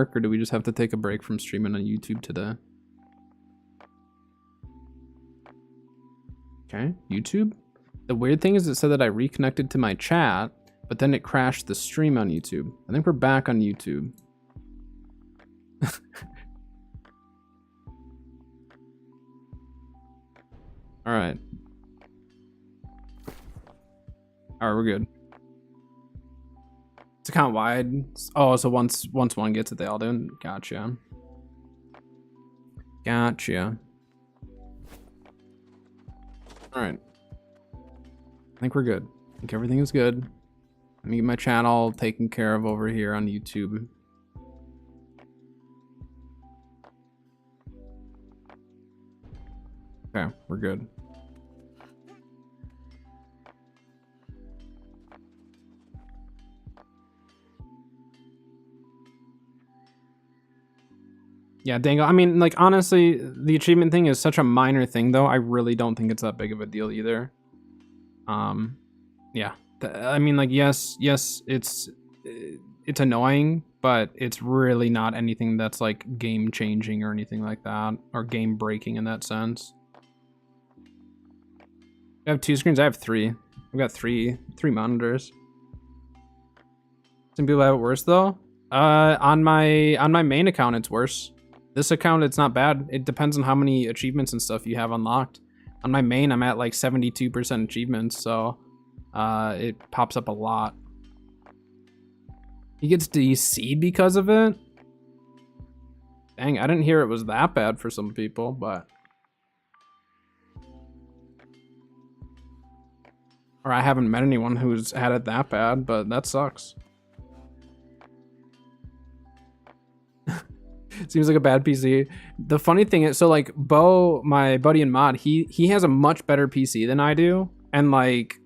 work, or do we just have to take a break from streaming on YouTube today? Okay, YouTube. The weird thing is it said that I reconnected to my chat, but then it crashed the stream on YouTube. I think we're back on YouTube. All right. All right, we're good. It's account wide. Oh, so once one gets it, they all do. Gotcha. Gotcha. All right. I think we're good. I think everything is good. Let me get my channel taken care of over here on YouTube. Okay, we're good. Yeah, Dango. I mean, like, honestly, the achievement thing is such a minor thing, though. I really don't think it's that big of a deal either. Yeah. I mean, like, yes, it's annoying, but it's really not anything that's, like, game-changing or anything like that, or game-breaking in that sense. I have 2 screens. I have 3. I've got three monitors. Some people have it worse, though. On my main account, it's worse. This account, it's not bad. It depends on how many achievements and stuff you have unlocked. On my main, I'm at like 72% achievements, so it pops up a lot. He gets DC'd because of it? Dang, I didn't hear it was that bad for some people, but... Or I haven't met anyone who's had it that bad, but that sucks. Seems like a bad PC. The funny thing is, so like Bo, my buddy and mod, he has a much better PC than I do. And like,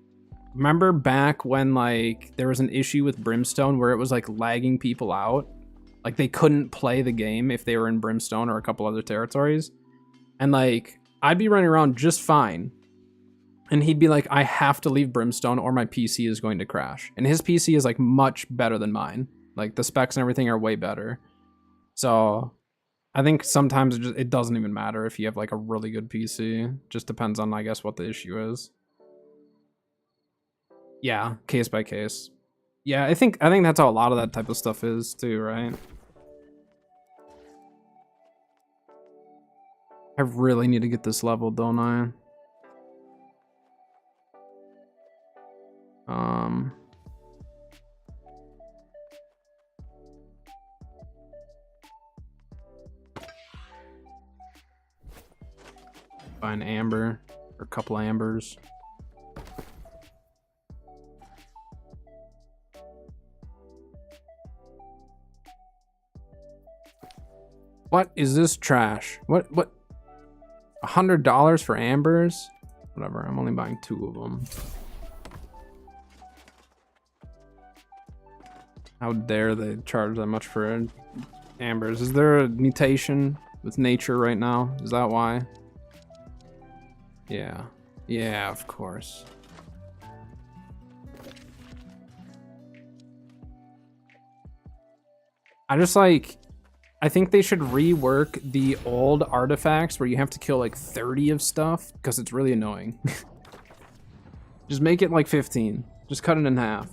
remember back when like there was an issue with Brimstone where it was like lagging people out? Like they couldn't play the game if they were in Brimstone or a couple other territories. And like, I'd be running around just fine. And he'd be like, I have to leave Brimstone or my PC is going to crash. And his PC is like much better than mine. Like the specs and everything are way better. So I think sometimes it doesn't even matter if you have like a really good PC. Just depends on, I guess, what the issue is. Yeah, case by case. Yeah, I think that's how a lot of that type of stuff is too, right? I really need to get this level, don't I? Find amber, or a couple ambers. What is this trash? What? $100 for ambers? Whatever, I'm only buying 2 of them. How dare they charge that much for ambers? Is there a mutation with nature right now? Is that why? Yeah. Yeah, of course. I think they should rework the old artifacts where you have to kill like 30 of stuff because it's really annoying. Just make it like 15. Just cut it in half.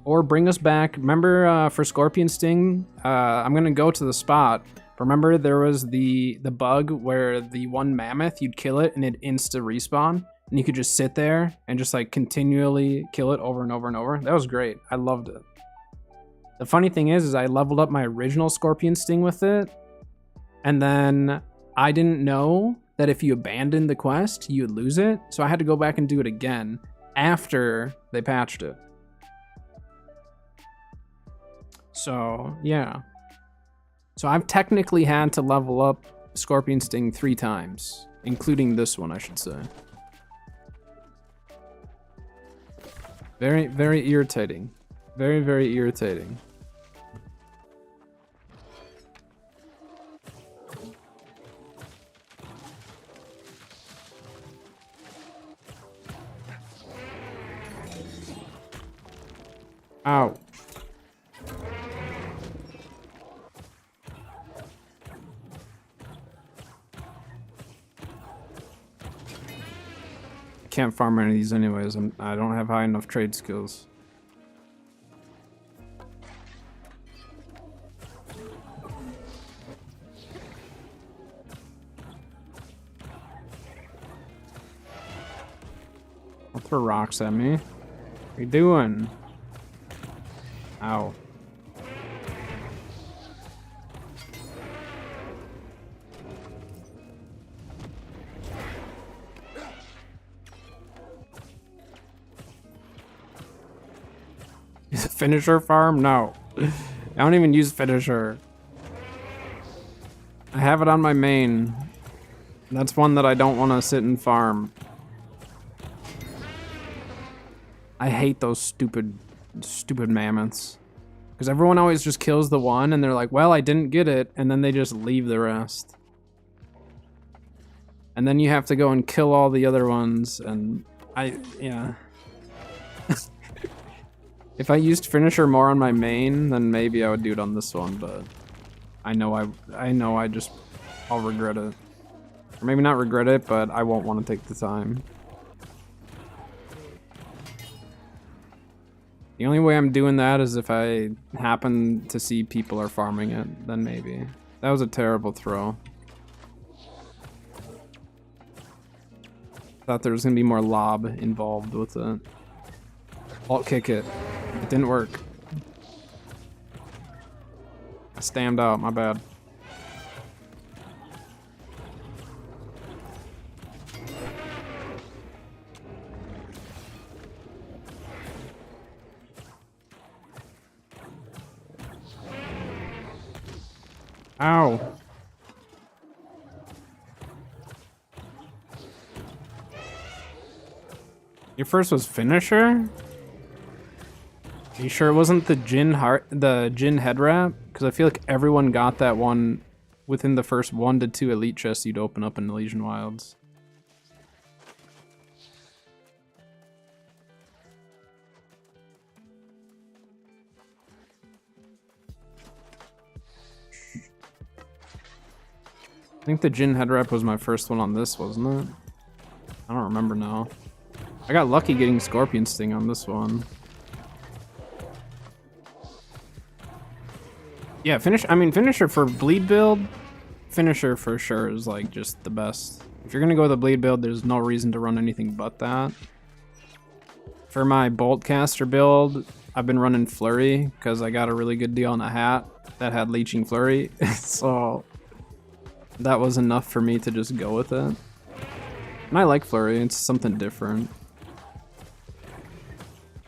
Or bring us back. Remember for Scorpion Sting? I'm gonna go to the spot. Remember there was the bug where the one mammoth, you'd kill it and it insta respawn and you could just sit there and just like continually kill it over and over and over. That was great. I loved it. The funny thing is I leveled up my original Scorpion Sting with it, and then I didn't know that if you abandoned the quest, you would lose it. So I had to go back and do it again after they patched it. So yeah. So I've technically had to level up Scorpion Sting 3 times, including this one, I should say. Very, very irritating. Very, very irritating. Ow. can't farm any of these anyways. I don't have high enough trade skills. Don't throw rocks at me. What are you doing? Ow. Is it finisher farm? No. I don't even use finisher. I have it on my main. That's one that I don't want to sit and farm. I hate those stupid mammoths. Because everyone always just kills the one and they're like, well, I didn't get it. And then they just leave the rest. And then you have to go and kill all the other ones. And yeah. If I used finisher more on my main, then maybe I would do it on this one. But I know I'll regret it. Or maybe not regret it, but I won't want to take the time. The only way I'm doing that is if I happen to see people are farming it, then maybe. That was a terrible throw. Thought there was gonna be more lob involved with it. Alt kick it. It didn't work. I stammed out, my bad. Ow. Your first was finisher? Are you sure it wasn't the Jin head wrap? Because I feel like everyone got that one within the first 1 to 2 elite chests you'd open up in the Legion Wilds. I think the Jin head wrap was my first one on this, wasn't it? I don't remember now. I got lucky getting Scorpion Sting on this one. Yeah, finisher for bleed build, finisher for sure is like just the best. If you're gonna go with a bleed build, there's no reason to run anything but that. For my bolt caster build, I've been running Flurry because I got a really good deal on a hat that had Leeching Flurry. So that was enough for me to just go with it. And I like Flurry, it's something different.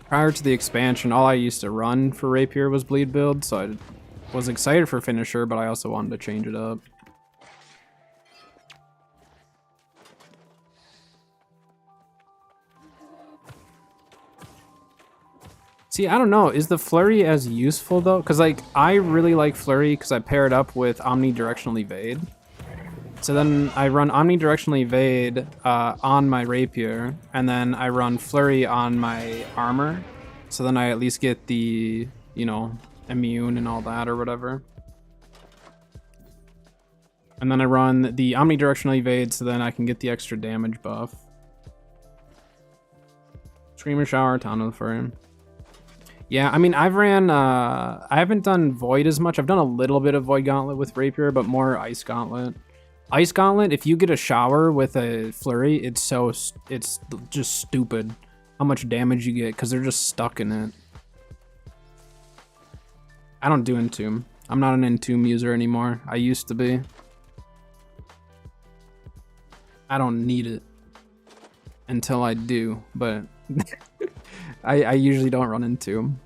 Prior to the expansion, all I used to run for Rapier was bleed build, so I was excited for finisher, but I also wanted to change it up. See, I don't know, is the Flurry as useful though? Because like, I really like Flurry because I pair it up with Omnidirectional Evade. So then I run Omnidirectional Evade on my Rapier, and then I run Flurry on my armor. So then I at least get the, you know, immune and all that or whatever. And then I run the Omnidirectional Evade so then I can get the extra damage buff. Screamer Shower, Ton of Flurry. Yeah, I mean, I've ran, I haven't done Void as much. I've done a little bit of Void Gauntlet with Rapier, but more Ice Gauntlet. Ice Gauntlet, if you get a shower with a Flurry, it's just stupid how much damage you get because they're just stuck in it. I don't do Entomb. I'm not an Entomb user anymore. I used to be. I don't need it until I do, but I usually don't run Entomb.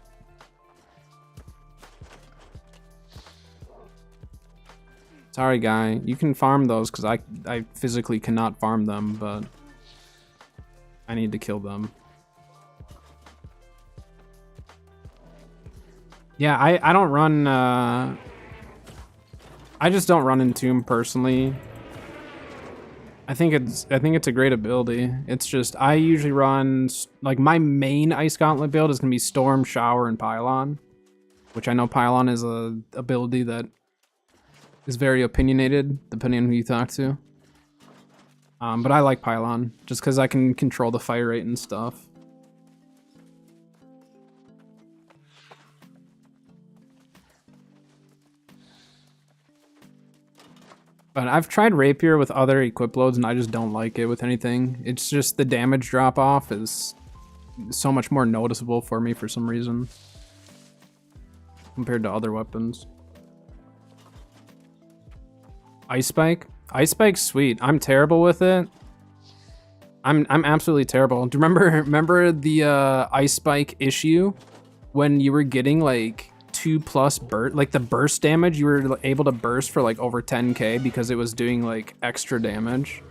Sorry, guy. You can farm those because I physically cannot farm them, but I need to kill them. Yeah, I don't run. I just don't run Entomb personally. I think it's a great ability. It's just I usually run like my main Ice Gauntlet build is gonna be Storm, Shower, and Pylon, which I know Pylon is a ability that is very opinionated depending on who you talk to. But I like Pylon just because I can control the fire rate and stuff. But I've tried Rapier with other equip loads and I just don't like it with anything. It's just the damage drop off is so much more noticeable for me for some reason compared to other weapons. Ice Spike? Ice Spike's sweet. I'm terrible with it. I'm absolutely terrible. Do you remember the Ice Spike issue when you were getting like 2+ burst, like the burst damage, you were able to burst for like over 10k because it was doing like extra damage.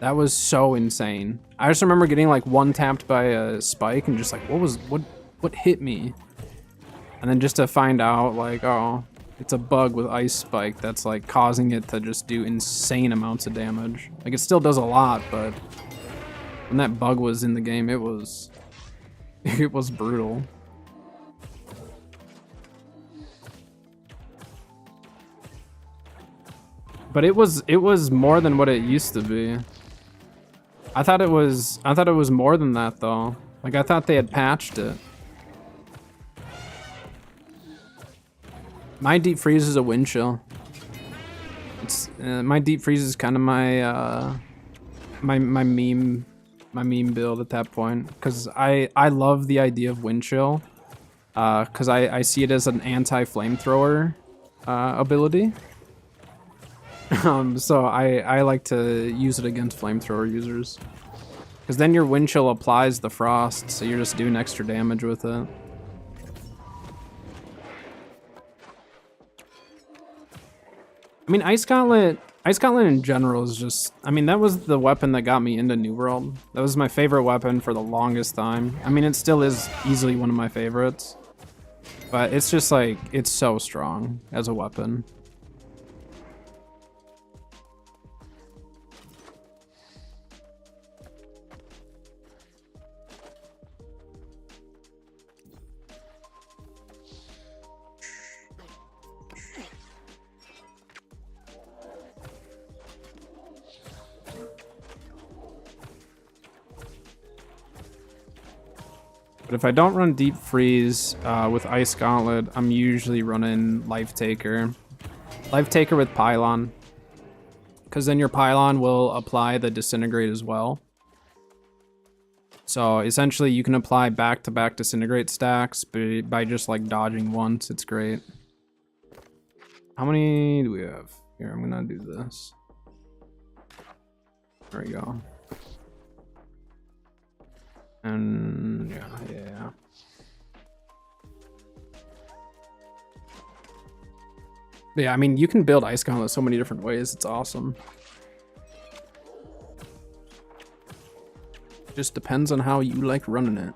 That was so insane. I just remember getting like one tapped by a spike and just like what hit me? And then just to find out like, oh, it's a bug with Ice Spike that's like causing it to just do insane amounts of damage. Like it still does a lot, but when that bug was in the game, it was brutal. But it was more than what it used to be. I thought it was more than that though. Like I thought they had patched it. My deep freeze is a wind chill. It's my deep freeze is kind of my my meme build at that point because I love the idea of wind chill because I see it as an anti-flamethrower ability. So I like to use it against flamethrower users because then your wind chill applies the frost, so you're just doing extra damage with it. I mean, Ice Gauntlet in general is just, I mean, that was the weapon that got me into New World. That was my favorite weapon for the longest time. I mean, it still is easily one of my favorites, but it's just like, it's so strong as a weapon. But if I don't run Deep Freeze with Ice Gauntlet, I'm usually running Life Taker. Life Taker with Pylon. Because then your Pylon will apply the Disintegrate as well. So essentially you can apply back-to-back Disintegrate stacks by just like dodging once. It's great. How many do we have? Here, I'm gonna do this. There we go. And yeah. But yeah, I mean, you can build Ice Gauntlet so many different ways. It's awesome. Just depends on how you like running it.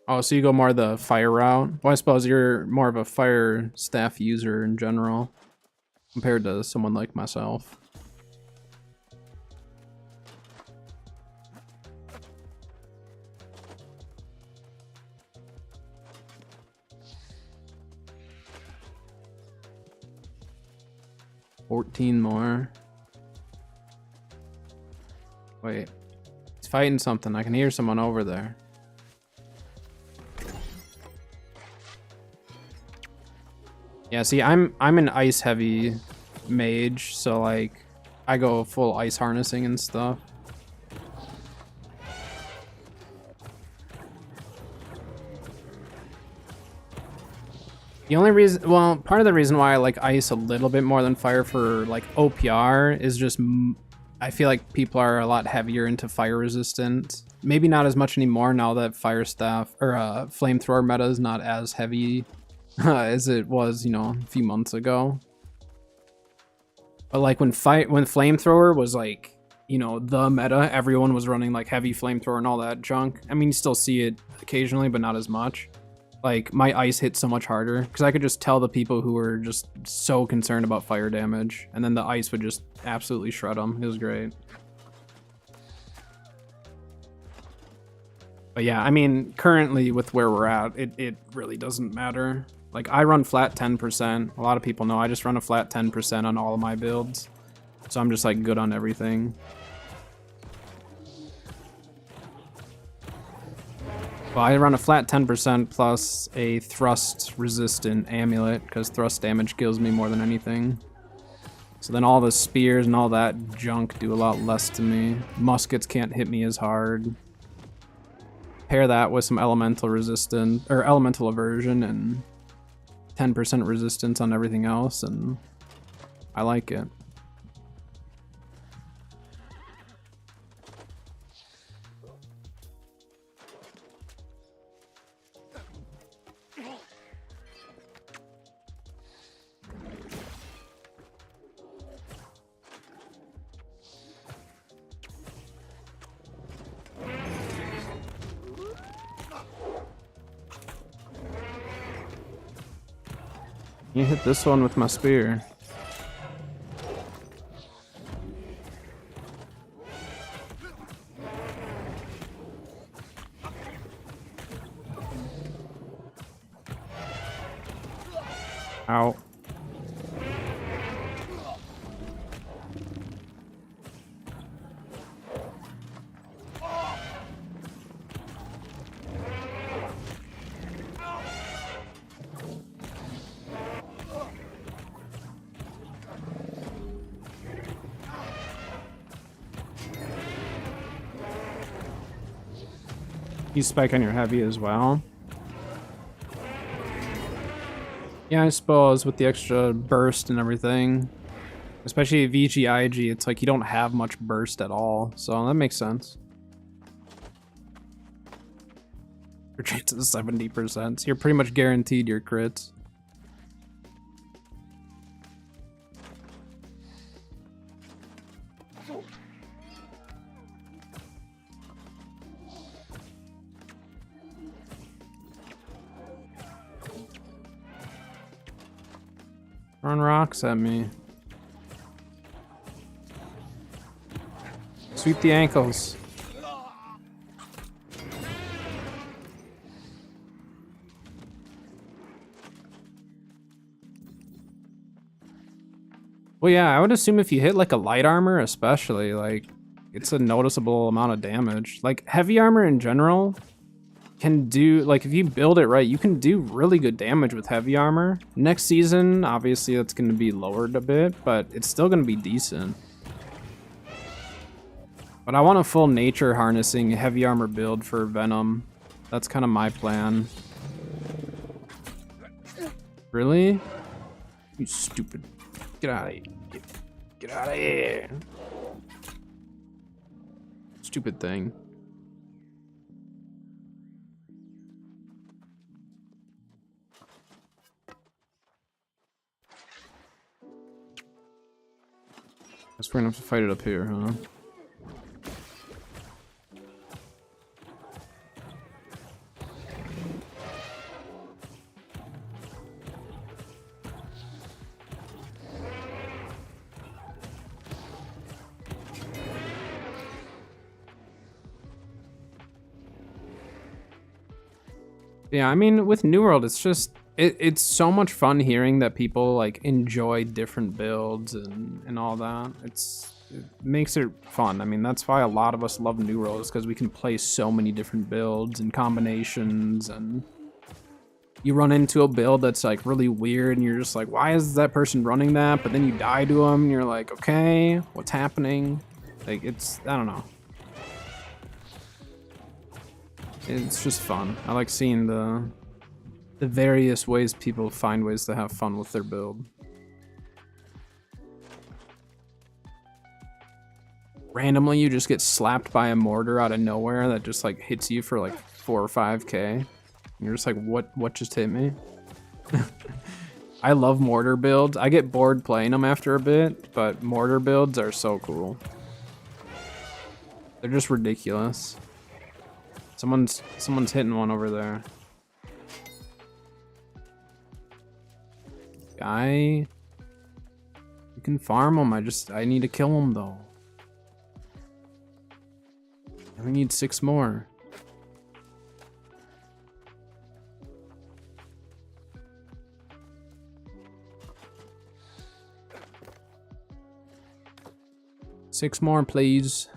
Oh, so you go more the fire route? Well, I suppose you're more of a fire staff user in general compared to someone like myself. $14 more. Wait, he's fighting something. I can hear someone over there. Yeah, see, I'm an ice heavy mage, so like I go full ice harnessing and stuff. The only reason, well, part of the reason why I like ice a little bit more than fire for like OPR is just I feel like people are a lot heavier into fire resistant. Maybe not as much anymore now that fire staff or flamethrower meta is not as heavy as it was, you know, a few months ago. But like when flamethrower was like, you know, the meta, everyone was running like heavy flamethrower and all that junk. I mean, you still see it occasionally, but not as much. Like my ice hit so much harder because I could just tell the people who were just so concerned about fire damage, and then the ice would just absolutely shred them. It was great. But yeah, I mean, currently with where we're at, it really doesn't matter. Like, I run flat 10%. A lot of people know I just run a flat 10% on all of my builds. So I'm just, like, good on everything. Well, I run a flat 10% plus a thrust-resistant amulet, because thrust damage kills me more than anything. So then all the spears and all that junk do a lot less to me. Muskets can't hit me as hard. Pair that with some elemental resistance, or elemental aversion, and 10% resistance on everything else, and I like it. You hit this one with my spear. Ow. You spike on your heavy as well. Yeah, I suppose with the extra burst and everything. Especially VGIG, it's like you don't have much burst at all, so that makes sense. Your chance is 70%, so you're pretty much guaranteed your crits. Throwing rocks at me. Sweep the ankles. Well, yeah, I would assume if you hit like a light armor, especially, like, it's a noticeable amount of damage. Like, heavy armor in general can do, like, if you build it right, you can do really good damage with heavy armor. Next season, obviously, that's going to be lowered a bit, but it's still going to be decent. But I want a full nature harnessing heavy armor build for Venom. That's kind of my plan. Really? You stupid. Get out of here. Get out of here. Stupid thing. Guess we're gonna have to fight it up here, huh? Yeah, I mean, with New World, it's just, it's so much fun hearing that people, like, enjoy different builds and all that. It makes it fun. I mean, that's why a lot of us love New World, is because we can play so many different builds and combinations, and you run into a build that's, like, really weird, and you're just like, why is that person running that? But then you die to them, and you're like, okay, what's happening? Like, it's, I don't know. It's just fun. I like seeing the various ways people find ways to have fun with their build. Randomly, you just get slapped by a mortar out of nowhere that just like hits you for like 4 or 5k. And you're just like, what just hit me? I love mortar builds. I get bored playing them after a bit, but mortar builds are so cool. They're just ridiculous. Someone's hitting one over there. Guy, you can farm them. I need to kill them though. And we need 6 more. 6 more, please.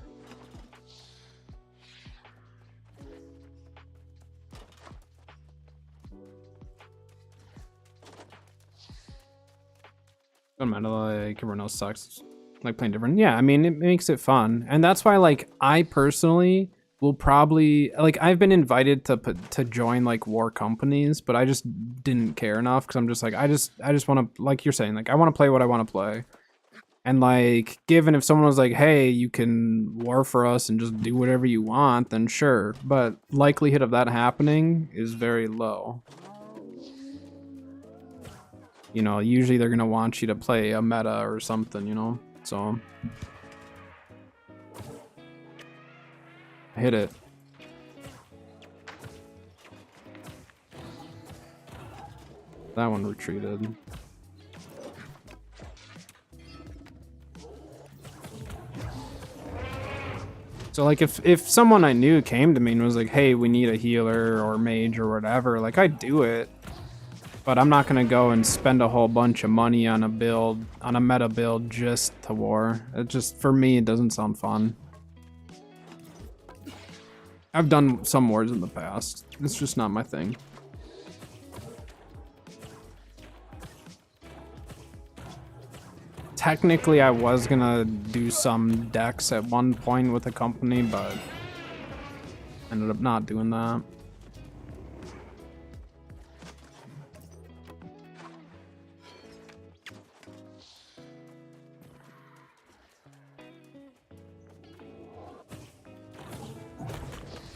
Doesn't matter, like, everyone else sucks. Like, playing different. Yeah, I mean, it makes it fun. And that's why, like, I personally will probably, like, I've been invited to join, like, war companies, but I just didn't care enough, because I'm just like, I just want to, like you're saying, like, I want to play what I want to play. And, like, given if someone was like, hey, you can war for us and just do whatever you want, then sure. But likelihood of that happening is very low. You know, usually they're gonna want you to play a meta or something, you know? So hit it. That one retreated. So like if someone I knew came to me and was like, hey, we need a healer or mage or whatever, like I'd do it. But I'm not gonna go and spend a whole bunch of money on a build, on a meta build just to war. It just, for me, it doesn't sound fun. I've done some wars in the past. It's just not my thing. Technically, I was gonna do some decks at one point with a company, but ended up not doing that.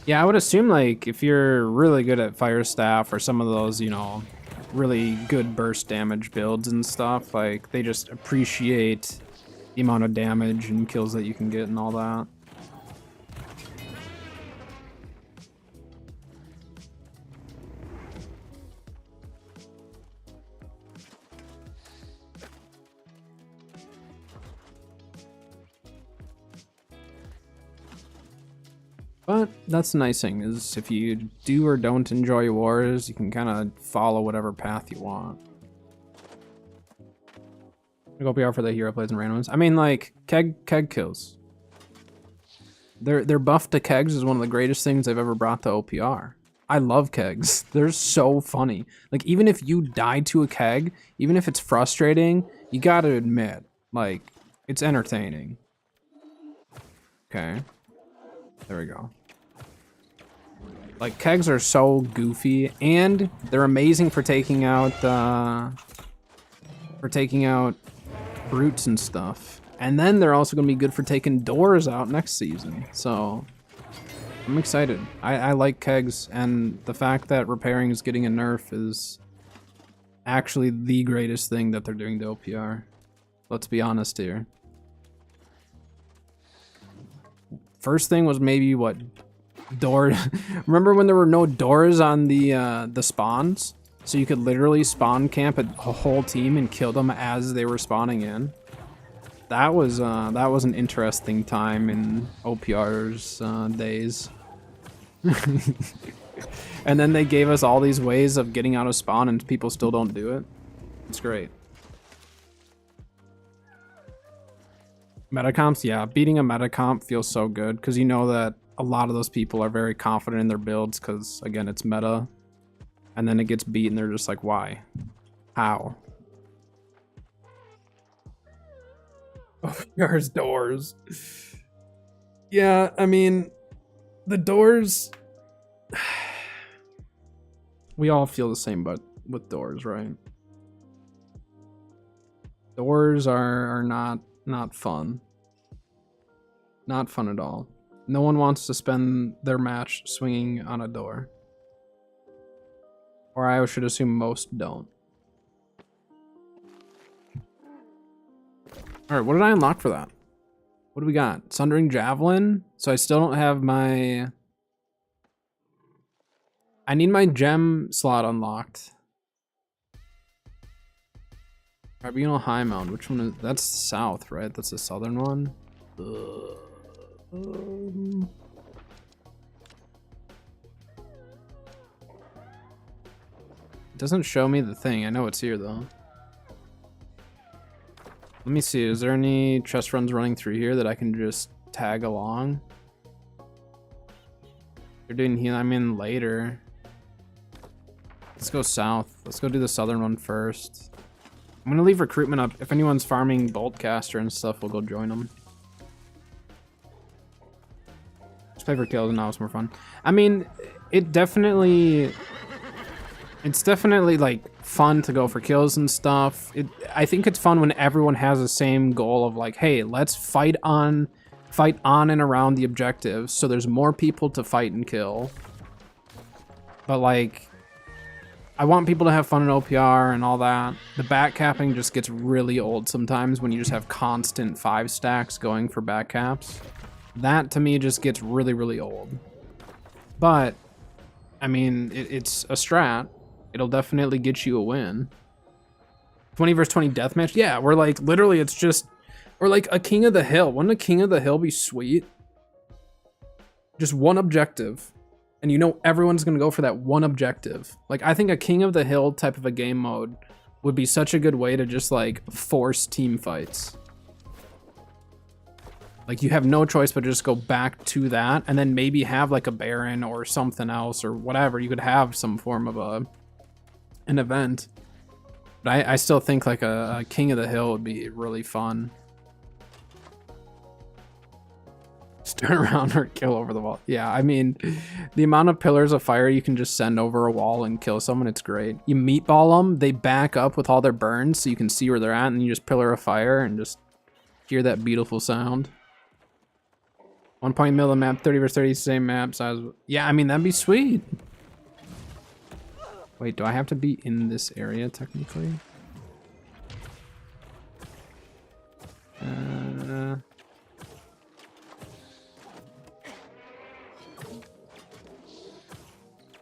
Yeah, I would assume, like, if you're really good at Fire Staff or some of those, you know, really good burst damage builds and stuff, like, they just appreciate the amount of damage and kills that you can get and all that. But that's the nice thing, is if you do or don't enjoy wars, you can kind of follow whatever path you want. Go PR for the hero plays and randoms. I mean, like, keg kills. Their buff to kegs is one of the greatest things I've ever brought to OPR. I love kegs. They're so funny. Like, even if you die to a keg, even if it's frustrating, you gotta admit, like, it's entertaining. Okay. There we go. Like, kegs are so goofy, and they're amazing for taking out brutes and stuff. And then they're also gonna be good for taking doors out next season. So I'm excited. I like kegs, and the fact that repairing is getting a nerf is actually the greatest thing that they're doing to OPR. Let's be honest here. First thing was maybe what? Door. Remember when there were no doors on the spawns, so you could literally spawn camp a whole team and kill them as they were spawning in? That was an interesting time in OPR's days. And then they gave us all these ways of getting out of spawn, and people still don't do it. It's great. Metacomps, yeah, beating a metacomp feels so good because you know that a lot of those people are very confident in their builds because, again, it's meta. And then it gets beat and they're just like, why? How? OPR's doors. Yeah, I mean, the doors... We all feel the same, but with doors, right? Doors are not fun. Not fun at all. No one wants to spend their match swinging on a door. Or I should assume most don't. Alright, what did I unlock for that? What do we got? Sundering Javelin? So I still don't have my... I need my gem slot unlocked. Tribunal High Mound, which one is... That's south, right? That's the southern one? It doesn't show me the thing. I know it's here though. Let me see, is there any chest runs running through here that I can just tag along? They're doing heal, I'm in later. Let's go south. Let's go do the southern one first. I'm gonna leave recruitment up. If anyone's farming Boltcaster and stuff, we'll go join them. Just play for kills and now it's more fun. I mean, it's definitely like fun to go for kills and stuff. I think it's fun when everyone has the same goal of like, hey, let's fight on and around the objectives so there's more people to fight and kill. But like, I want people to have fun in OPR and all that. The back capping just gets really old sometimes when you just have constant 5 stacks going for back caps. That to me just gets really, really old. But I mean, it's a strat. It'll definitely get you a win. 20 versus 20 deathmatch. Yeah, we're like, literally it's just, or like a King of the Hill. Wouldn't a King of the Hill be sweet? Just one objective. And you know everyone's gonna go for that one objective. Like, I think a King of the Hill type of a game mode would be such a good way to just like force team fights. Like, you have no choice but just go back to that and then maybe have like a Baron or something else or whatever. You could have some form of an event. But I still think like a King of the Hill would be really fun. Just turn around or kill over the wall. Yeah, I mean, the amount of pillars of fire you can just send over a wall and kill someone, it's great. You meatball them, they back up with all their burns so you can see where they're at, and you just pillar of fire and just hear that beautiful sound. 1 point middle of the map, 30 versus 30, same map size. Yeah, I mean, that'd be sweet. Wait, do I have to be in this area technically?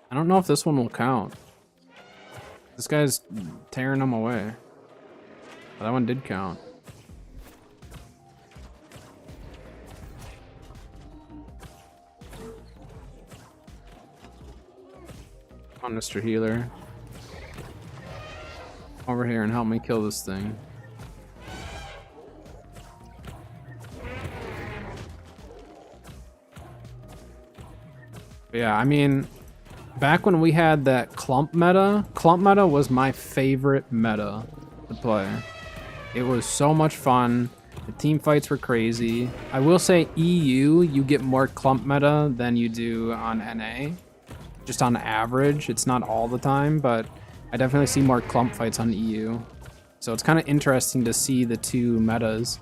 I don't know if this one will count. This guy's tearing them away. But that one did count. Come on, Mr. Healer. Over here and help me kill this thing. But yeah, I mean, back when we had that clump meta was my favorite meta to play. It was so much fun. The team fights were crazy. I will say EU, you get more clump meta than you do on NA. Just on average, it's not all the time, but I definitely see more clump fights on EU. So it's kind of interesting to see the two metas.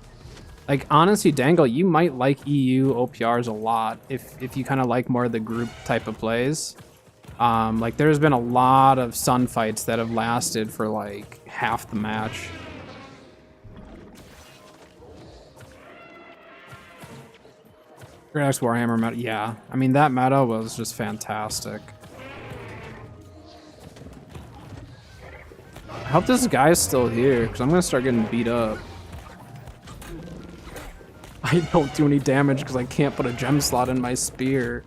Like, honestly, Dangle, you might like EU OPRs a lot if you kind of like more of the group type of plays. Like, there's been a lot of Sun fights that have lasted for like half the match. Great Axe Warhammer meta, yeah. I mean, that meta was just fantastic. I hope this guy's still here, because I'm going to start getting beat up. I don't do any damage because I can't put a gem slot in my spear.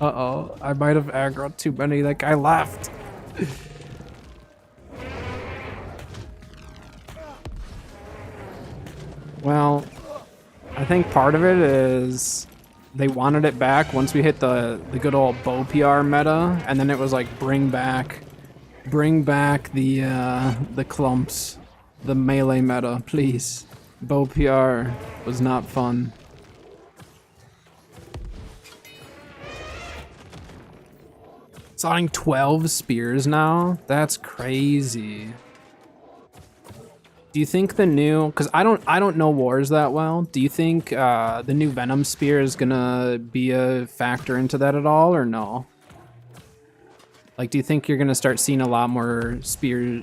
Uh-oh, I might have aggroed too many. That guy left. Well, I think part of it is they wanted it back once we hit the good old bow PR meta, and then it was like bring back the clumps, the melee meta, please. Bow PR was not fun. Slotting 12 spears now? That's crazy. Do you think the new, because I don't know wars that well. Do you think the new Venom spear is gonna be a factor into that at all, or no? Like, do you think you're gonna start seeing a lot more spear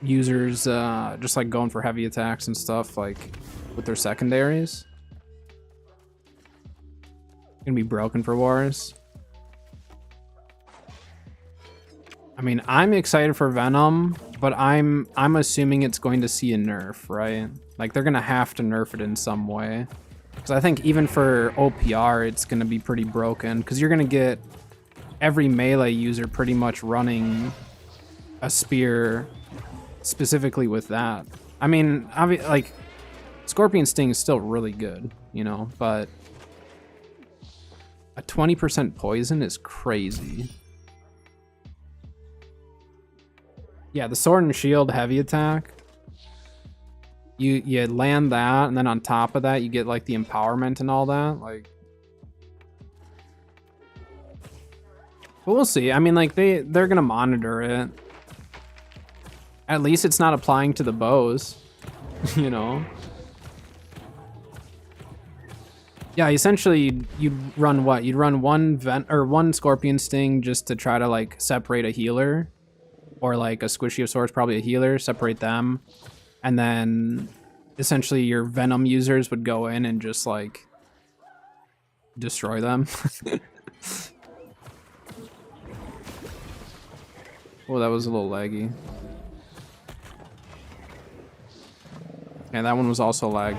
users just like going for heavy attacks and stuff, like with their secondaries? Gonna be broken for wars. I mean, I'm excited for Venom, but I'm assuming it's going to see a nerf, right? Like, they're gonna have to nerf it in some way. Because I think even for OPR, it's gonna be pretty broken. Because you're gonna get every melee user pretty much running a spear specifically with that. I mean, like, Scorpion Sting is still really good, you know, but a 20% poison is crazy. Yeah, the Sword and Shield heavy attack. You land that, and then on top of that, you get like the empowerment and all that. Like, but we'll see. I mean, like they're gonna monitor it. At least it's not applying to the bows, you know. Yeah, essentially you'd run what? You'd run one Scorpion Sting just to try to like separate a healer, or like a Squishy of Swords, probably a healer, separate them, and then essentially your Venom users would go in and just like destroy them. Oh, that was a little laggy. Yeah, that one was also lag.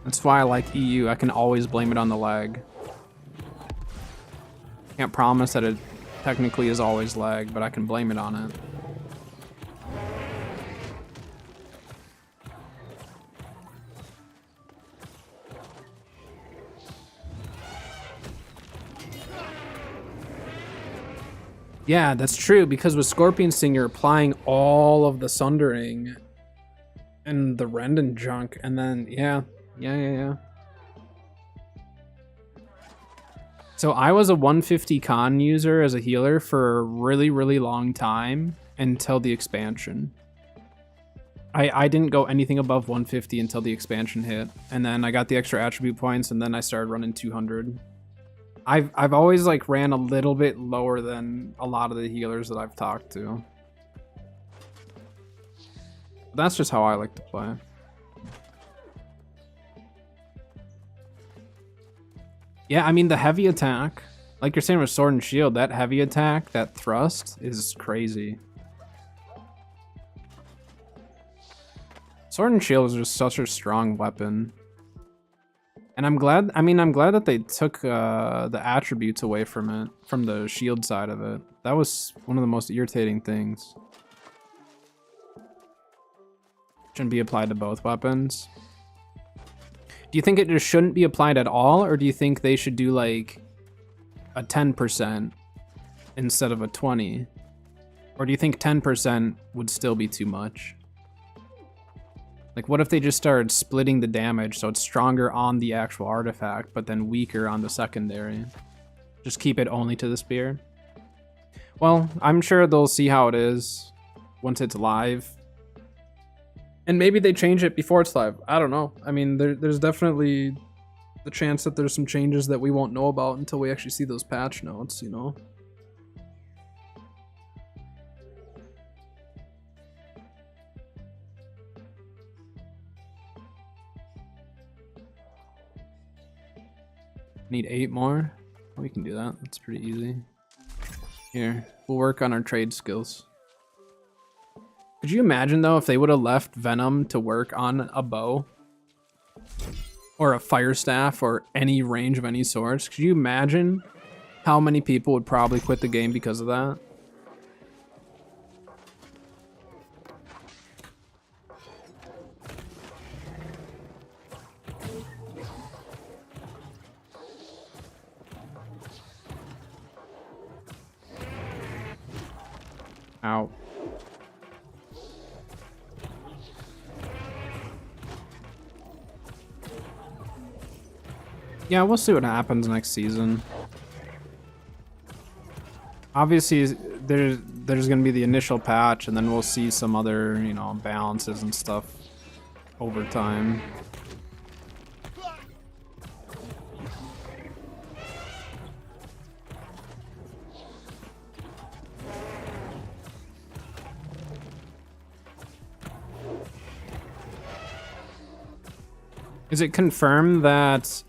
That's why I like EU. I can always blame it on the lag. Can't promise that it technically is always lag, but I can blame it on it. Yeah, that's true, because with Scorpion Sting, you're applying all of the Sundering and the Rend and junk, and then, yeah. So I was a 150 con user as a healer for a really, really long time until the expansion. I didn't go anything above 150 until the expansion hit, and then I got the extra attribute points, and then I started running 200. I've always like ran a little bit lower than a lot of the healers that I've talked to. That's just how I like to play. Yeah, I mean the heavy attack, like you're saying with Sword and Shield, that heavy attack, that thrust is crazy. Sword and Shield is just such a strong weapon. And I'm glad that they took the attributes away from it, from the shield side of it. That was one of the most irritating things. Shouldn't be applied to both weapons. Do you think it just shouldn't be applied at all, or do you think they should do like a 10% instead of a 20? Or do you think 10% would still be too much? Like, what if they just started splitting the damage so it's stronger on the actual artifact, but then weaker on the secondary? Just keep it only to the spear? Well, I'm sure they'll see how it is once it's live. And maybe they change it before it's live. I don't know. I mean, there's definitely the chance that there's some changes that we won't know about until we actually see those patch notes, you know? Need 8 more? We can do that. That's pretty easy. Here, we'll work on our trade skills. Could you imagine though if they would have left Venom to work on a bow? Or a fire staff or any range of any sorts? Could you imagine how many people would probably quit the game because of that? Ow. Yeah, we'll see what happens next season. Obviously, there's going to be the initial patch, and then we'll see some other, you know, balances and stuff over time. Is it confirmed that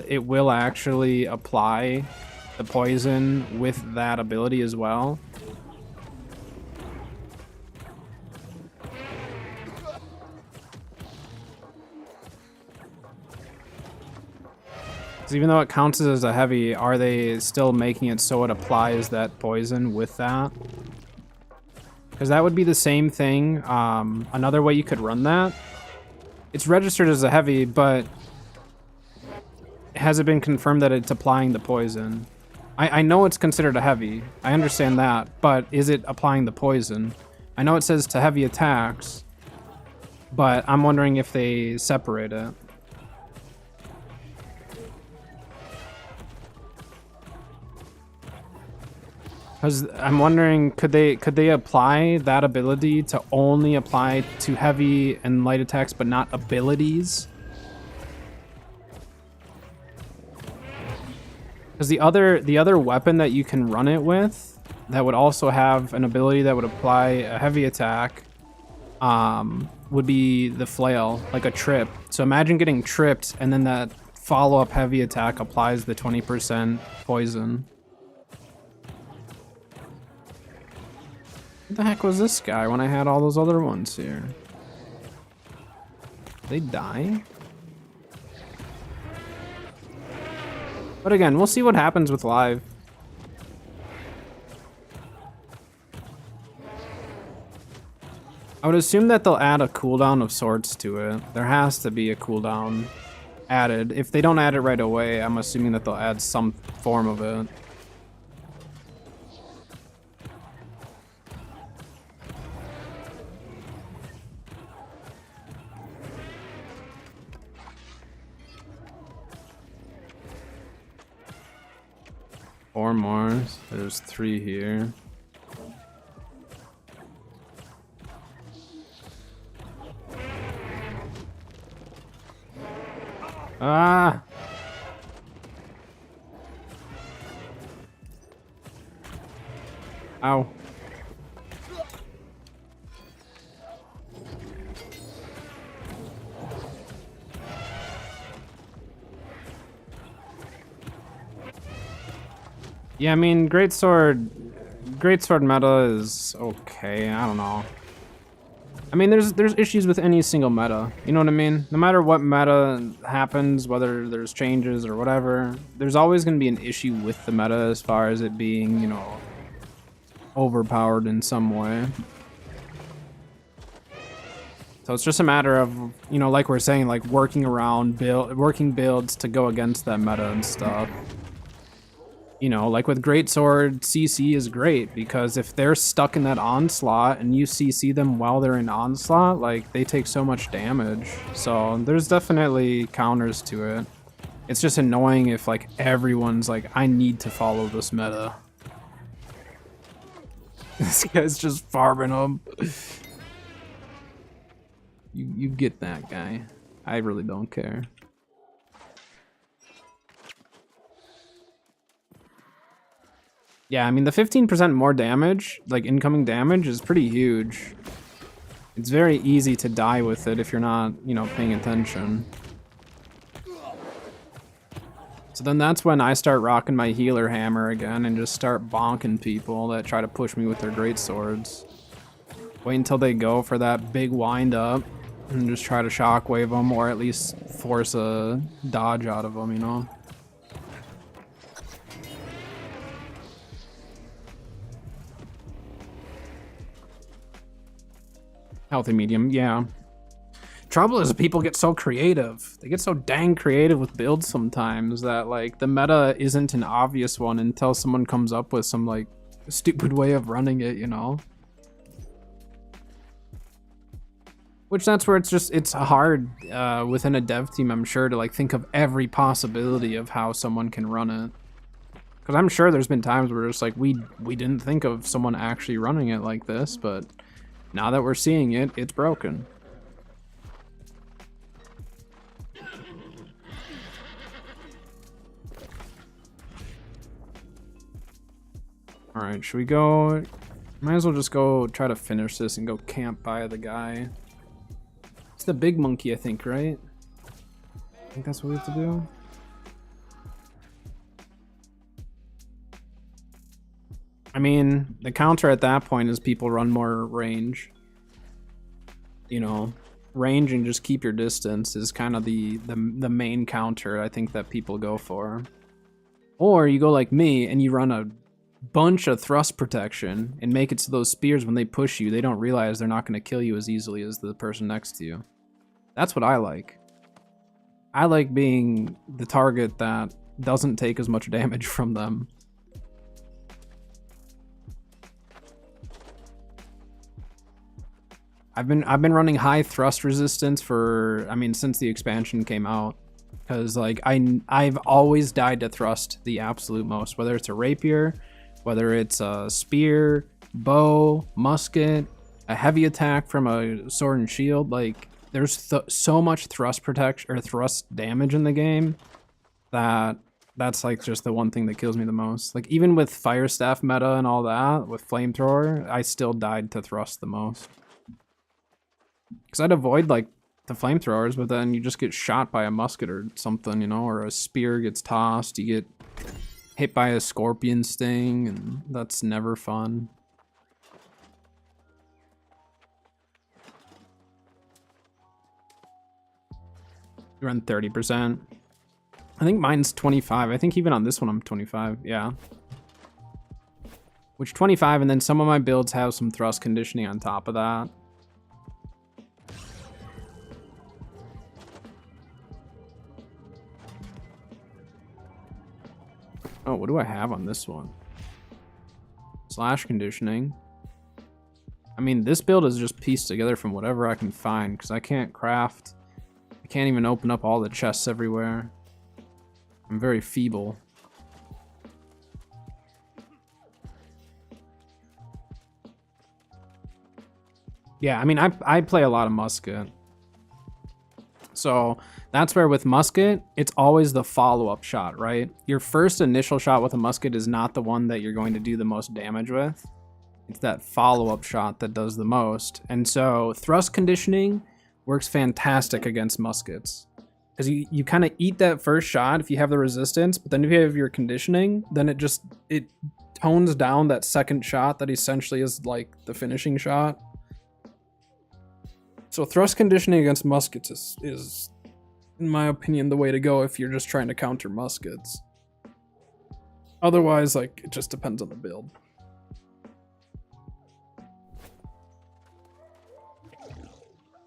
it will actually apply the poison with that ability as well? So even though it counts as a heavy, are they still making it so it applies that poison with that? Because that would be the same thing. Another way you could run that. It's registered as a heavy, but has it been confirmed that it's applying the poison? I know it's considered a heavy. I understand that, but is it applying the poison? I know it says to heavy attacks, but I'm wondering if they separate it. Because I'm wondering, could they apply that ability to only apply to heavy and light attacks, but not abilities? Because the other weapon that you can run it with, that would also have an ability that would apply a heavy attack, would be the flail, like a trip. So imagine getting tripped, and then that follow-up heavy attack applies the 20% poison. What the heck was this guy when I had all those other ones here? Did they die? But again, we'll see what happens with live. I would assume that they'll add a cooldown of sorts to it. There has to be a cooldown added. If they don't add it right away, I'm assuming that they'll add some form of it. Four more. There's 3 here. Ah! Ow. Yeah, I mean, greatsword meta is okay. I don't know. I mean, there's issues with any single meta. You know what I mean? No matter what meta happens, whether there's changes or whatever, there's always going to be an issue with the meta as far as it being, you know, overpowered in some way. So it's just a matter of, you know, like we're saying, like working builds to go against that meta and stuff. You know, like with Greatsword, CC is great because if they're stuck in that onslaught and you CC them while they're in onslaught, like they take so much damage. So there's definitely counters to it. It's just annoying if like everyone's like, I need to follow this meta. This guy's just farming them. You get that guy. I really don't care. Yeah, I mean, the 15% more damage, like incoming damage, is pretty huge. It's very easy to die with it if you're not, you know, paying attention. So then that's when I start rocking my healer hammer again and just start bonking people that try to push me with their great swords. Wait until they go for that big wind up and just try to shockwave them or at least force a dodge out of them, you know? Healthy medium, yeah. Trouble is people get so creative. They get so dang creative with builds sometimes that like the meta isn't an obvious one until someone comes up with some like stupid way of running it, you know? Which that's where it's hard within a dev team, I'm sure, to like think of every possibility of how someone can run it. Because I'm sure there's been times where it's like we didn't think of someone actually running it like this, but now that we're seeing it, it's broken. All right, should we go? Might as well just go try to finish this and go camp by the guy. It's the big monkey, I think, right? I think that's what we have to do. I mean, the counter at that point is people run more range. You know, range and just keep your distance is kind of the main counter I think that people go for. Or you go like me and you run a bunch of thrust protection and make it so those spears, when they push you, they don't realize they're not going to kill you as easily as the person next to you. That's what I like. I like being the target that doesn't take as much damage from them. I've been running high thrust resistance for, I mean, since the expansion came out, because like I've always died to thrust the absolute most, whether it's a rapier, whether it's a spear, bow, musket, a heavy attack from a sword and shield. Like there's so much thrust protection or thrust damage in the game that that's like just the one thing that kills me the most. Like even with fire staff meta and all that, with flamethrower, I still died to thrust the most. Because I'd avoid like the flamethrowers, but then you just get shot by a musket or something, you know, or a spear gets tossed, you get hit by a scorpion sting, and that's never fun. You run 30%. I think mine's 25. I think even on this one I'm 25, yeah. Which 25, and then some of my builds have some thrust conditioning on top of that. Oh, what do I have on this one? Slash conditioning. I mean, this build is just pieced together from whatever I can find, because I can't craft. I can't even open up all the chests everywhere. I'm very feeble. Yeah, I mean, I play a lot of musket. So that's where with musket, it's always the follow-up shot, right? Your first initial shot with a musket is not the one that you're going to do the most damage with. It's that follow-up shot that does the most. And so thrust conditioning works fantastic against muskets. Because you kind of eat that first shot if you have the resistance, but then if you have your conditioning, then it tones down that second shot that essentially is like the finishing shot. So thrust conditioning against muskets is, in my opinion, the way to go if you're just trying to counter muskets. Otherwise, like, it just depends on the build.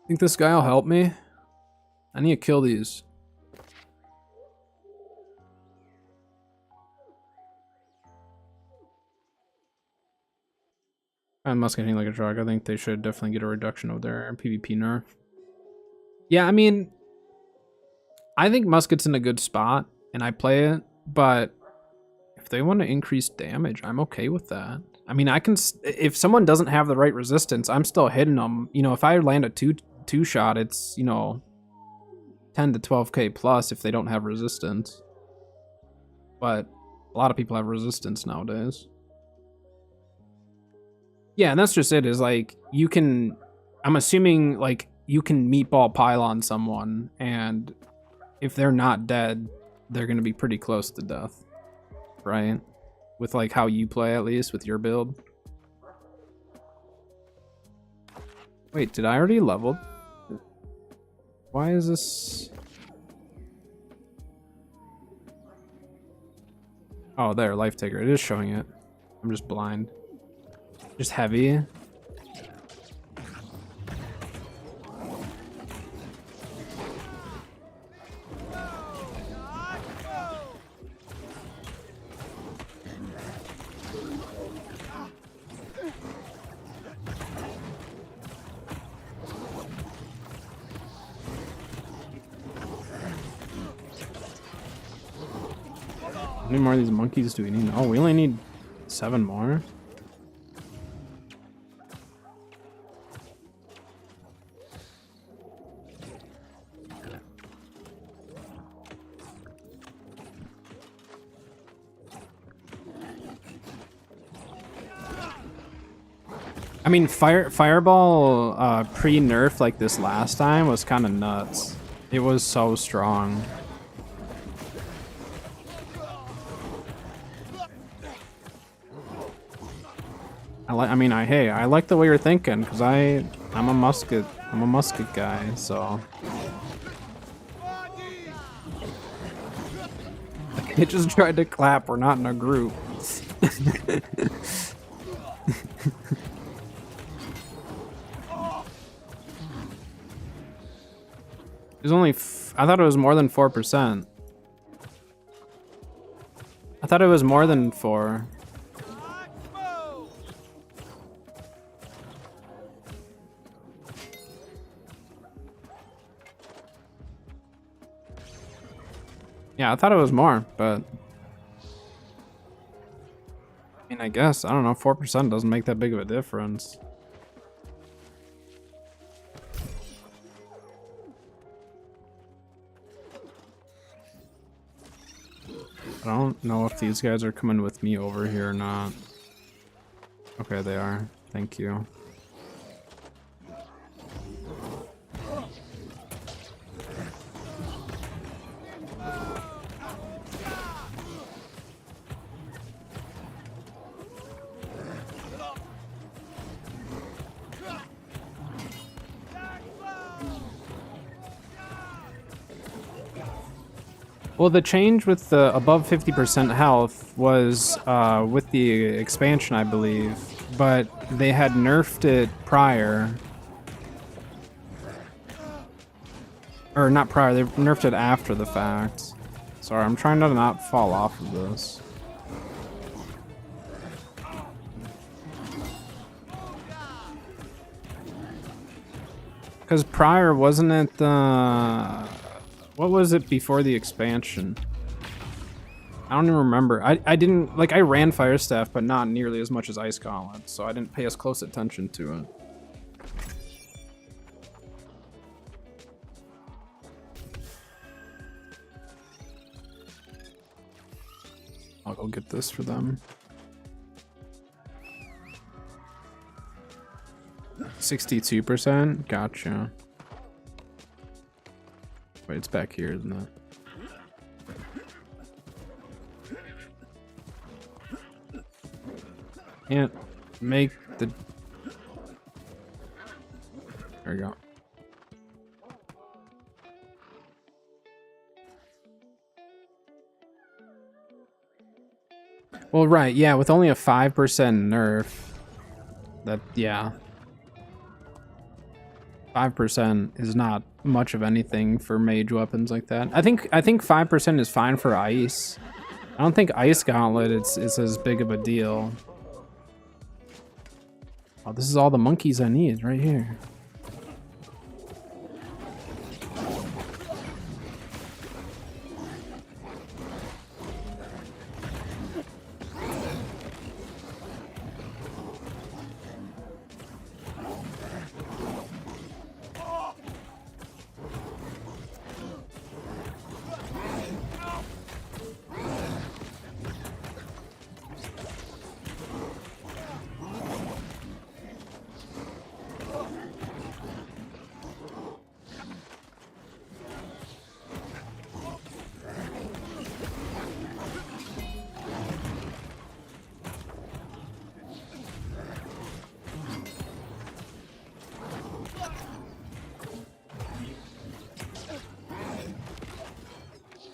Think this guy will help me? I need to kill these. I'm musketing like a drug. I think they should definitely get a reduction of their PvP nerf. Yeah, I mean, I think musket's in a good spot, and I play it, but if they want to increase damage, I'm okay with that. I mean, I can, if someone doesn't have the right resistance, I'm still hitting them. You know, if I land a two shot, it's, you know, 10 to 12k plus if they don't have resistance. But a lot of people have resistance nowadays. Yeah, and that's just it, is like, you can, I'm assuming, like, you can meatball pylon someone, and if they're not dead, they're going to be pretty close to death, right? With, like, how you play, at least, with your build. Wait, did I already level? Why is this? Oh, there, Life Taker. It is showing it. I'm just blind. Just heavy. How many more of these monkeys do we need? Oh, we only need 7 more. I mean, Fireball pre-nerf like this last time was kind of nuts. It was so strong. I like the way you're thinking, because I'm a musket I'm a musket guy, so. It just tried to clap. We're not in a group. There's only. I thought it was more than 4%. I thought it was more than 4. Yeah, I thought it was more, but I mean, I guess, I don't know, 4% doesn't make that big of a difference. I don't know if these guys are coming with me over here or not. Okay, they are. Thank you. Well, the change with the above 50% health was with the expansion, I believe, but they had nerfed it prior. Or not prior, they nerfed it after the fact. Sorry, I'm trying to not fall off of this. Because prior, wasn't it the... What was it before the expansion? I don't even remember. I didn't, like, I ran Fire Staff, but not nearly as much as Ice Gauntlet, so I didn't pay as close attention to it. I'll go get this for them. 62%? Gotcha. Wait, it's back here, isn't it? Can't make the... There we go. Well, right, yeah, with only a 5% nerf, that, yeah. 5% is not much of anything for mage weapons like that. I think 5% is fine for ice. I don't think Ice Gauntlet is as big of a deal. Oh, this is all the monkeys I need right here.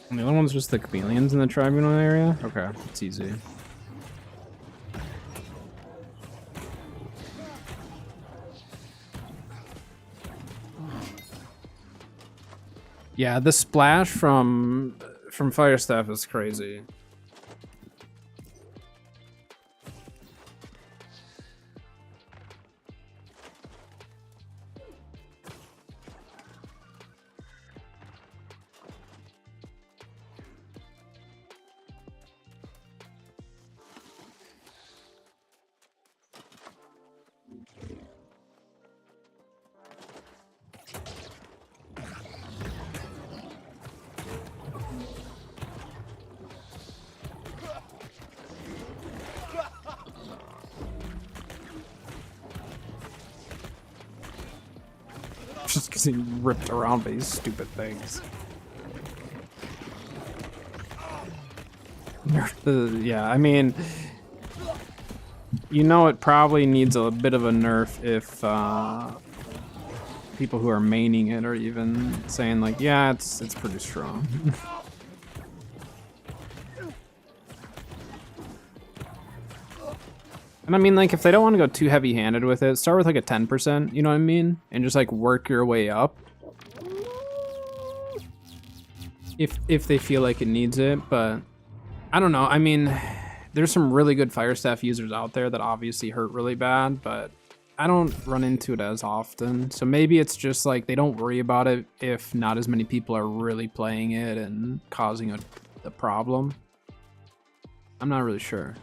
And the other one's just the chameleons in the tribunal area? Okay, it's easy. Yeah, the splash from Fire Staff is crazy. Just because he ripped around by these stupid things. Yeah, I mean, you know, it probably needs a bit of a nerf people who are maining it are even saying like, yeah, it's pretty strong. And I mean, like, if they don't want to go too heavy-handed with it, start with like a 10%, you know what I mean? And just like work your way up. If they feel like it needs it, but I don't know. I mean, there's some really good fire staff users out there that obviously hurt really bad, but I don't run into it as often. So maybe it's just like they don't worry about it if not as many people are really playing it and causing a problem. I'm not really sure.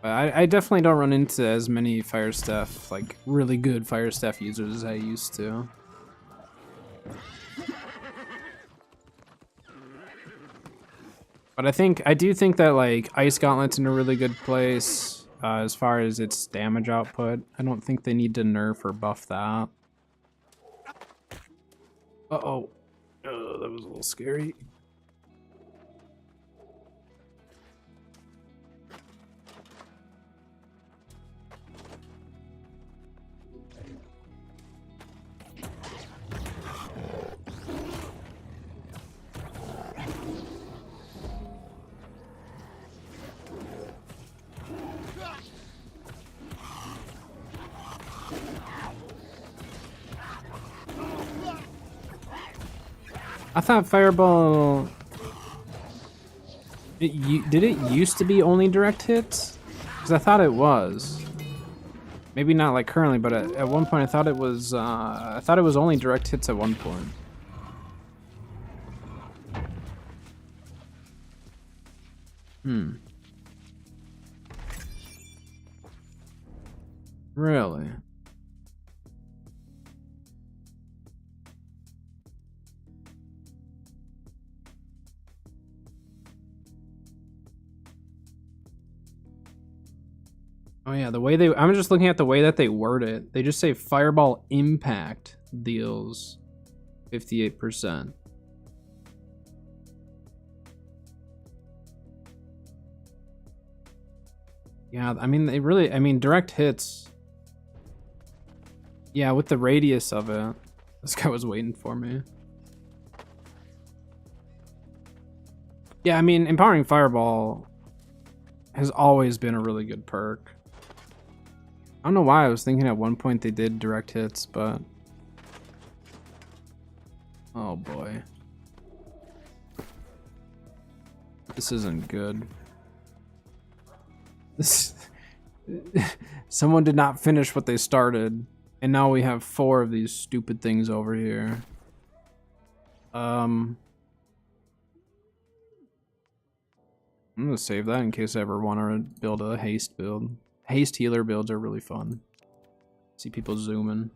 But I definitely don't run into as many fire staff, like really good fire staff users as I used to. But I do think that like Ice Gauntlet's in a really good place as far as its damage output. I don't think they need to nerf or buff that. Uh-oh. Oh, that was a little scary. I thought Fireball... did it used to be only direct hits? Because I thought it was. Maybe not like currently, but at one point I thought it was only direct hits at one point. Really? Oh yeah, I'm just looking at the way that they word it. They just say Fireball Impact deals 58%. Yeah, I mean, direct hits. Yeah, with the radius of it. This guy was waiting for me. Yeah, I mean, Empowering Fireball has always been a really good perk. I don't know why I was thinking at one point they did direct hits, but... Oh boy. This isn't good. Someone did not finish what they started, and now we have 4 of these stupid things over here. I'm gonna save that in case I ever want to build a haste build. Haste healer builds are really fun. See people zooming.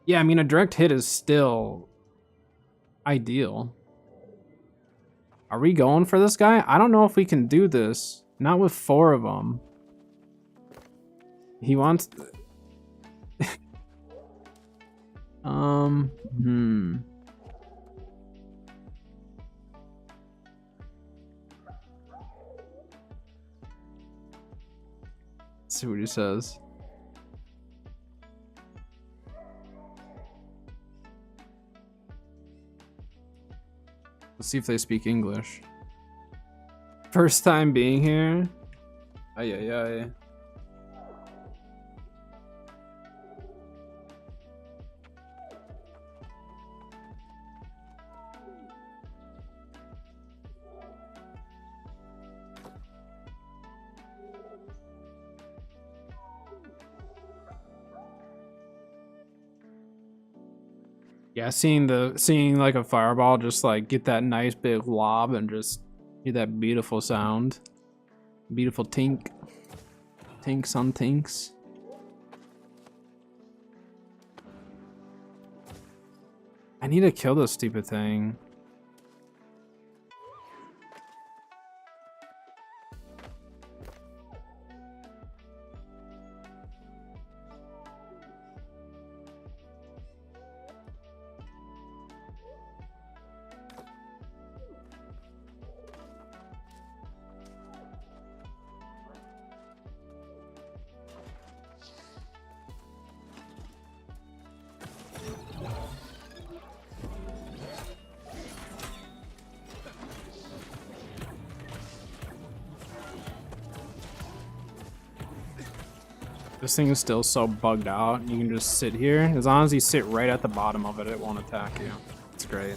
Yeah, I mean, a direct hit is still ideal. Are we going for this guy? I don't know if we can do this. Not with 4 of them. He wants... Let's see what he says. Let's see if they speak English. First time being here? Ay, ay, ay. Yeah, seeing like a fireball just like get that nice big lob and just hear that beautiful sound. Beautiful tink. Tinks on tinks. I need to kill this stupid thing. This thing is still so bugged out. You can just sit here. As long as you sit right at the bottom of it, it won't attack you. It's great.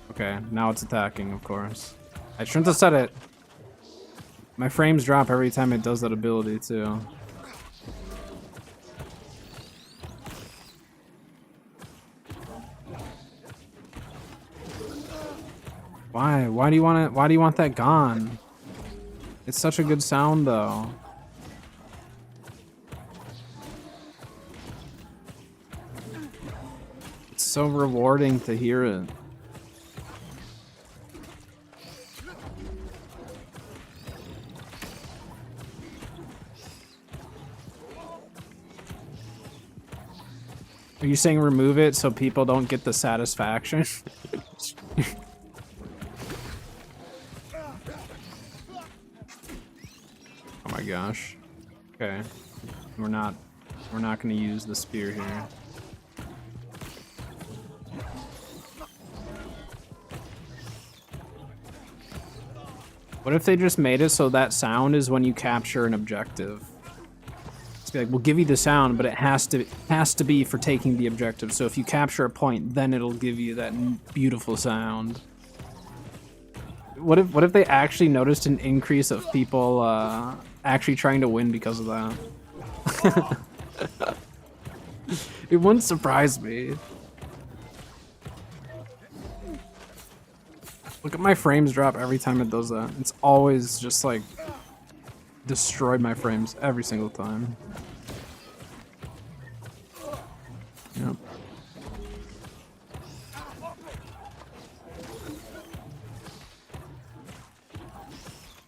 Okay, now it's attacking, of course. I shouldn't have said it. My frames drop every time it does that ability, too. Why? Why do you want it? Why do you want that gone? It's such a good sound, though. It's so rewarding to hear it. Are you saying remove it so people don't get the satisfaction? Oh my gosh. Okay. We're not gonna use the spear here. What if they just made it so that sound is when you capture an objective? It's like, we'll give you the sound, but it has to be for taking the objective. So if you capture a point, then it'll give you that beautiful sound. What if they actually noticed an increase of people actually trying to win because of that? It wouldn't surprise me. Look at my frames drop every time it does that. It's always just like destroyed my frames every single time. Yep.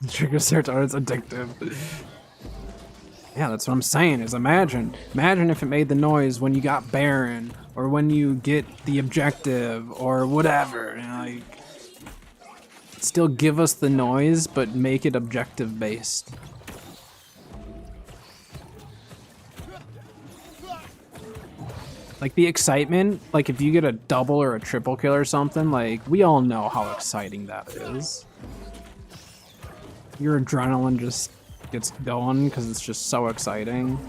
Trigger serotonin, it's addictive. Yeah, that's what I'm saying, is imagine if it made the noise when you got Baron, or when you get the objective, or whatever, you know, like, still give us the noise, but make it objective based. Like the excitement, like if you get a double or a triple kill or something, like we all know how exciting that is. Your adrenaline just gets going because it's just so exciting.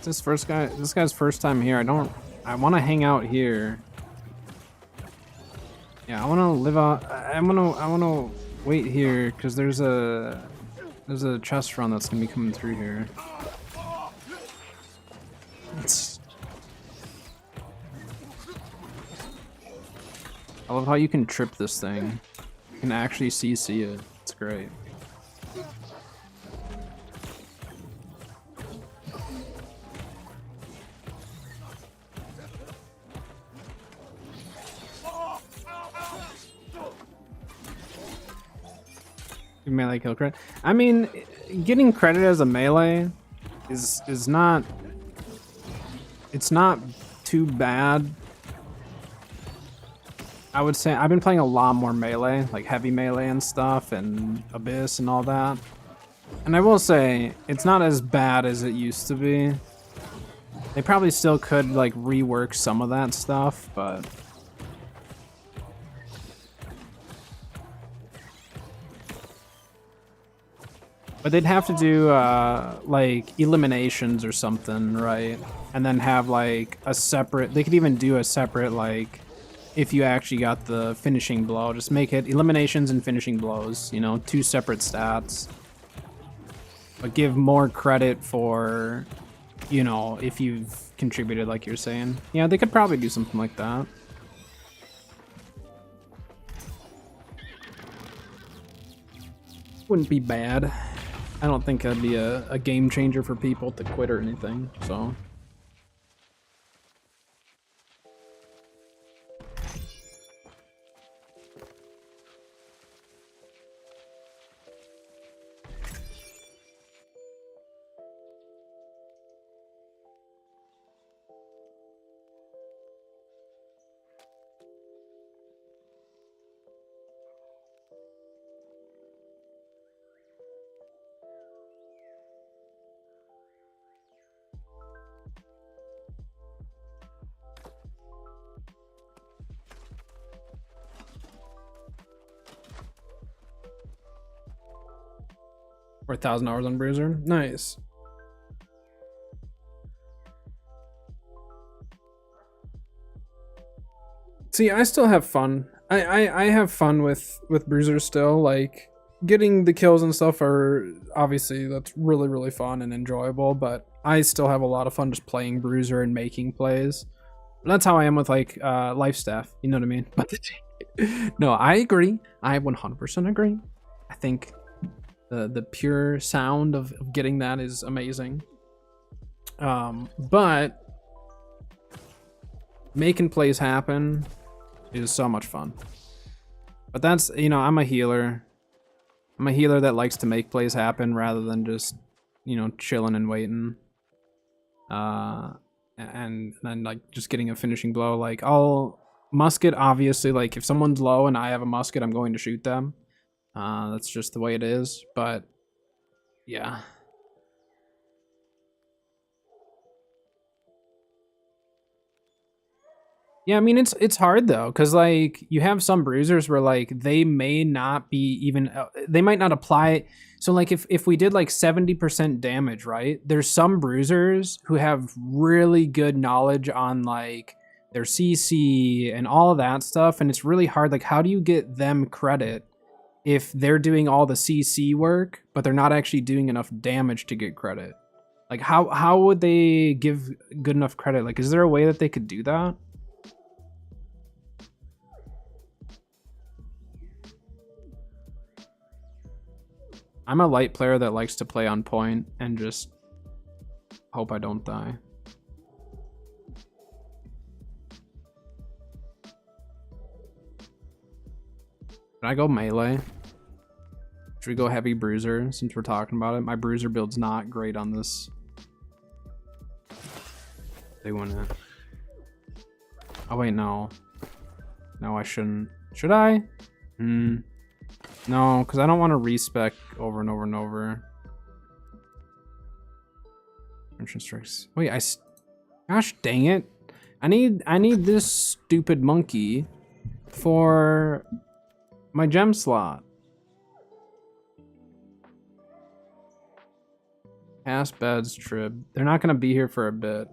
This guy's first time here. I want to hang out here. Yeah, I want to live out. I want to wait here because there's a chest run that's gonna be coming through here. I love how you can trip this thing. You can actually CC it. It's great. Melee kill credit. I mean, getting credit as a melee is not. It's not too bad. I would say I've been playing a lot more melee, like heavy melee and stuff, and Abyss and all that. And I will say it's not as bad as it used to be. They probably still could like rework some of that stuff, but. But they'd have to do like eliminations or something, right? And then have like a separate, they could even do a separate like, if you actually got the finishing blow, just make it eliminations and finishing blows, you know, 2 separate stats. But give more credit for, you know, if you've contributed like you're saying. Yeah, they could probably do something like that. Wouldn't be bad. I don't think that'd be a game changer for people to quit or anything, so. Or 1,000 hours on Bruiser. Nice. See, I still have fun. I have fun with Bruiser still. Like getting the kills and stuff are obviously that's really fun and enjoyable. But I still have a lot of fun just playing Bruiser and making plays. That's how I am with like life staff. You know what I mean? But no, I agree. I 100% agree. I think the pure sound of getting that is amazing. But making plays happen is so much fun. But that's, you know, I'm a healer. I'm a healer that likes to make plays happen rather than just, you know, chilling and waiting. And then like just getting a finishing blow. Like I'll musket, obviously, like if someone's low and I have a musket, I'm going to shoot them. That's just the way it is. But yeah. Yeah, I mean it's hard though, cause like you have some bruisers where like they may not be even they might not apply. So like if we did like 70% damage, right? There's some bruisers who have really good knowledge on like their CC and all of that stuff, and it's really hard. Like, how do you get them credit if they're doing all the CC work, but they're not actually doing enough damage to get credit? Like, how would they give good enough credit? Like, is there a way that they could do that? I'm a light player that likes to play on point and just hope I don't die. Should I go melee? Should we go heavy bruiser since we're talking about it? My bruiser build's not great on this. They wanna... Oh wait, no. No, I shouldn't. Should I? No, because I don't want to respec over and over and over. Entrance strikes. Wait, gosh dang it. I need this stupid monkey for my gem slot. Pass beds, trib. They're not gonna be here for a bit.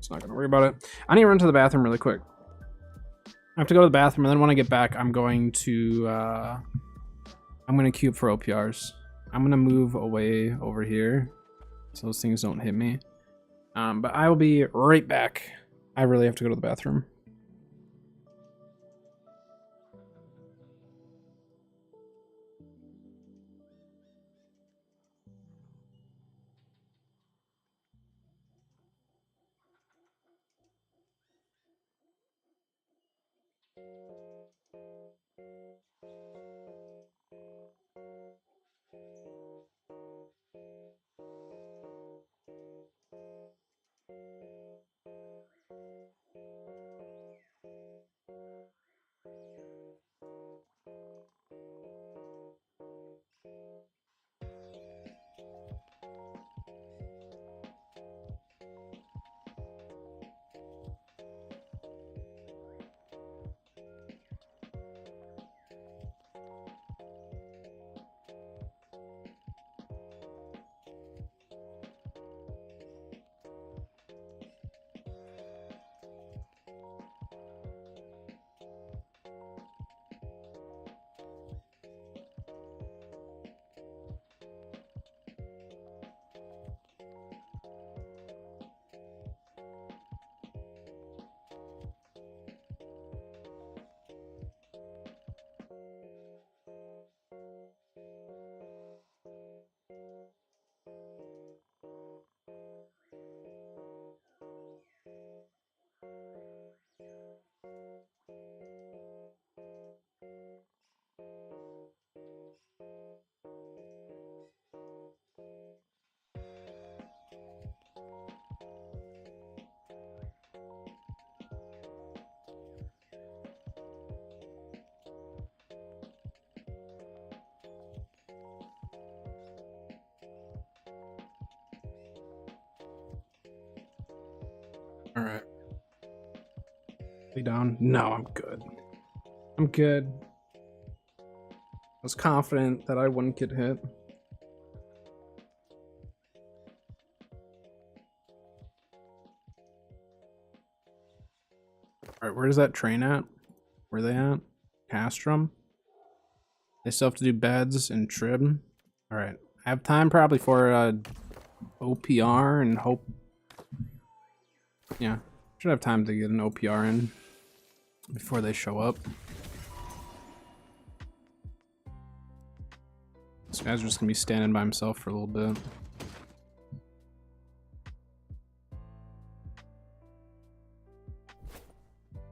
Not gonna worry about it. I need to run to the bathroom really quick. I have to go to the bathroom, and then when I get back, I'm going to queue up for OPRs. I'm gonna move away over here so those things don't hit me. But I will be right back. I really have to go to the bathroom. All right. Lay down. No, I'm good. I'm good. I was confident that I wouldn't get hit. All right, where's that train at? Where they at? Castrum? They still have to do beds and Trib. All right, I have time probably for OPR and hope. Yeah, should have time to get an OPR in before they show up. This guy's just gonna be standing by himself for a little bit.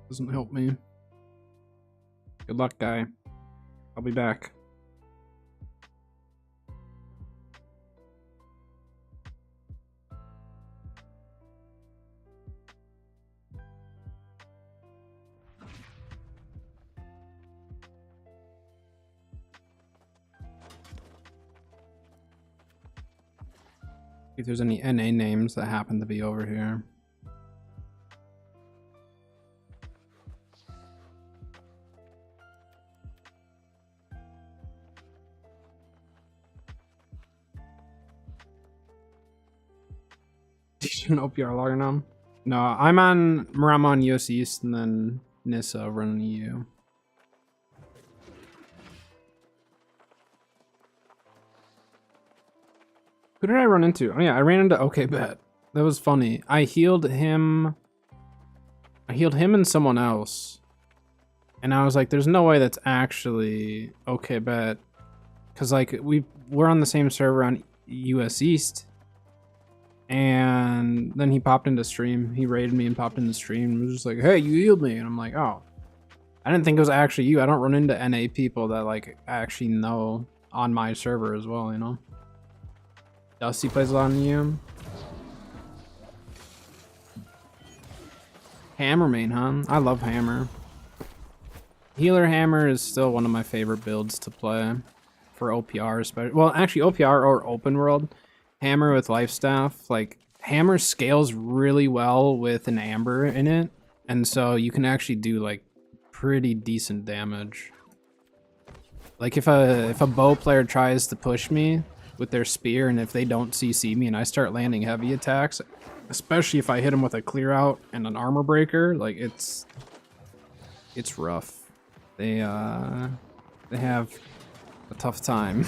Doesn't help me. Good luck, guy. I'll be back. If there's any NA names that happen to be over here. An OPR logger now? No, I'm on US East and then Nissa running EU. Who did I run into? Oh yeah, I ran into OkBet. That was funny. I healed him and someone else. And I was like, there's no way that's actually OkBet. Cause like we're on the same server on US East. And then he popped into stream. He raided me and popped into stream. And was just like, hey, you healed me. And I'm like, oh. I didn't think it was actually you. I don't run into NA people that like actually know on my server as well, you know? Dusty plays a lot on you. Hammer main, huh? I love Hammer. Healer Hammer is still one of my favorite builds to play for OPR, especially. Well, actually, OPR or open world. Hammer with life staff, like Hammer scales really well with an Amber in it, and so you can actually do like pretty decent damage. Like if a bow player tries to push me with their spear, and if they don't CC me and I start landing heavy attacks, especially if I hit them with a clear out and an armor breaker, like it's rough. They have a tough time.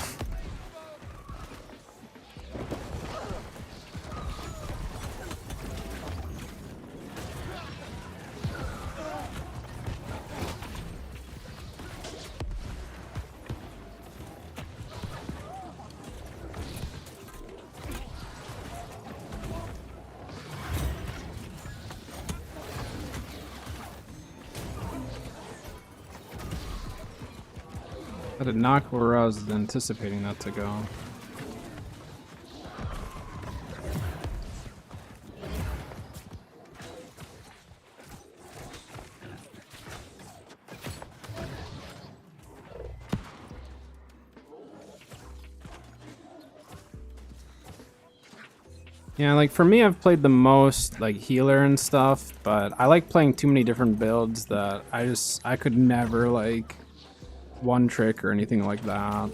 I did not go where I was anticipating that to go. Yeah, like for me, I've played the most like healer and stuff, but I like playing too many different builds that I could never like one trick or anything like that.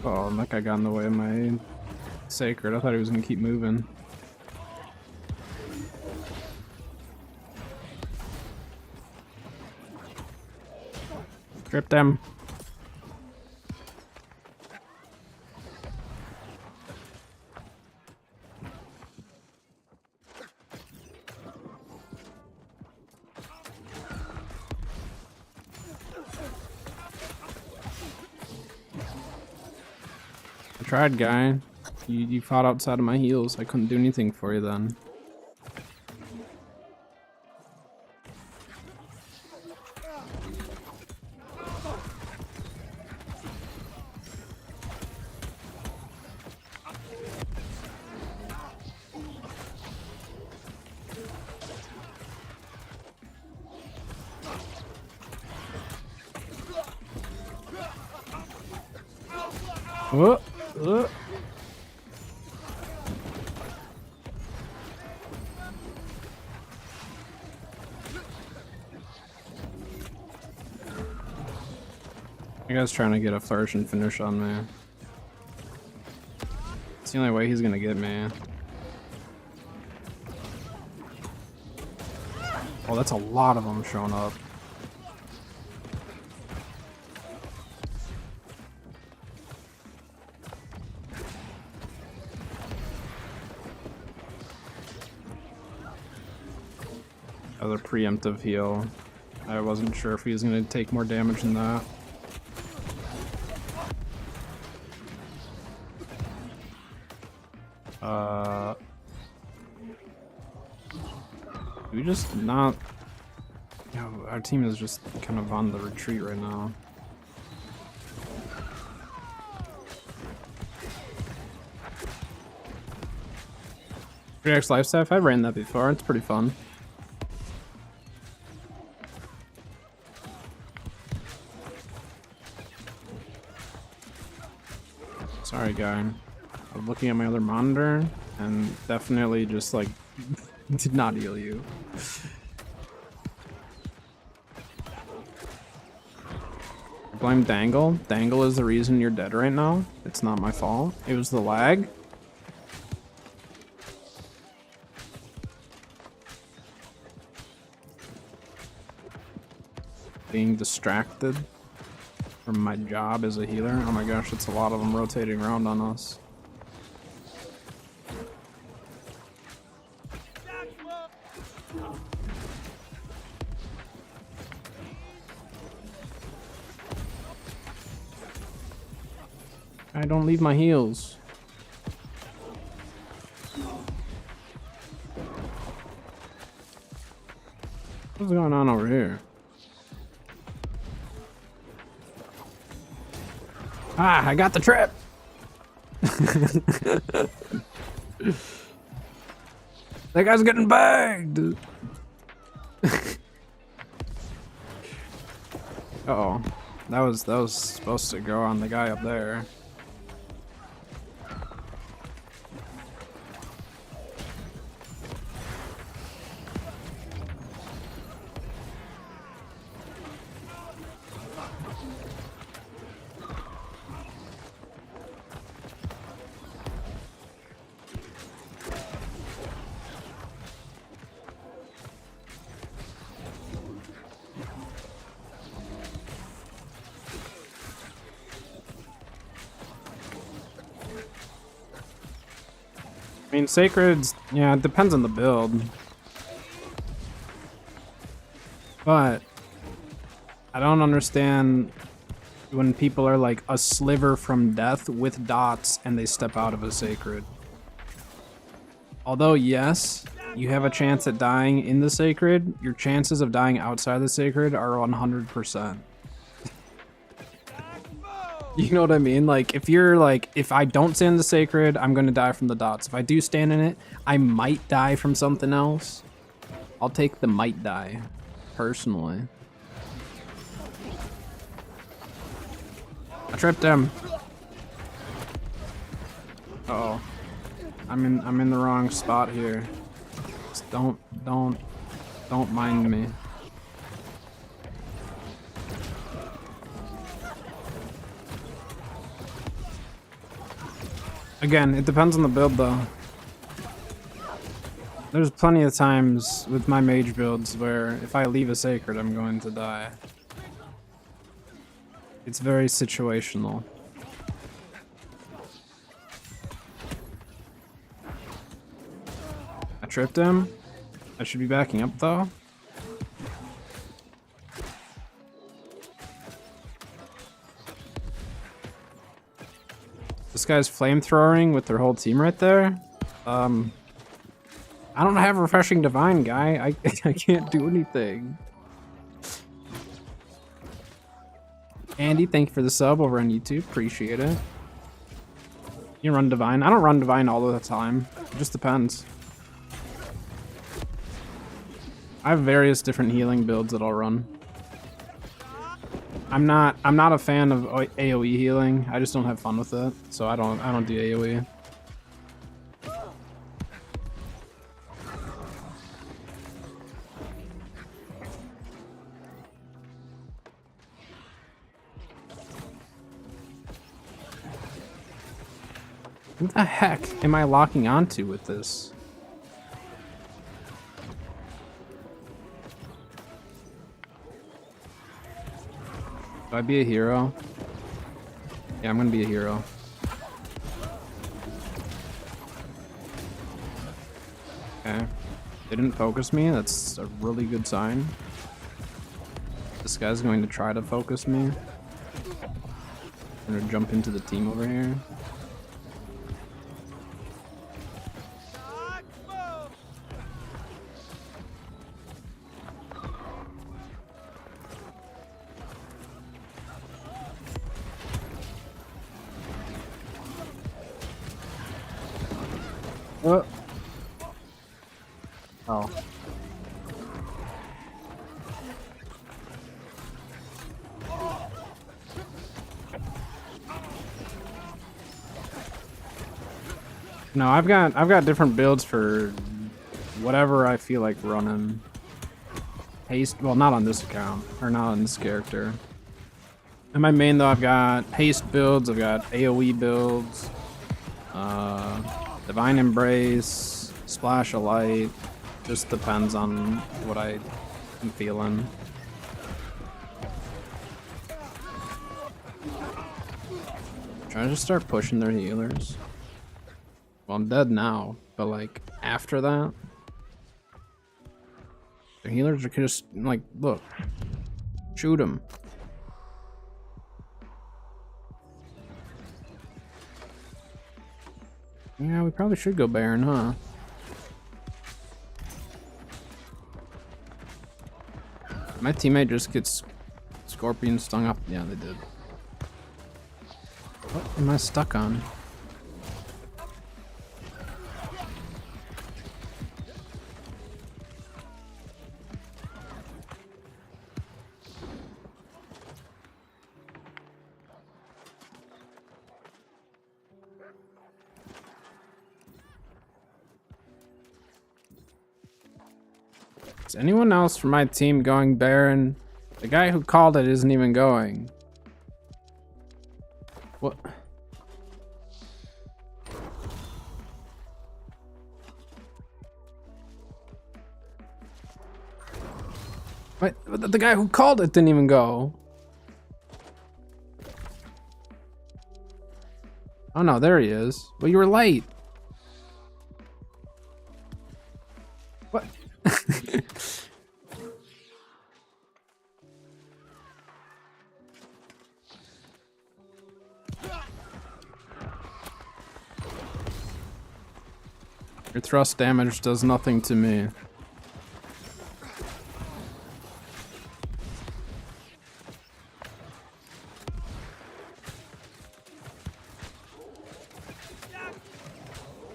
Oh, and that guy got in the way of my sacred. I thought he was gonna keep moving. Tripped him. Tried, guy. You fought outside of my heals. I couldn't do anything for you then. The guy's trying to get a flourishing finish on me. It's the only way he's gonna get me. Oh, that's a lot of them showing up. Another preemptive heal. I wasn't sure if he was gonna take more damage than that. We just not... Yo, our team is just kind of on the retreat right now. 3x lifestaff, I ran that before, it's pretty fun. Sorry, guy. I was looking at my other monitor and definitely just like did not heal you. I blame Dangle. Dangle is the reason you're dead right now. It's not my fault. It was the lag. Being distracted from my job as a healer. Oh my gosh, it's a lot of them rotating around on us. I don't leave my heals. What's going on over here? Ah, I got the trip! That guy's getting bagged! Uh-oh. That was supposed to go on the guy up there. I mean, Sacred's, yeah, it depends on the build. But I don't understand when people are like a sliver from death with dots and they step out of a Sacred. Although, yes, you have a chance at dying in the Sacred, your chances of dying outside the Sacred are 100%. You know what I mean? Like, if you're like, if I don't stand in the Sacred, I'm gonna die from the dots. If I do stand in it, I might die from something else. I'll take the might die, personally. I tripped him. Uh-oh. I'm in the wrong spot here. Just don't mind me. Again, it depends on the build though. There's plenty of times with my mage builds where if I leave a Sacred, I'm going to die. It's very situational. I tripped him. I should be backing up though. This guy's flamethrowing with their whole team right there. I don't have Refreshing Divine, guy. I can't do anything. Andy, thank you for the sub over on YouTube. Appreciate it. You run Divine? I don't run Divine all the time. It just depends. I have various different healing builds that I'll run. I'm not a fan of AoE healing. I just don't have fun with it, so I don't do AoE. What the heck am I locking onto with this? Do I be a hero? Yeah, I'm gonna be a hero. Okay. They didn't focus me. That's a really good sign. This guy's going to try to focus me. I'm gonna jump into the team over here. What? Oh. No, I've got different builds for whatever I feel like running. Haste, well, not on this account or not on this character. In my main though, I've got haste builds, I've got AoE builds, Divine Embrace, Splash of Light. Just depends on what I am feeling. Try to just start pushing their healers. Well, I'm dead now, but like after that, the healers are just like, look, shoot them. Yeah, we probably should go Baron, huh? My teammate just gets Scorpion stung up. Yeah, they did. What am I stuck on? Is anyone else from my team going Baron? The guy who called it isn't even going. What? What? The guy who called it didn't even go. Oh no, there he is. Well, you were late. What? Your thrust damage does nothing to me.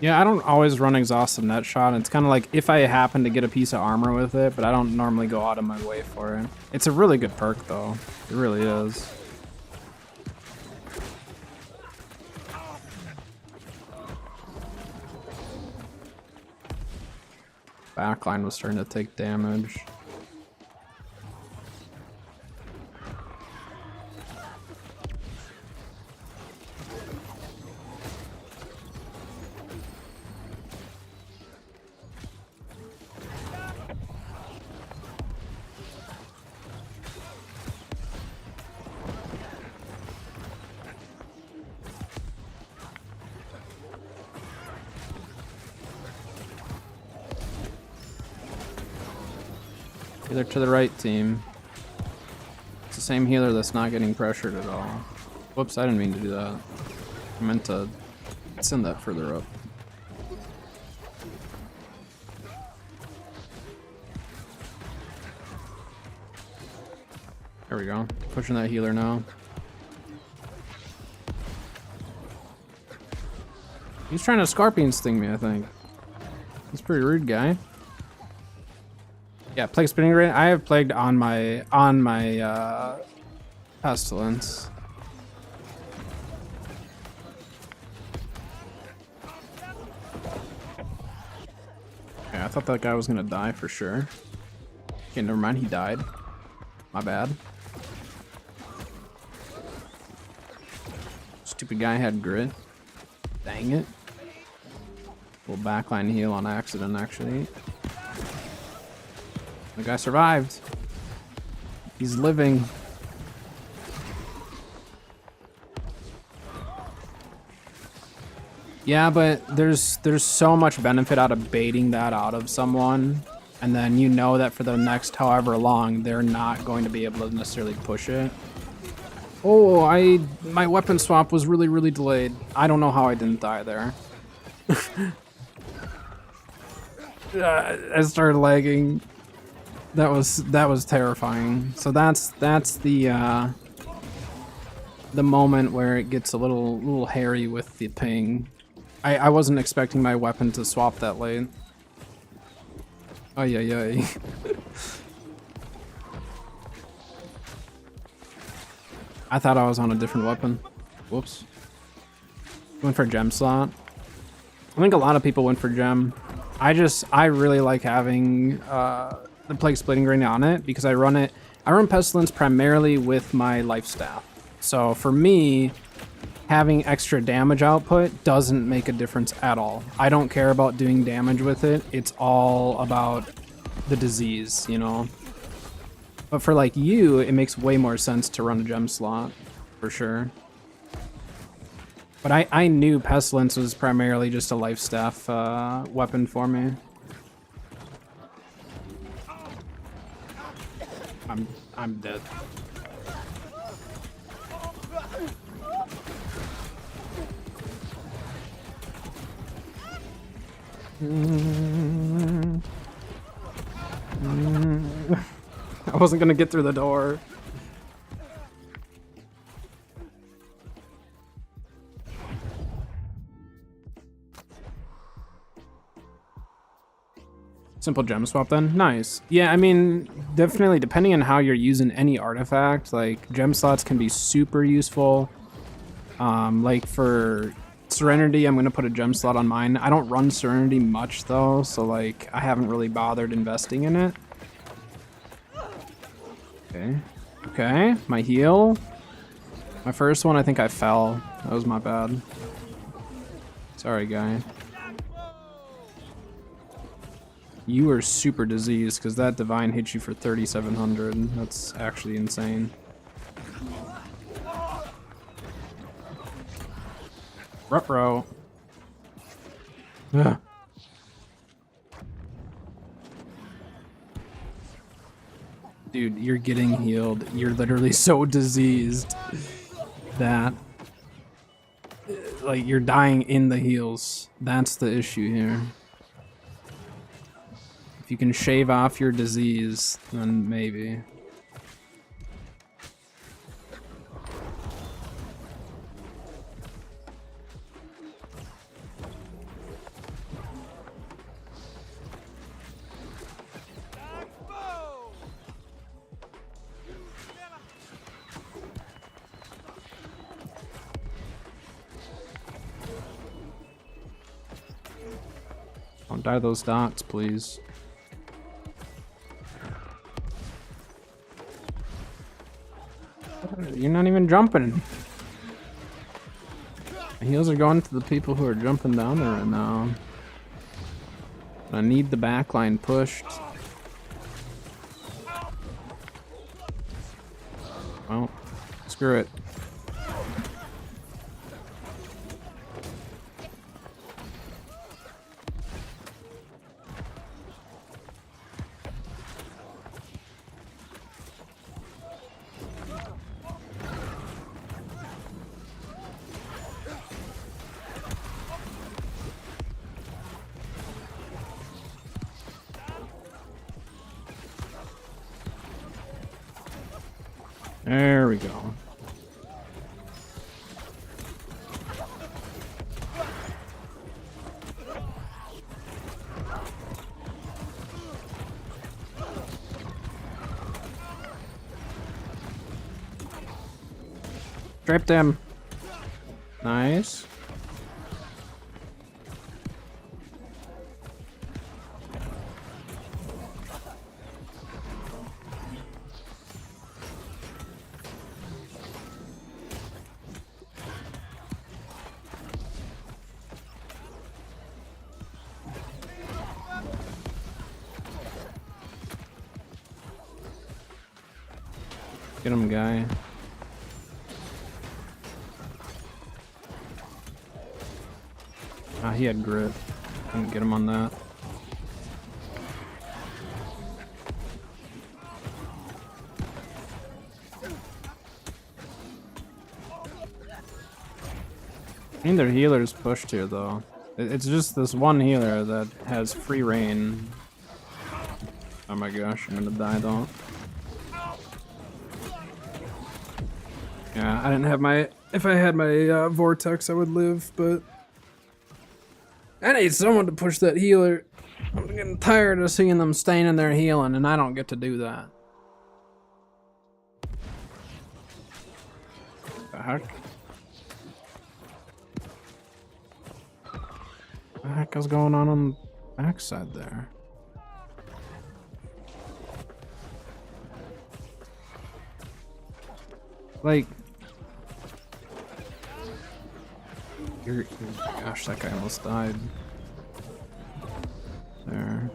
Yeah, I don't always run exhaustive net shot. It's kind of like if I happen to get a piece of armor with it, but I don't normally go out of my way for it. It's a really good perk though. It really is. Backline was starting to take damage. Healer to the right, team. It's the same healer that's not getting pressured at all. Whoops, I didn't mean to do that. I meant to send that further up. There we go. Pushing that healer now. He's trying to Scorpion sting me, I think. He's a pretty rude guy. Yeah, Plague Spinning Ray. I have Plagued on my Pestilence. Okay, I thought that guy was gonna die for sure. Okay, never mind, he died. My bad. Stupid guy had grit. Dang. Dang it. Little backline heal on accident, actually. The guy survived. He's living. Yeah, but there's so much benefit out of baiting that out of someone, and then you know that for the next however long, they're not going to be able to necessarily push it. Oh, my weapon swap was really, really delayed. I don't know how I didn't die there. I started lagging. That was terrifying. So that's the moment where it gets a little hairy with the ping. I wasn't expecting my weapon to swap that late. Oh yeah. I thought I was on a different weapon. Whoops. Went for gem slot. I think a lot of people went for gem. I really like having the Plague Splitting Grain on it because I run Pestilence primarily with my life staff. So for me, having extra damage output doesn't make a difference at all. I don't care about doing damage with it. It's all about the disease, you know? But for like you, it makes way more sense to run a gem slot, for sure. But I knew Pestilence was primarily just a life staff weapon for me. I'm dead. I wasn't gonna get through the door. Simple gem swap then? Nice. Yeah, I mean, definitely depending on how you're using any artifact, like gem slots can be super useful. Like for Serenity, I'm gonna put a gem slot on mine. I don't run Serenity much though, so like I haven't really bothered investing in it. Okay, my heal. My first one, I think I fell. That was my bad. Sorry, guy. You are super diseased because that divine hit you for 3,700. That's actually insane. Ruh-roh. Ugh. Dude, you're getting healed. You're literally so diseased that like you're dying in the heals. That's the issue here. If you can shave off your disease, then maybe. Don't die those dots, please. You're not even jumping. The heals are going to the people who are jumping down there right now. I need the backline pushed. Well, screw it. There we go. Trapped him. Nice. Get him, guy. Ah, he had grit. Couldn't get him on that. I mean, their healer's pushed here, though. It's just this one healer that has free reign. Oh my gosh, I'm gonna die, though. Yeah, I didn't have my... If I had my Vortex, I would live, but... I need someone to push that healer. I'm getting tired of seeing them standing there healing, and I don't get to do that. What the heck? What the heck is going on the backside there? Like... Gosh, that guy almost died. There.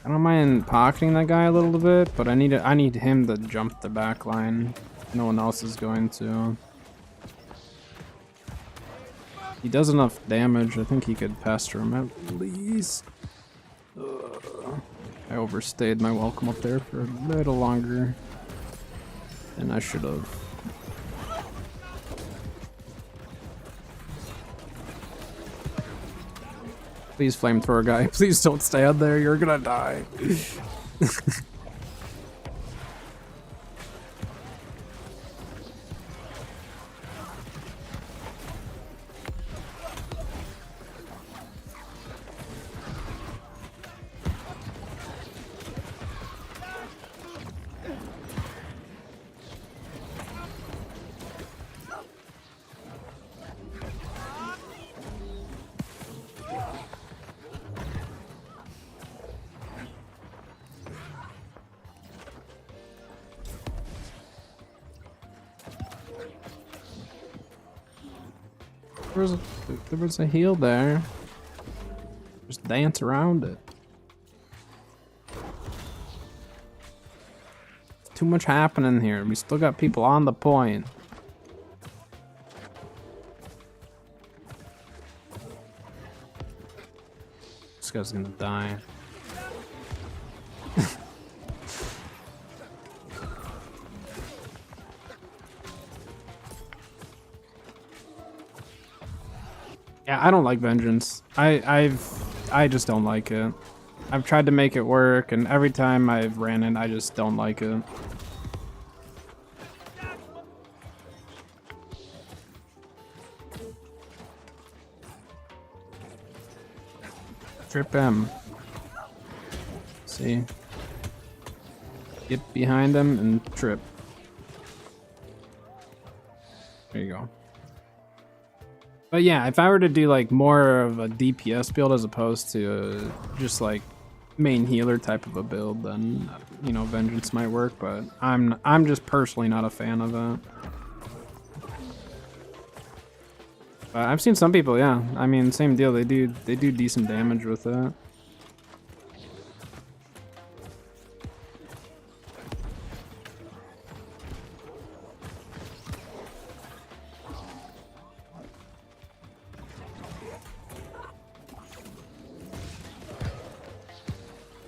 I don't mind pocketing that guy a little bit, but I need him to jump the back line. No one else is going to. He does enough damage. I think he could pester him at least. I overstayed my welcome up there for a little longer than I should have. Please, flamethrower guy, please don't stand there, you're gonna die. There was a heal there. Just dance around it. Too much happening here. We still got people on the point. This guy's gonna die. Yeah, I don't like Vengeance. I just don't like it. I've tried to make it work, and every time I've ran it, I just don't like it. Trip him. See? Get behind him and trip. There you go. But yeah, if I were to do like more of a DPS build as opposed to just like main healer type of a build, then you know Vengeance might work. But I'm just personally not a fan of it. But I've seen some people, yeah. I mean, same deal. They do decent damage with it.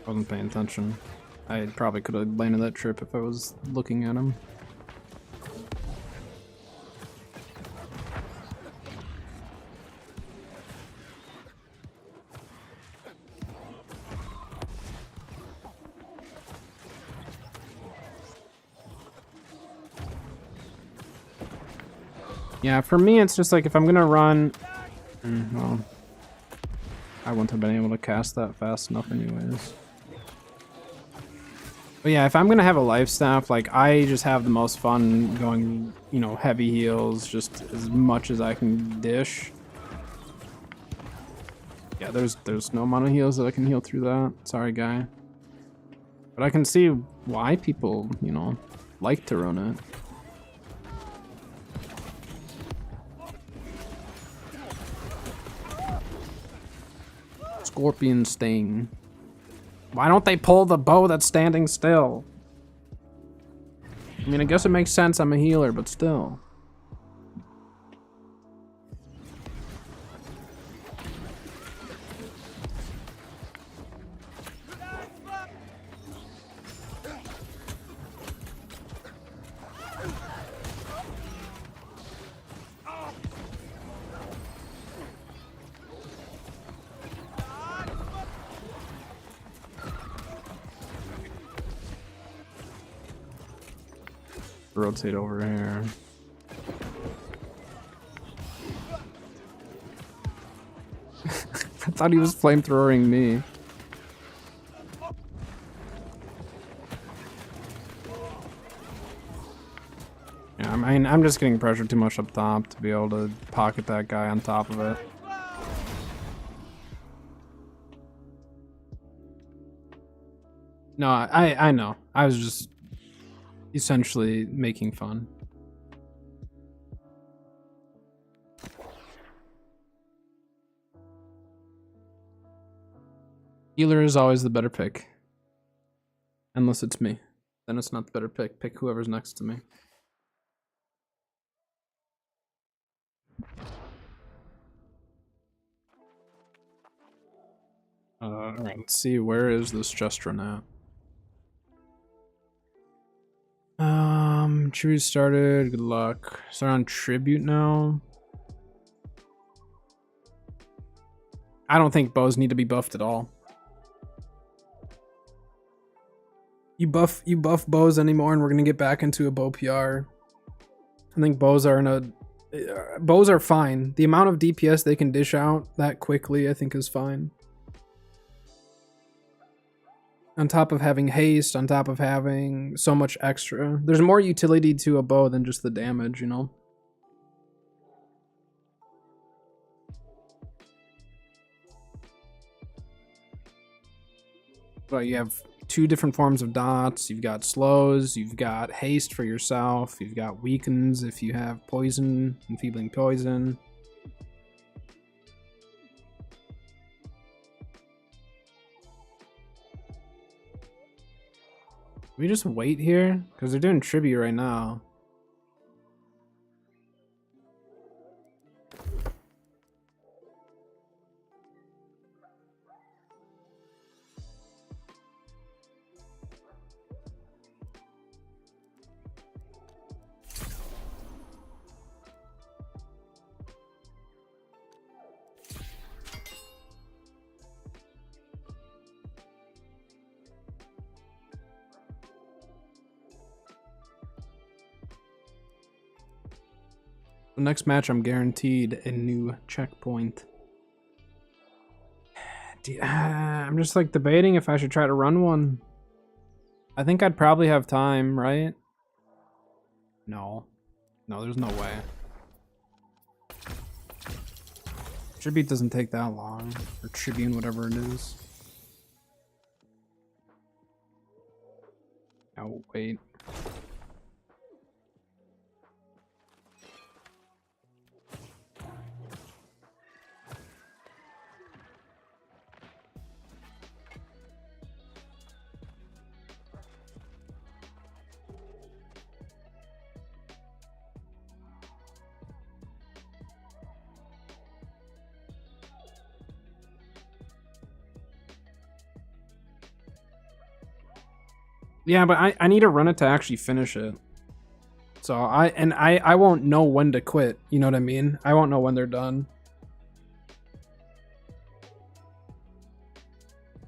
Wasn't paying attention. I probably could have landed that trip if I was looking at him. Yeah, for me it's just like if I'm gonna run... well, I wouldn't have been able to cast that fast enough anyways. But yeah, if I'm gonna have a life staff, like I just have the most fun going, you know, heavy heals, just as much as I can dish. Yeah, there's no amount of heals that I can heal through that. Sorry, guy. But I can see why people, you know, like to run it. Scorpion Sting. Why don't they pull the bow that's standing still? I mean, I guess it makes sense I'm a healer, but still. Rotate over here. I thought he was flamethrowing me. Yeah, I mean, I'm just getting pressured too much up top to be able to pocket that guy on top of it. No, I know. I was just essentially making fun. Healer is always the better pick. Unless it's me. Then it's not the better pick. Pick whoever's next to me. Alright, let's see. Where is this Justron at? Tribute started. Good luck. Start on tribute now. I don't think bows need to be buffed at all. You buff bows anymore, and we're gonna get back into a bow PR. I think bows are bows are fine. The amount of DPS they can dish out that quickly, I think, is fine. On top of having haste, on top of having so much extra. There's more utility to a bow than just the damage, you know? But you have two different forms of dots. You've got slows, you've got haste for yourself, you've got weakens if you have poison, enfeebling poison. We just wait here? Because they're doing tribute right now. The next match, I'm guaranteed a new checkpoint. I'm just like debating if I should try to run one. I think I'd probably have time, right? No. No, there's no way. Tribute doesn't take that long. Or Tribune, whatever it is. Oh, wait. Yeah, but I need to run it to actually finish it. So I won't know when to quit, you know what I mean? I won't know when they're done.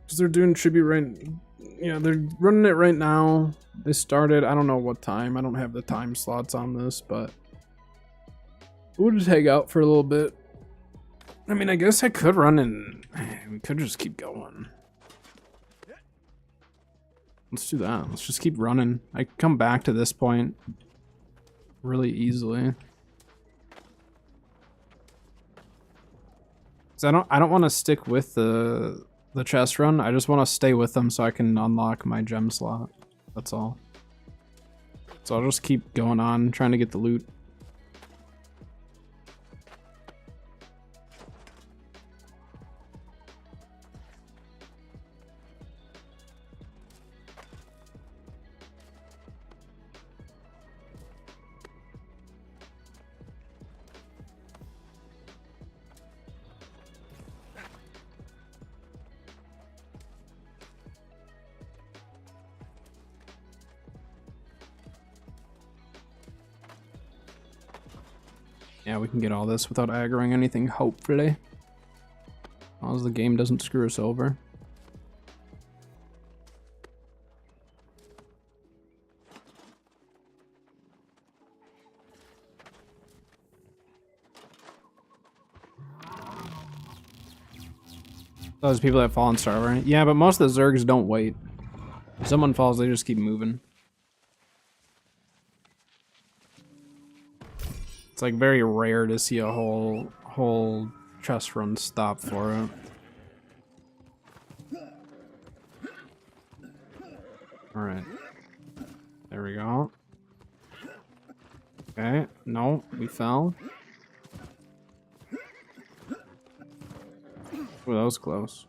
Cause they're doing tribute right, yeah, they're running it right now. They started, I don't know what time. I don't have the time slots on this, but we'll just hang out for a little bit. I mean, I guess I could run and we could just keep going. Let's do that. Let's just keep running. I come back to this point really easily. So I don't want to stick with the chest run. I just want to stay with them so I can unlock my gem slot. That's all. So I'll just keep going on trying to get the loot. Yeah, we can get all this without aggroing anything, hopefully. As long as the game doesn't screw us over. Those people that fall in Starver. Yeah, but most of the Zergs don't wait. If someone falls, they just keep moving. It's like very rare to see a whole chest run stop for it. Alright. There we go. Okay, no, we fell. Ooh, that was close.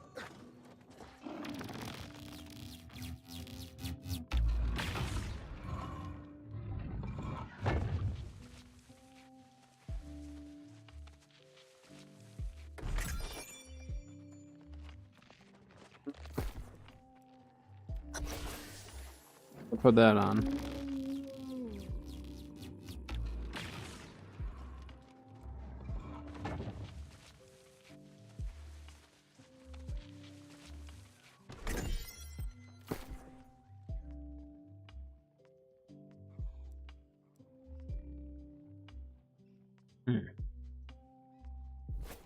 I'll put that on.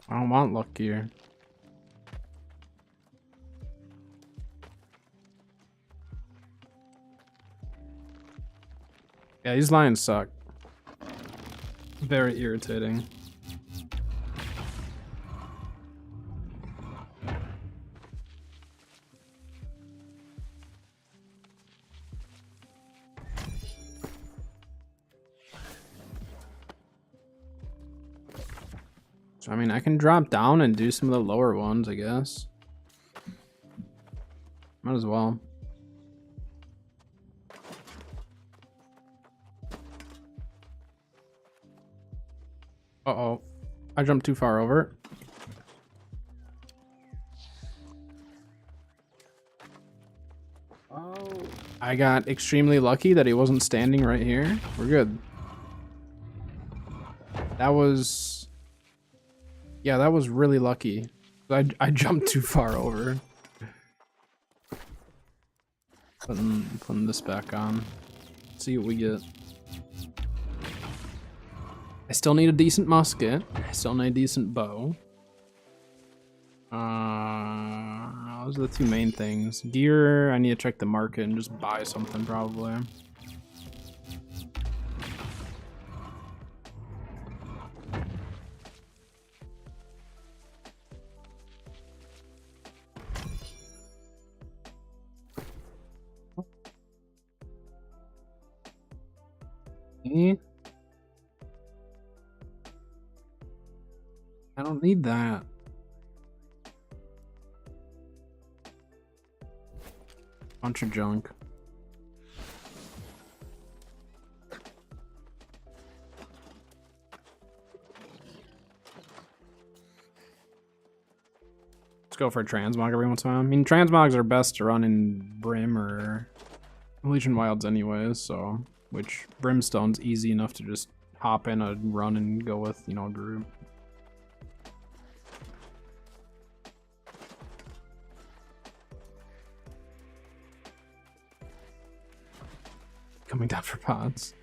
I don't want luck here. Yeah, these lions suck. Very irritating. So, I mean, I can drop down and do some of the lower ones, I guess. Might as well. Uh-oh. I jumped too far over. Oh. I got extremely lucky that he wasn't standing right here. We're good. That was... Yeah, that was really lucky. I jumped too far over. Putting this back on. See what we get. I still need a decent musket. I still need a decent bow. Those are the two main things. Gear, I need to check the market and just buy something probably. I don't need that. Bunch of junk. Let's go for a transmog every once in a while. I mean, transmogs are best to run in Brim or Legion Wilds anyways, so... Which, Brimstone's easy enough to just hop in a run and go with, you know, a group. Coming down for pods.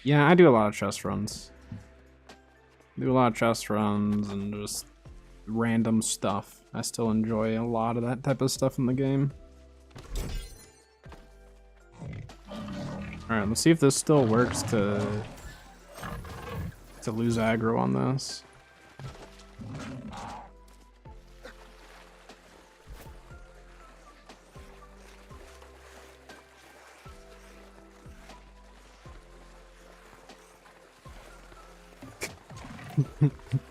Yeah, I do a lot of chest runs. Do a lot of chest runs and just random stuff. I still enjoy a lot of that type of stuff in the game. Alright, let's see if this still works to lose aggro on this.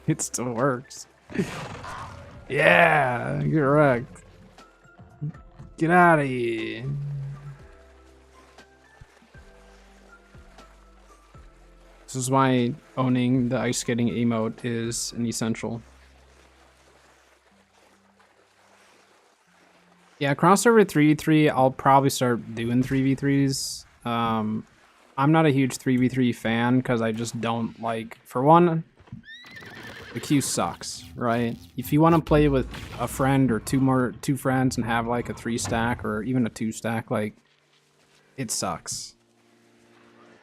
It still works. Yeah, get wrecked. Get out of here. This is why owning the ice skating emote is an essential. Yeah, crossover 3v3, I'll probably start doing 3v3s. I'm not a huge 3v3 fan because I just don't like, for one, the queue sucks, right? If you want to play with a friend or two friends and have like a 3-stack or even a 2-stack, like, it sucks.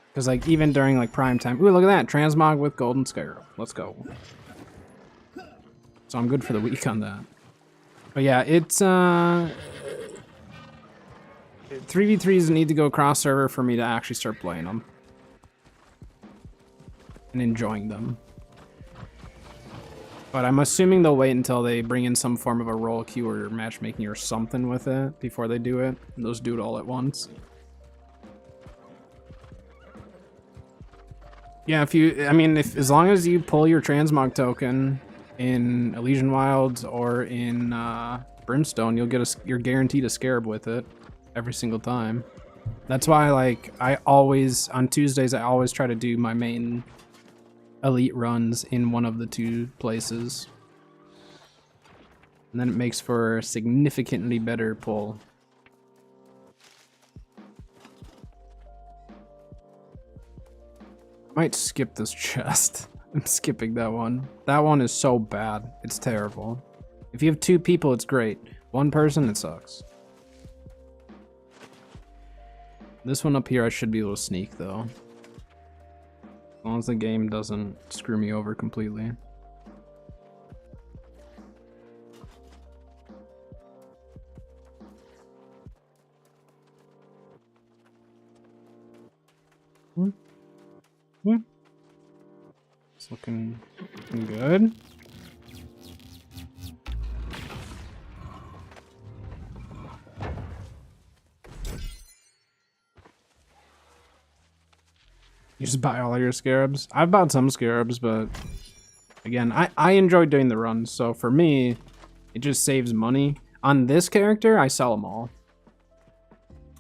Because like even during like prime time, ooh, look at that, transmog with Golden Scarab. Let's go. So I'm good for the week on that. But yeah, it's 3v3s need to go cross server for me to actually start playing them and enjoying them. But I'm assuming they'll wait until they bring in some form of a role queue or matchmaking or something with it before they do it. And they'll just do it all at once. Yeah, if as long as you pull your transmog token in Elysian Wilds or in Brimstone, you're guaranteed a scarab with it every single time. That's why, like, on Tuesdays I always try to do my main elite runs in one of the two places, and then it makes for a significantly better pull. I might skip this chest. I'm skipping that one. That one is so bad. It's terrible. If you have 2 people, it's great. 1 person, it sucks. This one up here, I should be able to sneak, though. As long as the game doesn't screw me over completely. It's looking good. You just buy all of your scarabs? I've bought some scarabs, but again, I enjoy doing the runs, so for me, it just saves money. On this character, I sell them all.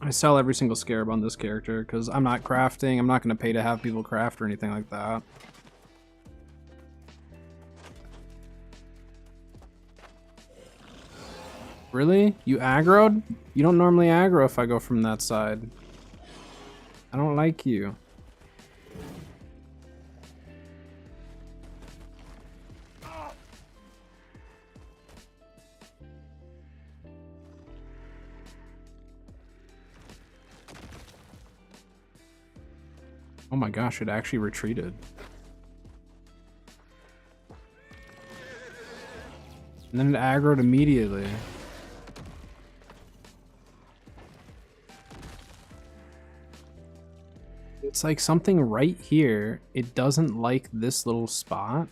I sell every single scarab on this character because I'm not crafting. I'm not going to pay to have people craft or anything like that. Really? You aggroed? You don't normally aggro if I go from that side. I don't like you. Oh my gosh, it actually retreated. And then it aggroed immediately. It's like something right here. It doesn't like this little spot.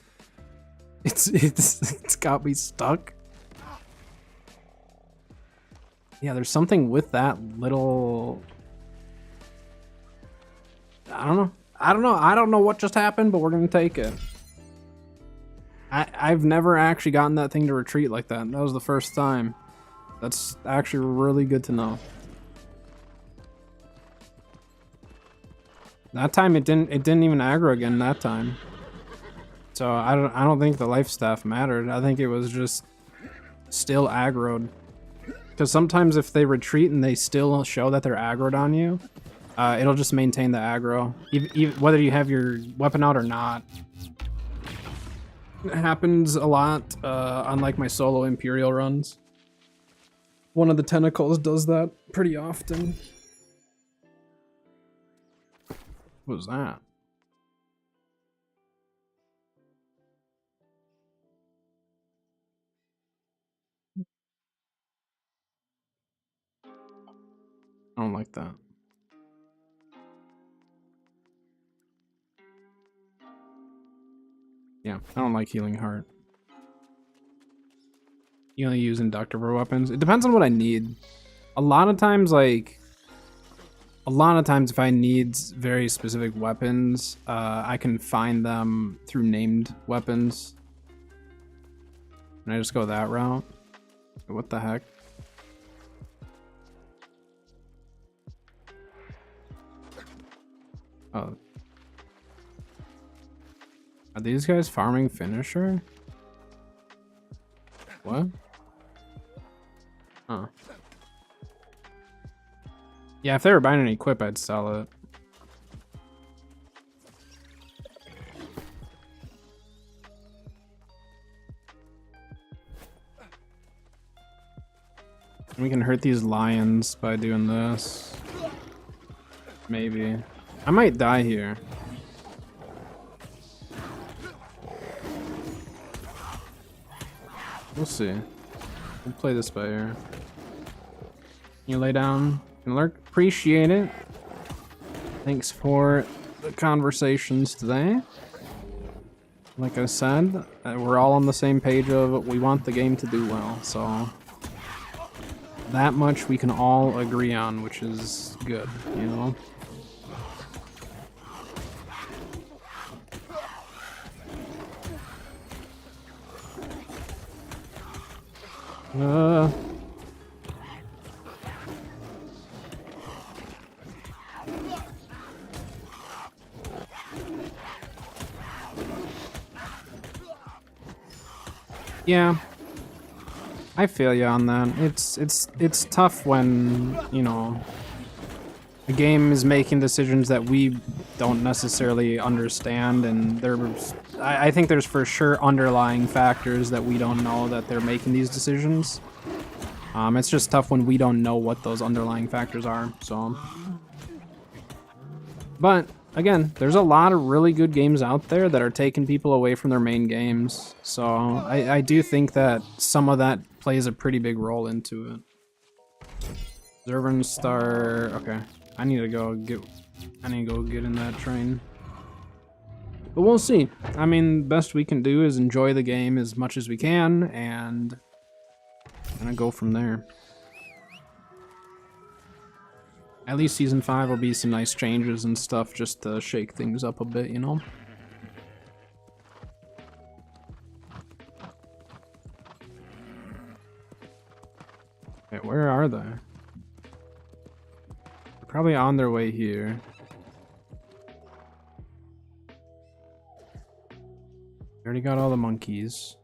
It's got me stuck. Yeah, there's something with that little... I don't know what just happened, but we're gonna take it. I've never actually gotten that thing to retreat like that. That was the first time. That's actually really good to know. That time it didn't even aggro again that time. So I don't think the life staff mattered. I think it was just still aggroed. Because sometimes if they retreat and they still show that they're aggroed on you, it'll just maintain the aggro, even whether you have your weapon out or not. It happens a lot on like my solo Imperial runs. One of the tentacles does that pretty often. What was that? I don't like that. Yeah, I don't like healing heart. You only use inductive weapons. It depends on what I need. A lot of times if I need very specific weapons, I can find them through named weapons. And I just go that route. What the heck? Oh. Are these guys farming finisher? What? Huh. Yeah, if they were buying an equip, I'd sell it. We can hurt these lions by doing this. Maybe. I might die here. We'll see. We'll play this by ear. You lay down and lurk. Appreciate it. Thanks for the conversations today. Like I said, we're all on the same page of we want the game to do well, so that much we can all agree on, which is good, you know? Yeah, I feel you on that. It's tough when, you know, the game is making decisions that we don't necessarily understand, and I think there's for sure underlying factors that we don't know that they're making these decisions. It's just tough when we don't know what those underlying factors are. So, but again, there's a lot of really good games out there that are taking people away from their main games. So I do think that some of that plays a pretty big role into it. Zervan Star. Okay, I need to go get in that train. But we'll see. I mean, best we can do is enjoy the game as much as we can and kind of go from there. At least Season 5 will be some nice changes and stuff just to shake things up a bit, you know? Okay, where are they? They're probably on their way here. We already got all the monkeys.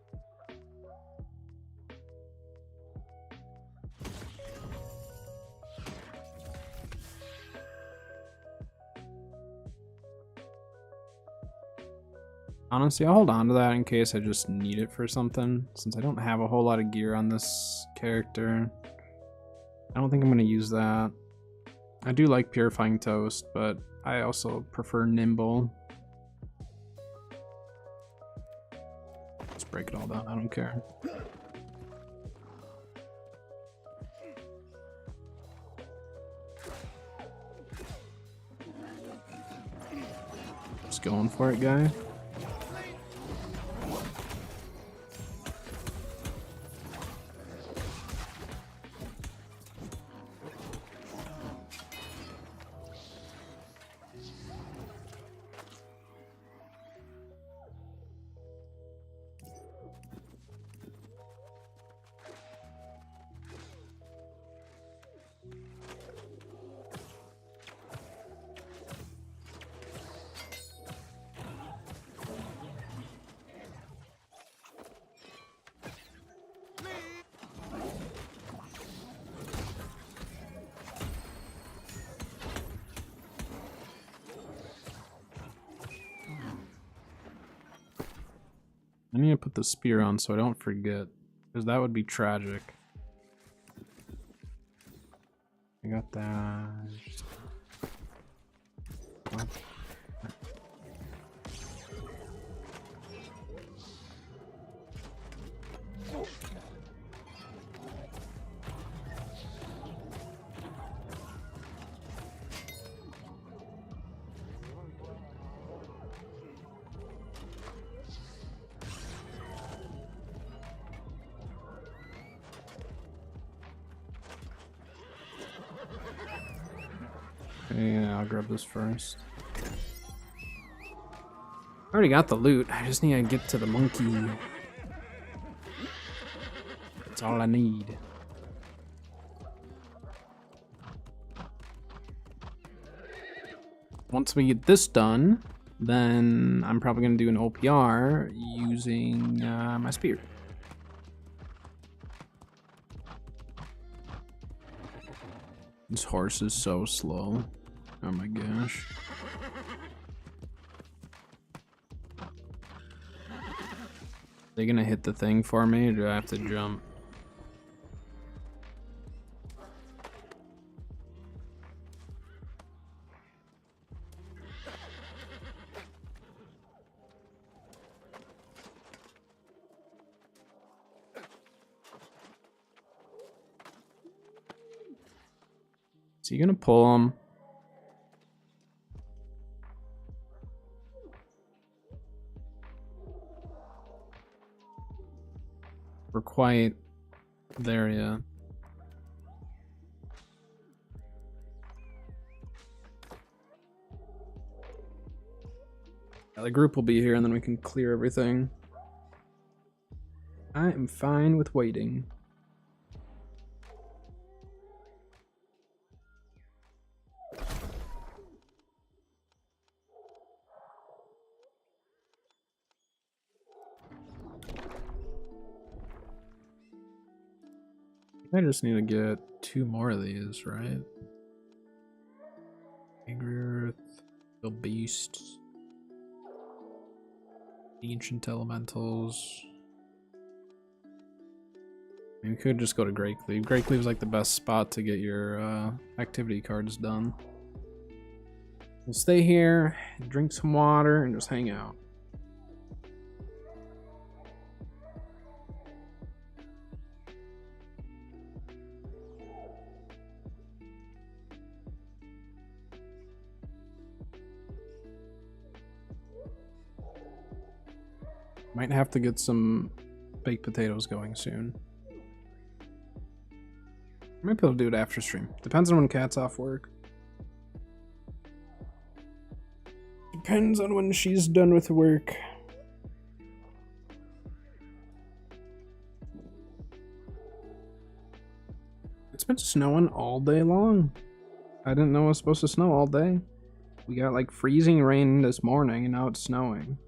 Honestly, I'll hold on to that in case I just need it for something, since I don't have a whole lot of gear on this character. I don't think I'm going to use that. I do like Purifying Toast, but I also prefer Nimble. Let's break it all down, I don't care. Just going for it, guy. I need to put the spear on so I don't forget, because that would be tragic. I got that. What? Yeah, I'll grab this first. I already got the loot. I just need to get to the monkey. That's all I need. Once we get this done, then I'm probably going to do an OPR using my spear. This horse is so slow. Oh my gosh. They gonna hit the thing for me, or do I have to jump? So you're gonna pull them. We're quite there yet. Yeah, the group will be here and then we can clear everything. I am fine with waiting. I just need to get 2 more of these, right? Angry Earth, the Beasts, Ancient Elementals. I mean, we could just go to Great Cleave. Great Cleave is like the best spot to get your activity cards done. We'll stay here, drink some water, and just hang out. Might have to get some baked potatoes going soon. Might be able to do it after stream. Depends on when Kat's off work. Depends on when she's done with work. It's been snowing all day long. I didn't know it was supposed to snow all day. We got like freezing rain this morning and now it's snowing.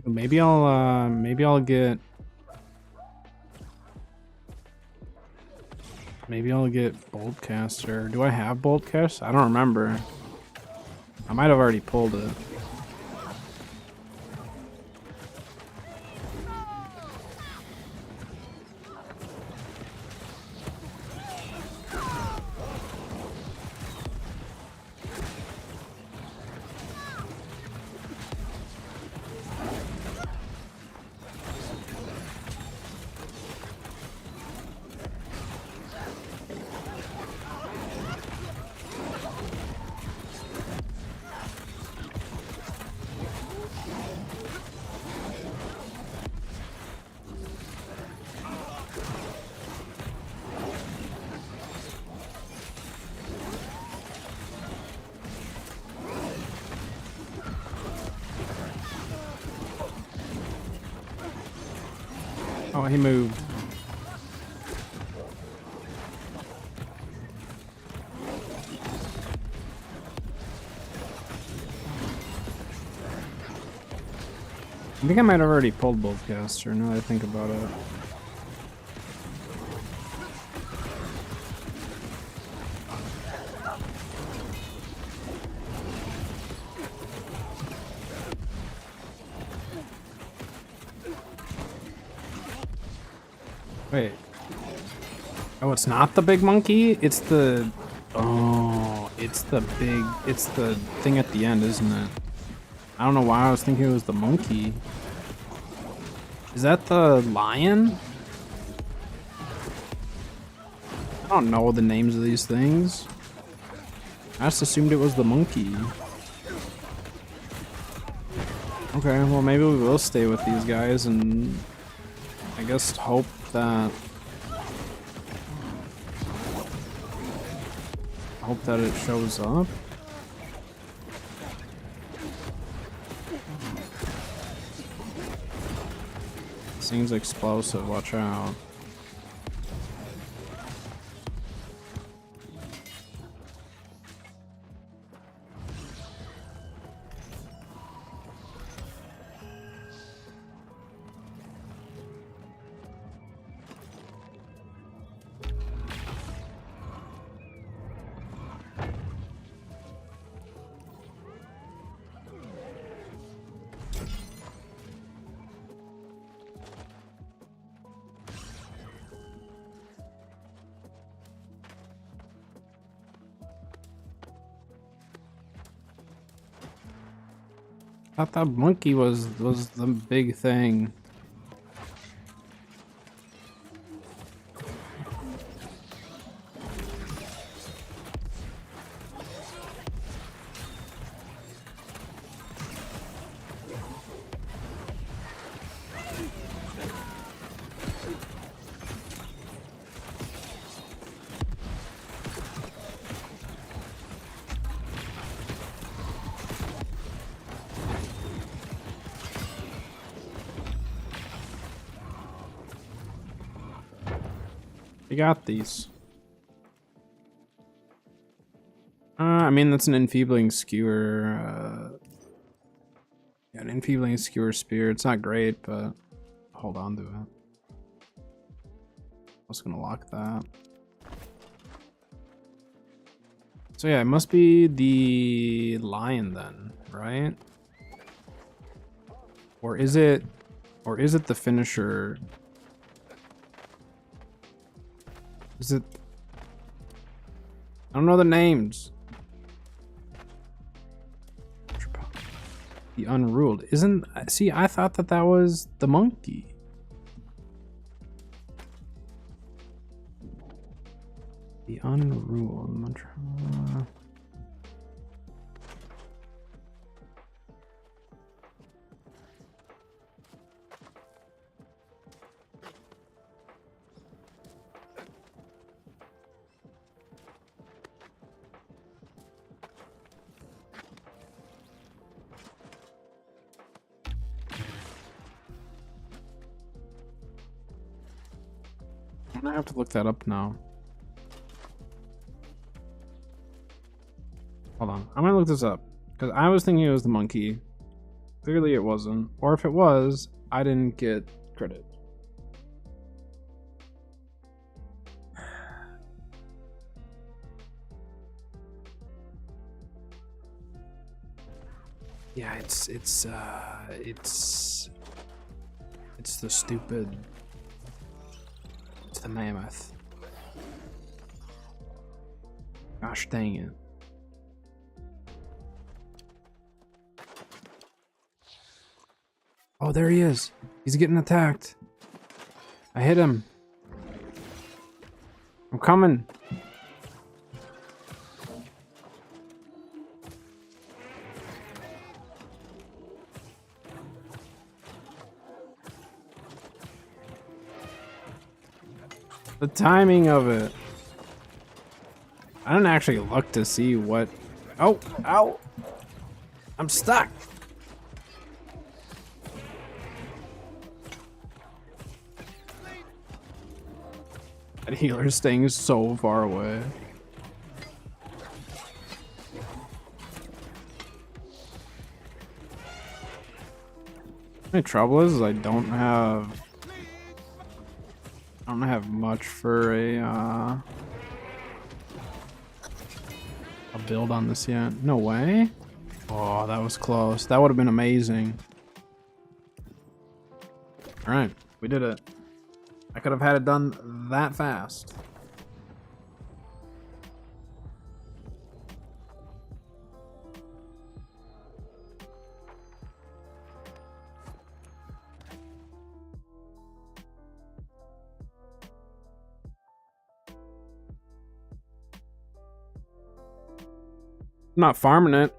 Maybe I'll get Boltcaster. Do I have Boltcaster? I don't remember. I might have already pulled it. Oh, he moved. I think I might have already pulled Boltcaster now that I think about it. Wait. Oh, it's not the big monkey? It's the... Oh, it's the big... It's the thing at the end, isn't it? I don't know why I was thinking it was the monkey. Is that the lion? I don't know the names of these things. I just assumed it was the monkey. Okay, well maybe we will stay with these guys and I guess hope that it shows up. thing's explosive, watch out. I thought that monkey was the big thing. You got these. I mean, that's an enfeebling skewer. Yeah, an enfeebling skewer spear. It's not great, but hold on to it. I was gonna lock that. So yeah, it must be the lion then, right? Or is it the finisher? Is it? I don't know the names. The unruled isn't. See, I thought that was the monkey. The unruled. I have to look that up now. Hold on. I'm gonna look this up. Because I was thinking it was the monkey. Clearly it wasn't. Or if it was, I didn't get credit. Yeah, it's the stupid. It's the mammoth. Gosh dang it. Oh, there he is. He's getting attacked. I hit him. I'm coming. The timing of it. I didn't actually look to see what. Oh, ow. I'm stuck. That healer's staying so far away. My trouble is I don't have much for a build on this yet. No way. Oh, that was close. That would have been amazing. All right, we did it. I could have had it done that fast. I'm not farming it.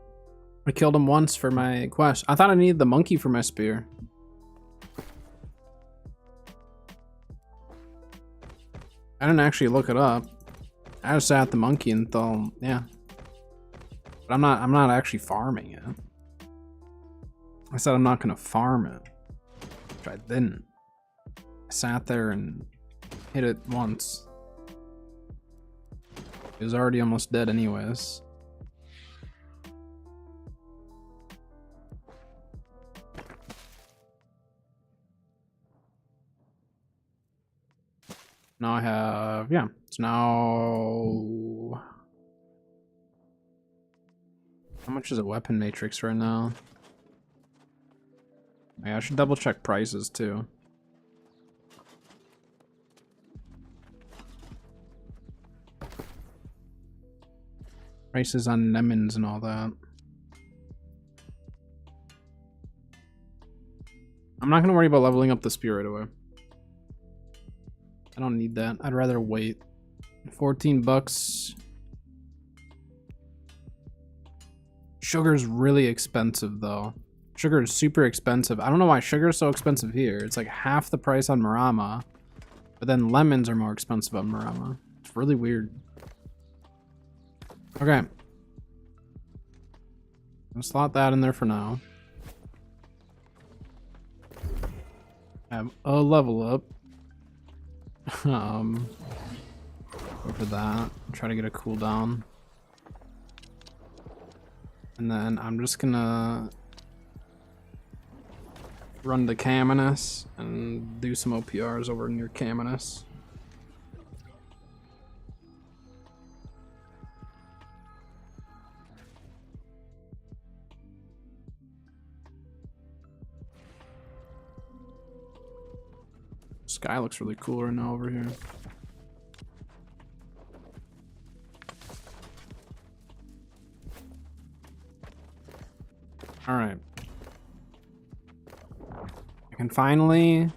I killed him once for my quest. I thought I needed the monkey for my spear. I didn't actually look it up. I just sat the monkey and thought, yeah. But I'm not actually farming it. I said I'm not gonna farm it. Which I didn't. sat there and hit it once. It was already almost dead anyways. Now I have, yeah, it's now... How much is a weapon matrix right now? Yeah, I should double check prices too. Prices on lemons and all that. I'm not gonna worry about leveling up the spear right away. I don't need that. I'd rather wait. 14 bucks. Sugar's really expensive though. Sugar is super expensive. I don't know why sugar is so expensive here. It's like half the price on Marama, but then lemons are more expensive on Marama. It's really weird. Okay. I'll slot that in there for now. Have a level up. Go for that. Try to get a cooldown. And then I'm just gonna run to Caminus and do some OPRs over near Caminus. Sky looks really cool right now over here. All right. I can finally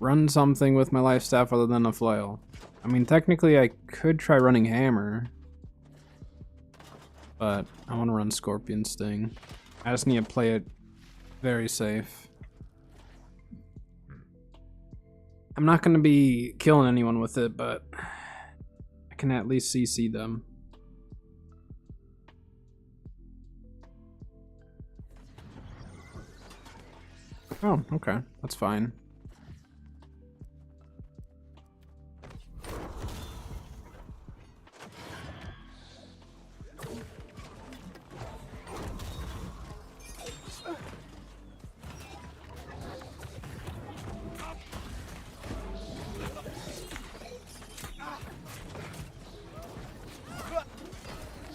run something with my life staff other than a flail. I mean, technically I could try running hammer, but I want to run Scorpion Sting. I just need to play it very safe. I'm not going to be killing anyone with it, but I can at least CC them. Oh, okay. That's fine.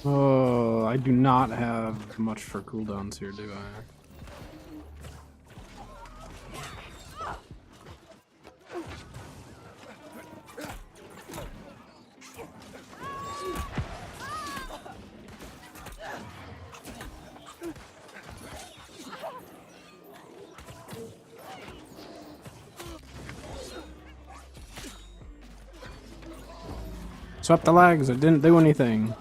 Oh, I do not have much for cooldowns here, do I? Swept the legs, it didn't do anything.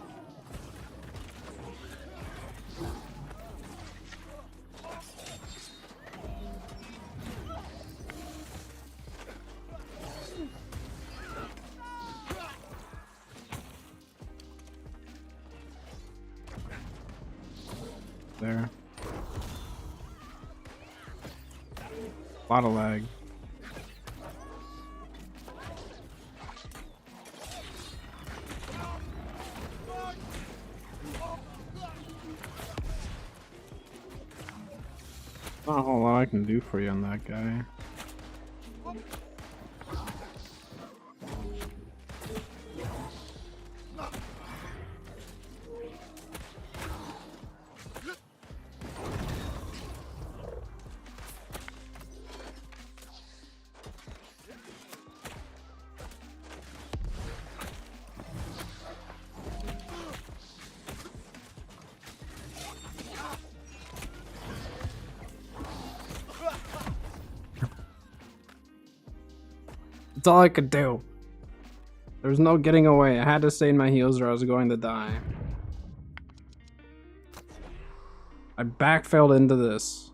There. A lot of lag. Not a whole lot I can do for you on that guy. That's all I could do. There was no getting away. I had to stay in my heels or I was going to die. I backfilled into this.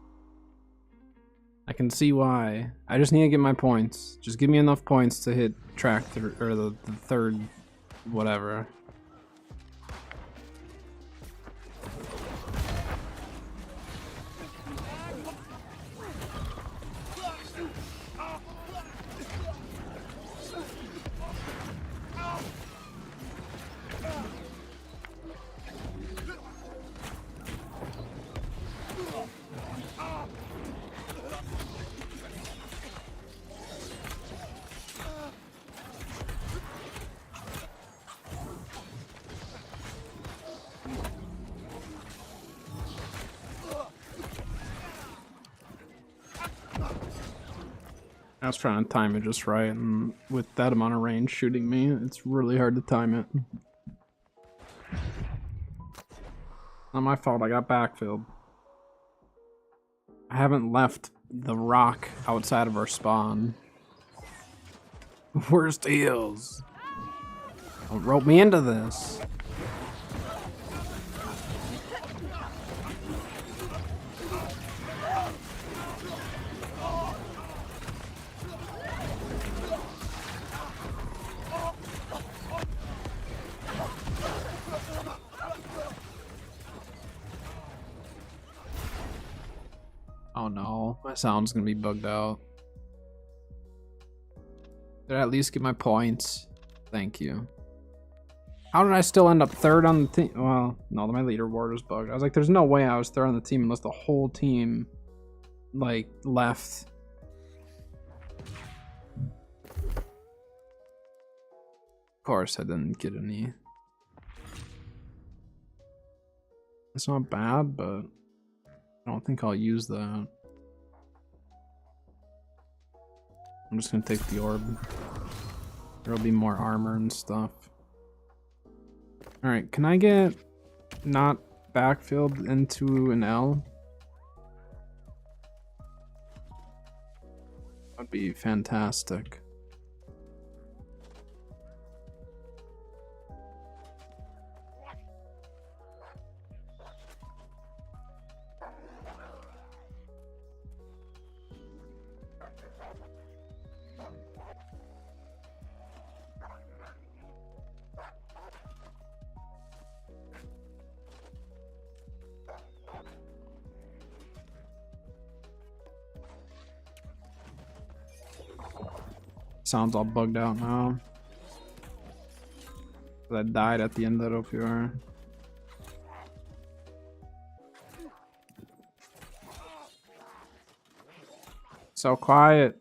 I can see why. I just need to get my points. Just give me enough points to hit track or the third whatever. I was trying to time it just right, and with that amount of range shooting me, it's really hard to time it. Not my fault, I got backfilled. I haven't left the rock outside of our spawn. Worst heals. Don't rope me into this. Oh no, my sound's gonna be bugged out. Did I at least get my points? Thank you. How did I still end up third on the team? Well, no, my leaderboard was bugged. I was like, there's no way I was third on the team unless the whole team, like, left. Of course, I didn't get any. It's not bad, but I don't think I'll use that. I'm just gonna take the orb. There'll be more armor and stuff. Alright, can I get not backfilled into an L? That'd be fantastic. Sounds all bugged out now. I died at the end of that OPR. So quiet.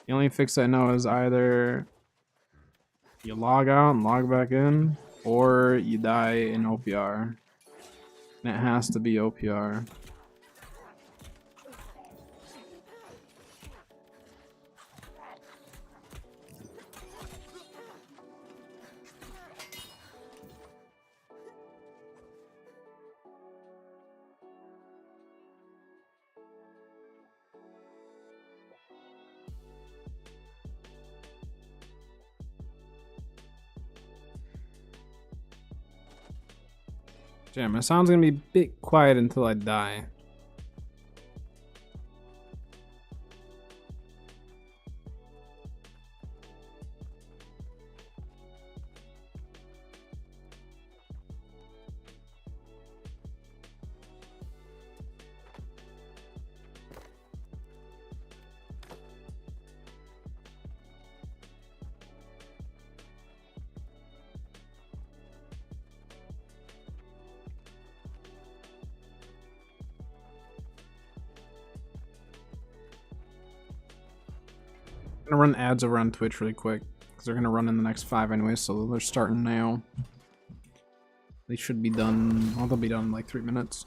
The only fix I know is either you log out and log back in, or you die in OPR. And it has to be OPR. Damn, my sound's gonna be a bit quiet until I die. I'm gonna run ads over on Twitch really quick because they're gonna run in the next 5 anyway, so they're starting now. They should be done. Well, they'll be done in like 3 minutes.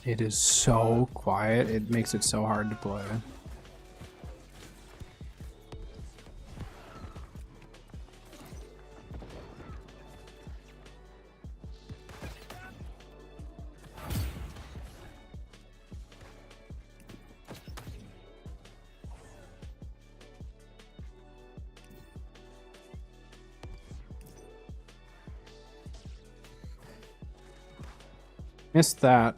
It is so quiet, it makes it so hard to play. Missed that.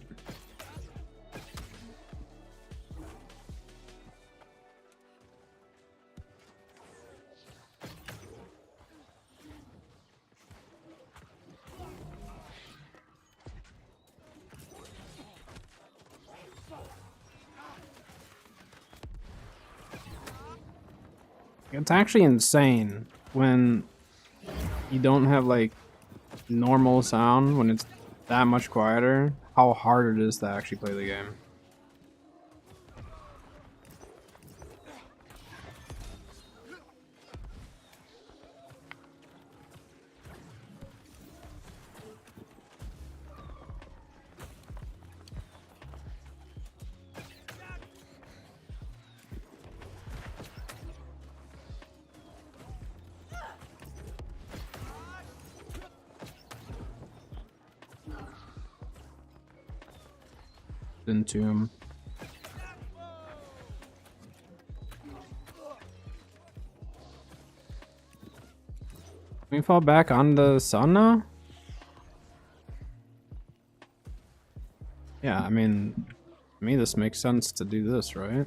It's actually insane when you don't have like normal sound, when it's that much quieter, how hard it is to actually play the game. Into him. Can we fall back on the sun now? Yeah, I mean, to me this makes sense to do this, right?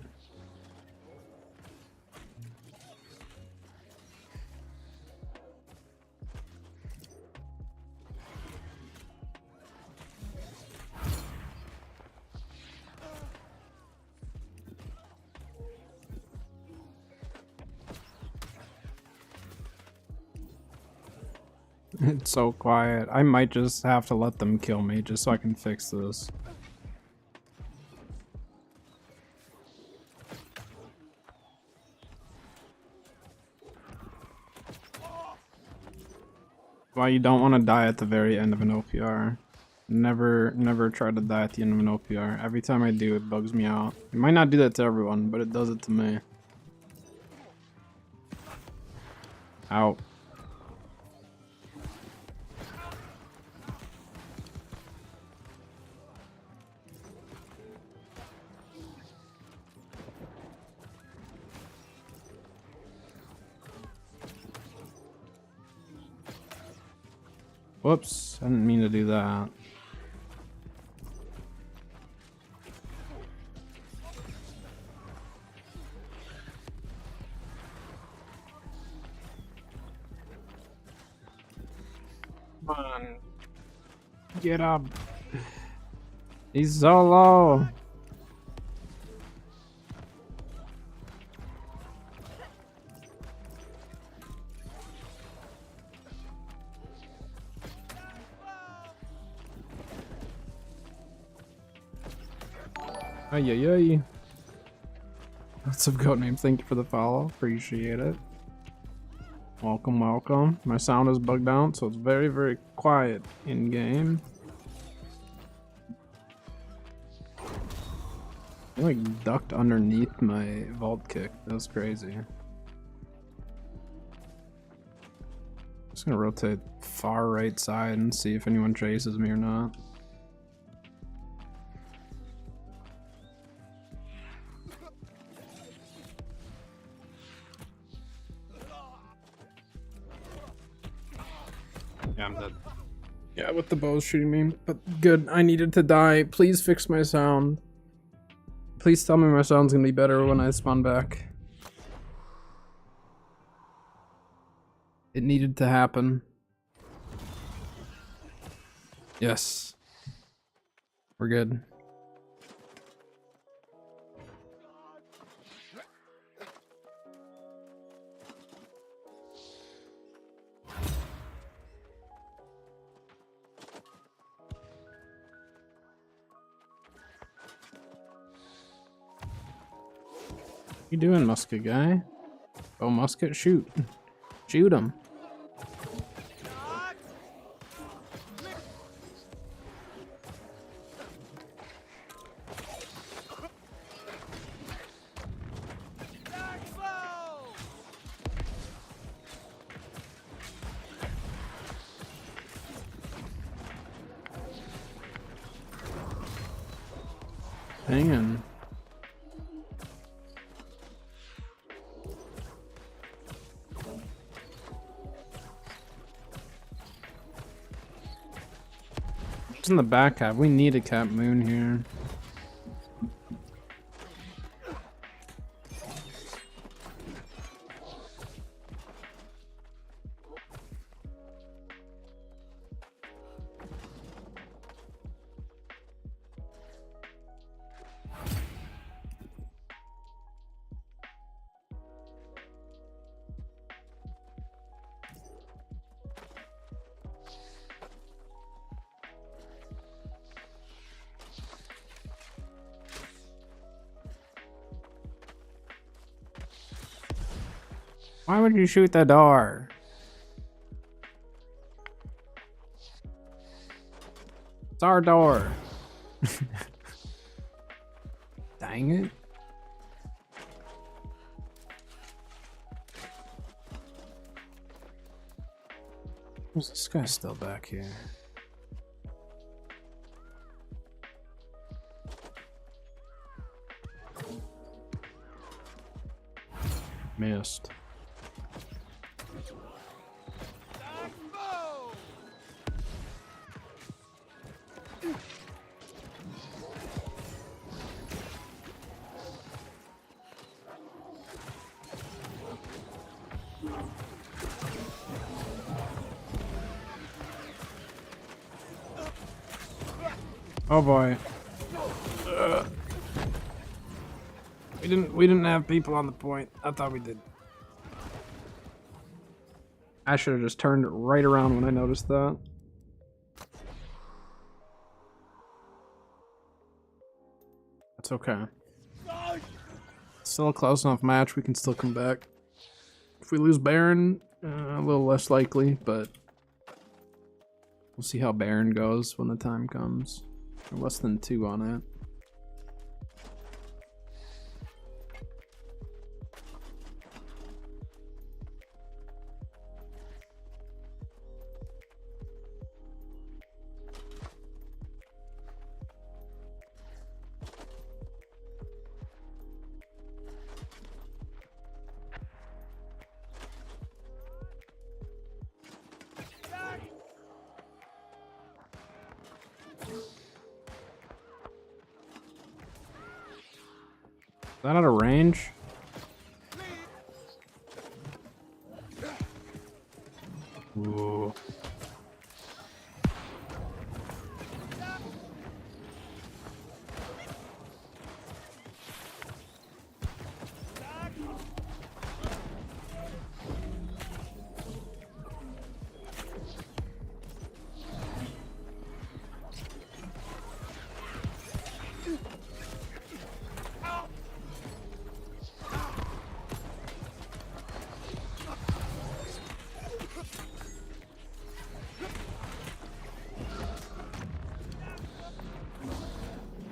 It's so quiet. I might just have to let them kill me just so I can fix this. Why you don't want to die at the very end of an OPR. Never try to die at the end of an OPR. Every time I do, it bugs me out. It might not do that to everyone, but it does it to me. Ow. Whoops, I didn't mean to do that. Come on. Get up. He's so low. Ay, ay, ay. Lots of goat names. Thank you for the follow. Appreciate it. Welcome, welcome. My sound is bugged out, so it's very, very quiet in game. I like ducked underneath my vault kick. That's crazy. Just gonna rotate far right side and see if anyone chases me or not. Yeah, I'm dead. Yeah, with the bows shooting me, but good. I needed to die. Please fix my sound. Please tell me my sound's gonna be better when I spawn back. It needed to happen. Yes. We're good. What you doing, musket guy? Oh, musket, shoot. Shoot him. Hanging. What's in the back half? We need a Cap Moon here. Why would you shoot the door? It's our door. Dang it. This guy's still back here. Missed. Oh boy. We didn't have people on the point. I thought we did. I should have just turned right around when I noticed that. That's okay. Still a close enough match. We can still come back. If we lose Baron, a little less likely, but we'll see how Baron goes when the time comes. We're less than 2 on it. Is that out of range? Ooh.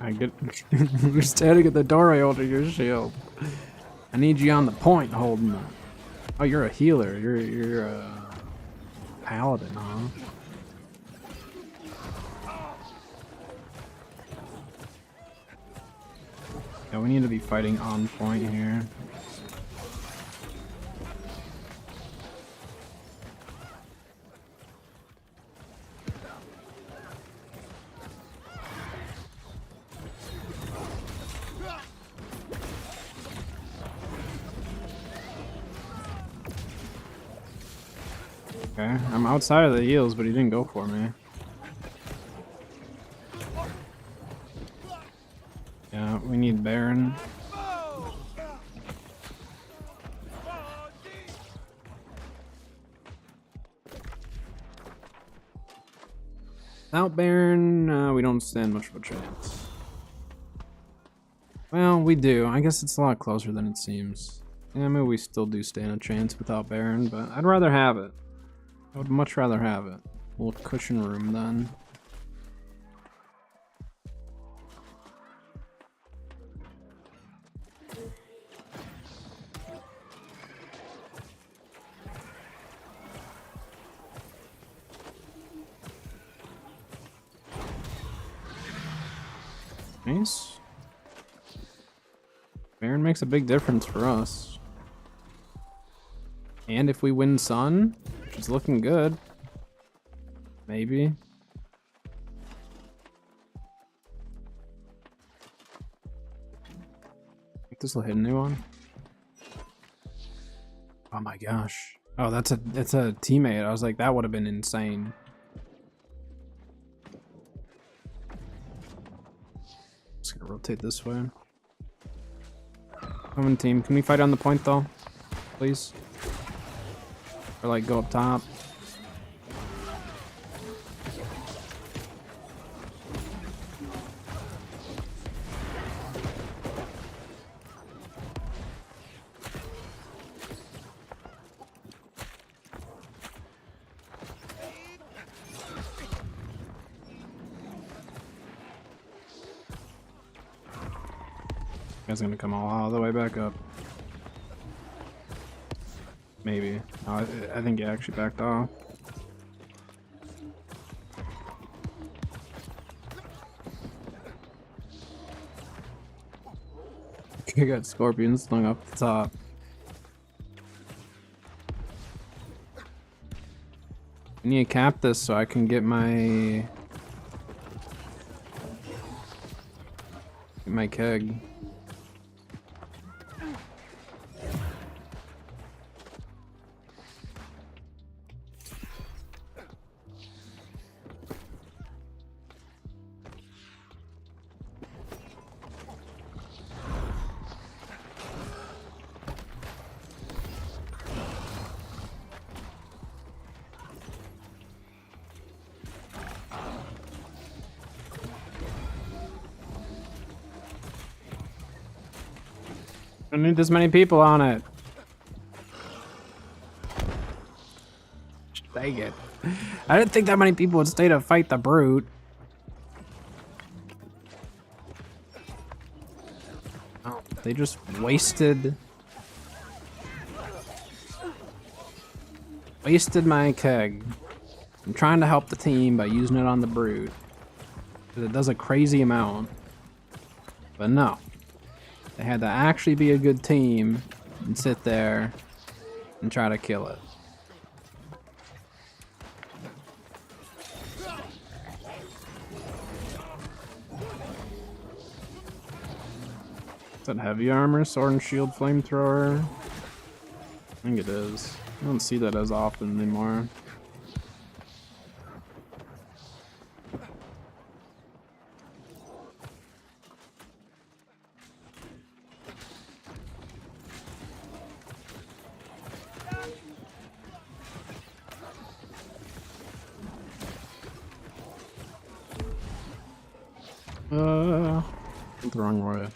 I get. You're standing at the doorway holding your shield. I need you on the point holding it. Oh, you're a healer. You're a paladin, huh? Yeah, we need to be fighting on point here. Okay, I'm outside of the heals, but he didn't go for me. Yeah, we need Baron. Without Baron, we don't stand much of a chance. Well, we do. I guess it's a lot closer than it seems. Yeah, maybe we still do stand a chance without Baron, but I'd rather have it. I would much rather have it. A little cushion room then. Nice. Baron makes a big difference for us. And if we win Sun, which is looking good. Maybe. Think this will hit a new one. Oh my gosh. Oh, that's a teammate. I was like, that would have been insane. Just gonna rotate this way. Come on, team. Can we fight on the point though? Please? Or like go up top. Guy's gonna come all the way back up. Maybe. No, I think he actually backed off. I got scorpions slung up the top. I need to cap this so I can get my keg. I don't need this many people on it. Dang it. I didn't think that many people would stay to fight the brute. Oh, they just wasted my keg. I'm trying to help the team by using it on the brute. It does a crazy amount. But no. They had to actually be a good team and sit there and try to kill it. Is that heavy armor, sword and shield, flamethrower? I think it is. I don't see that as often anymore. Went the wrong way.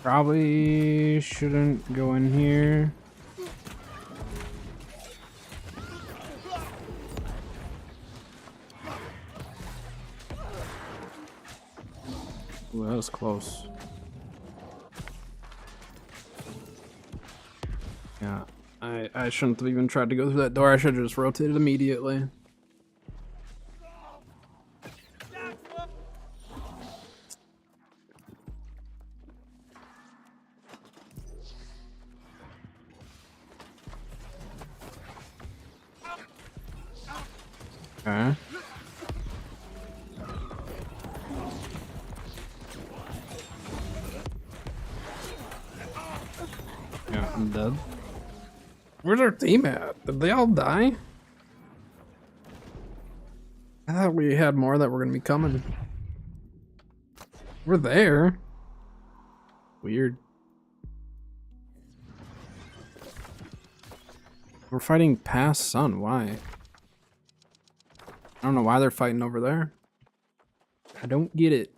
Probably shouldn't go in here. Ooh, that was close. Yeah, I shouldn't have even tried to go through that door. I should have just rotated immediately. Okay. Yeah, I'm dead. Where's our team at? Did they all die? I thought we had more that were gonna be coming. We're there. Weird. We're fighting past sun. Why? I don't know why they're fighting over there. I don't get it.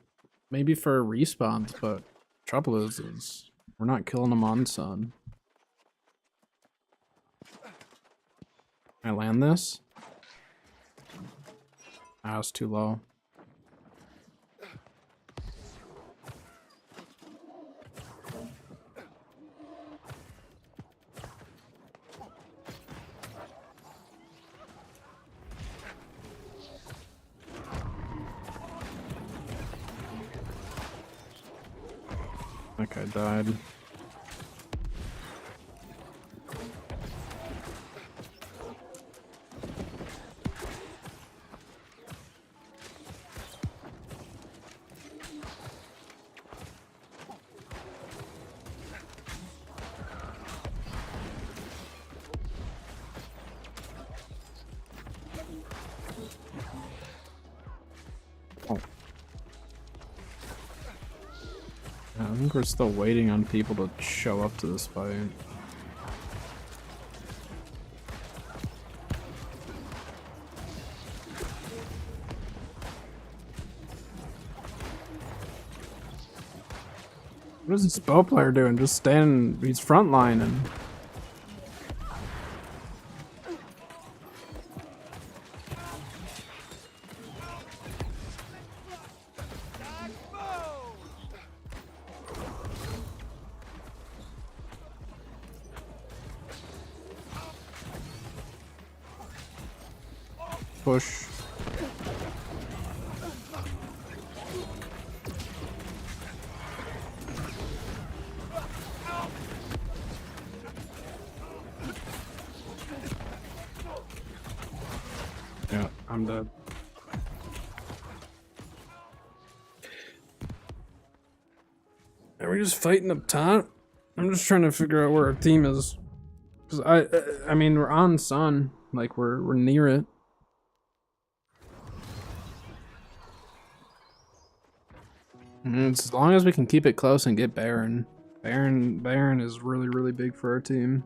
Maybe for respawns, but trouble is we're not killing them on sun. Can I land this? Ah, it's too low. I think I died. Oh. I think we're still waiting on people to show up to this fight. What is this bow player doing? Just standing, he's frontlining. Push. Yeah, I'm dead. Are we just fighting up top? I'm just trying to figure out where our team is. Cause I mean, we're on Sun. Like we're near it. As long as we can keep it close and get Baron. Baron is really, really big for our team.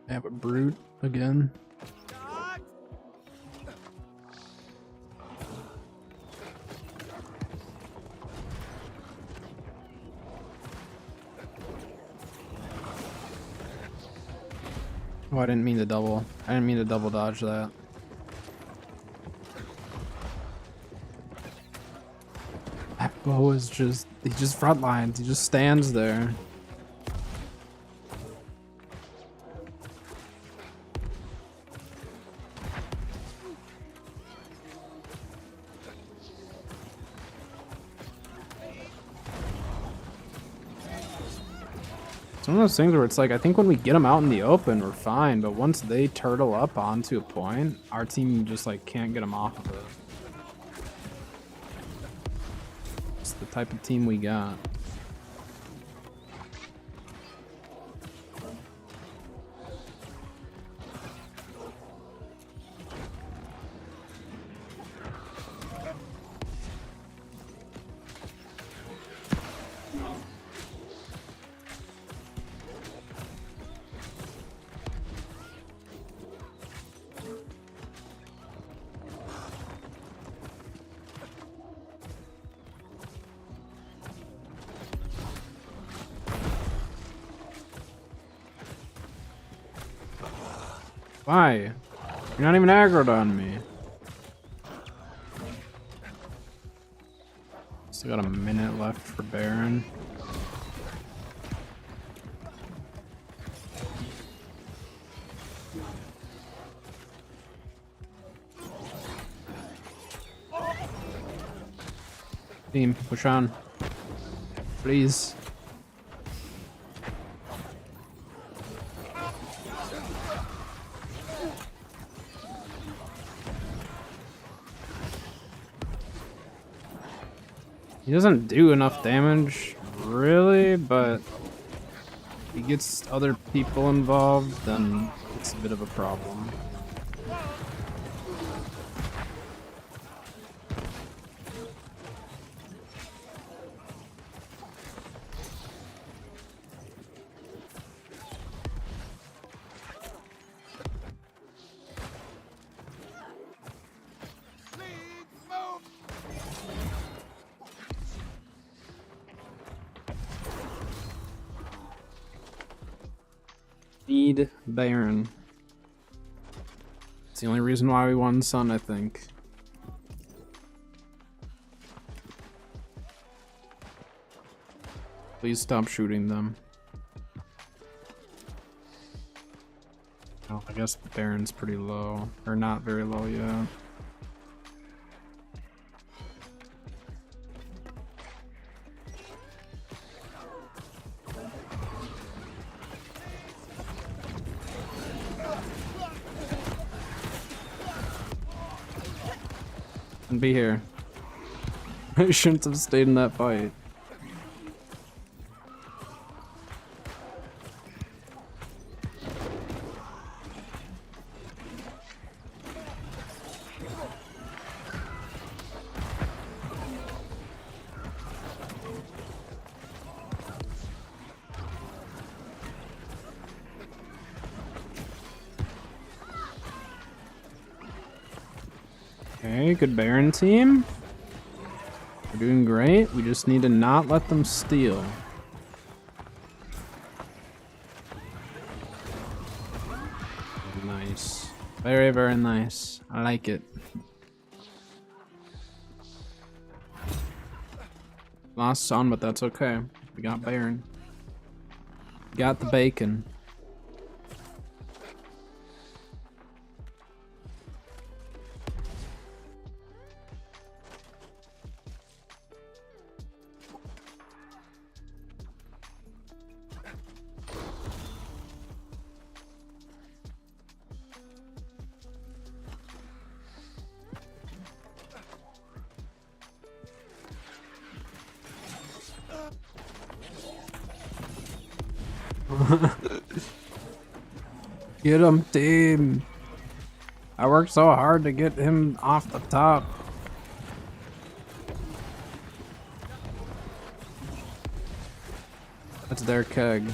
I have a Brute again. Oh, I didn't mean to double. I didn't mean to double dodge that. That bow is just, he just frontlines. He just stands there. It's one of those things where it's like, I think when we get them out in the open, we're fine. But once they turtle up onto a point, our team just like can't get them off of it. It's the type of team we got. Why? You're not even aggroed on me. Still got a minute left for Baron. Team, push on. Please. He doesn't do enough damage, really, but if he gets other people involved, then it's a bit of a problem. Need Baron. It's the only reason why we won Sun, I think. Please stop shooting them. Oh, I guess Baron's pretty low. Or not very low yet. Be here. I shouldn't have stayed in that fight. Okay, good Baron team. We're doing great. We just need to not let them steal. Nice. Very, very nice. I like it. Lost son, but that's okay. We got Baron. We got the bacon. Get him, team. I worked so hard to get him off the top. That's their keg.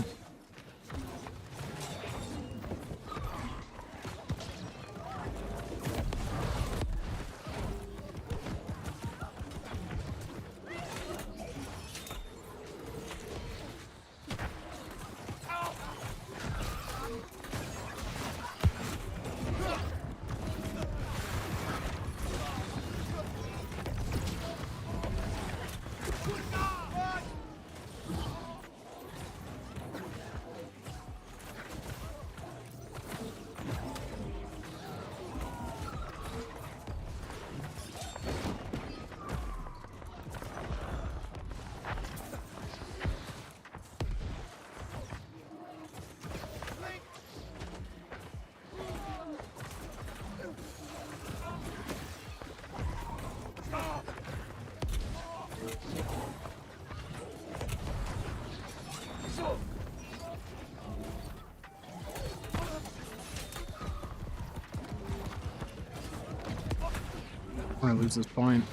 I'm gonna lose this point.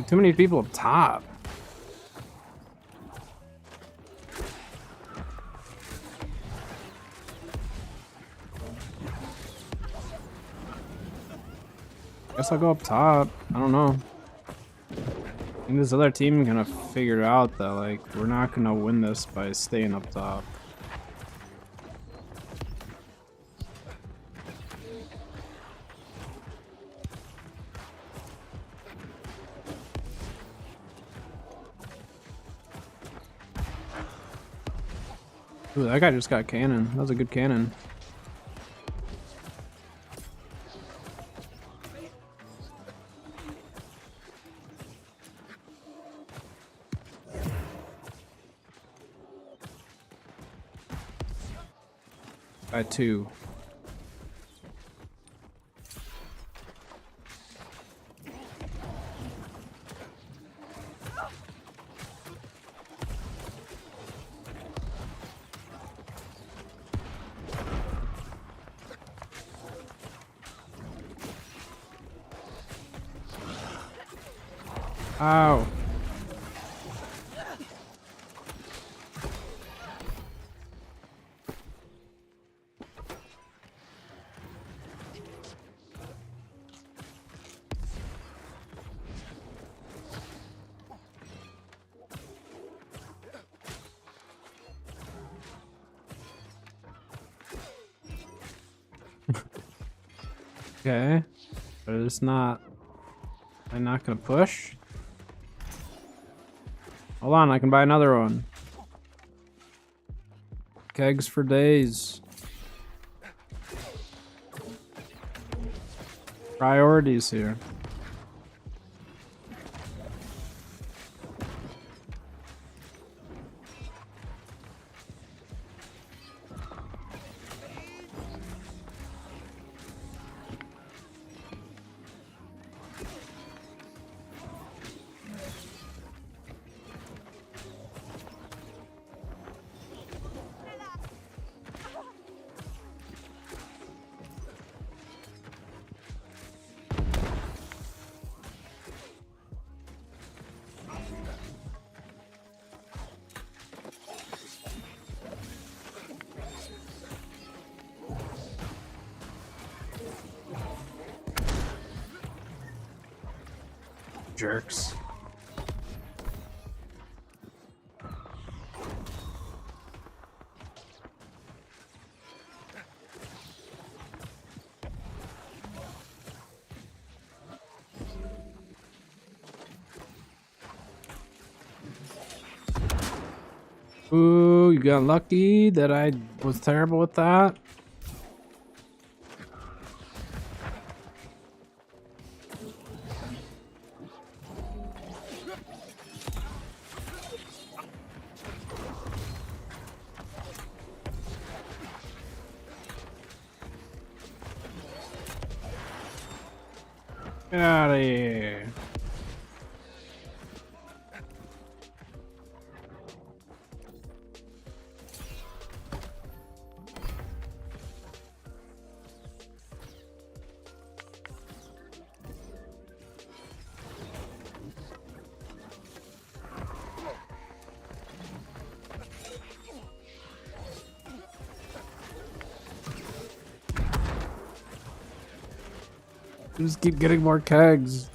Too many people up top. Guess I'll go up top. I don't know. I think this other team kind of figured out that like we're not gonna win this by staying up top. Ooh, that guy just got cannon. That was a good cannon. By 2. Ow. Okay, but it's not. I'm not gonna push. Hold on, I can buy another one. Kegs for days. Priorities here. Jerks. Ooh, you got lucky that I was terrible with that. Get out of here. Just keep getting more kegs.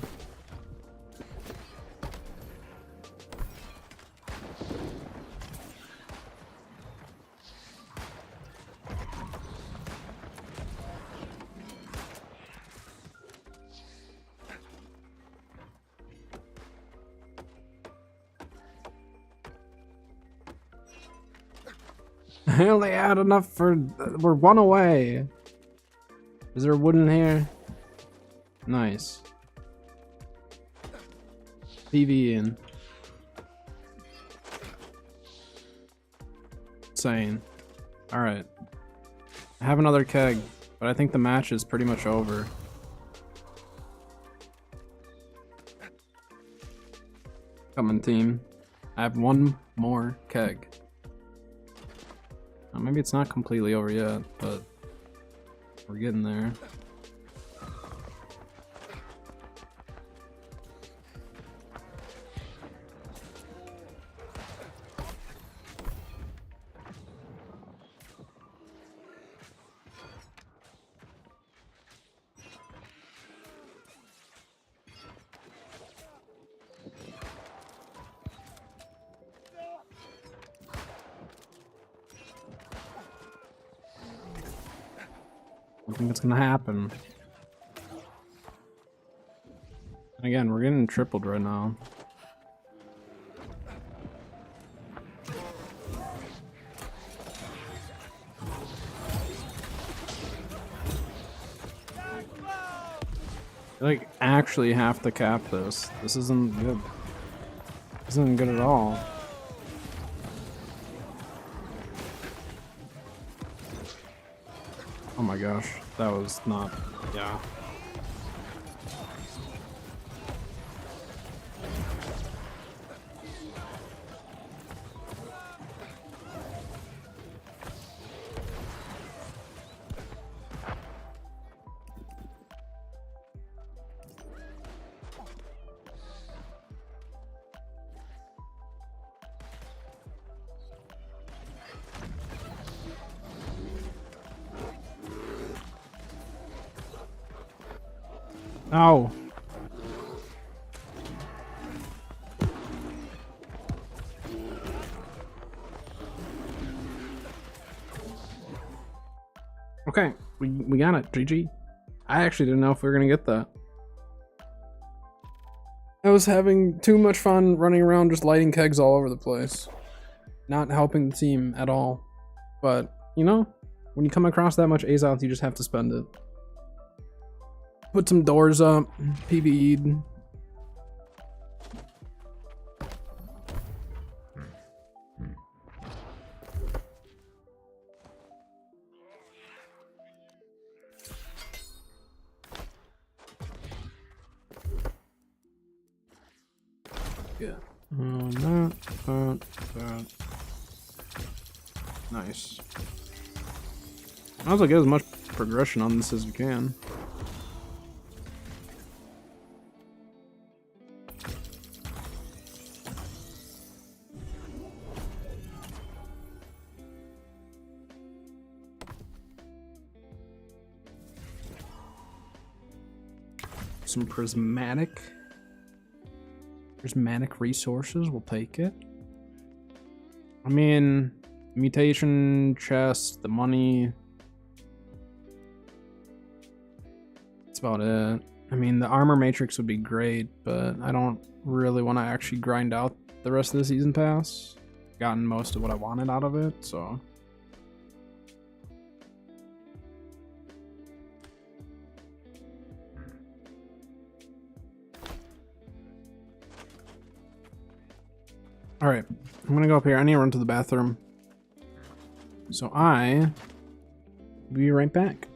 I only had enough for... we're one away. Is there wood in here? Nice. PV in. Insane. Alright. I have another keg, but I think the match is pretty much over. Coming team. I have one more keg. Maybe it's not completely over yet, but we're getting there. I think it's gonna happen. And again, we're getting tripled right now. I like actually have to cap this. This isn't good. This isn't good at all. Oh my gosh, that was not, yeah. Ow. Okay, we got it, GG. I actually didn't know if we were gonna get that. I was having too much fun running around just lighting kegs all over the place. Not helping the team at all. But, you know, when you come across that much Azoth, you just have to spend it. Put some doors up, PvE'd. Yeah. That. Nice. Might as well get as much progression on this as we can. Some prismatic. There's manic resources. We'll take it. I mean, mutation chest, the money. That's about it. I mean, the armor matrix would be great, but I don't really want to actually grind out the rest of the season pass. Gotten most of what I wanted out of it, so. All right, I'm gonna go up here. I need to run to the bathroom. So I will be right back.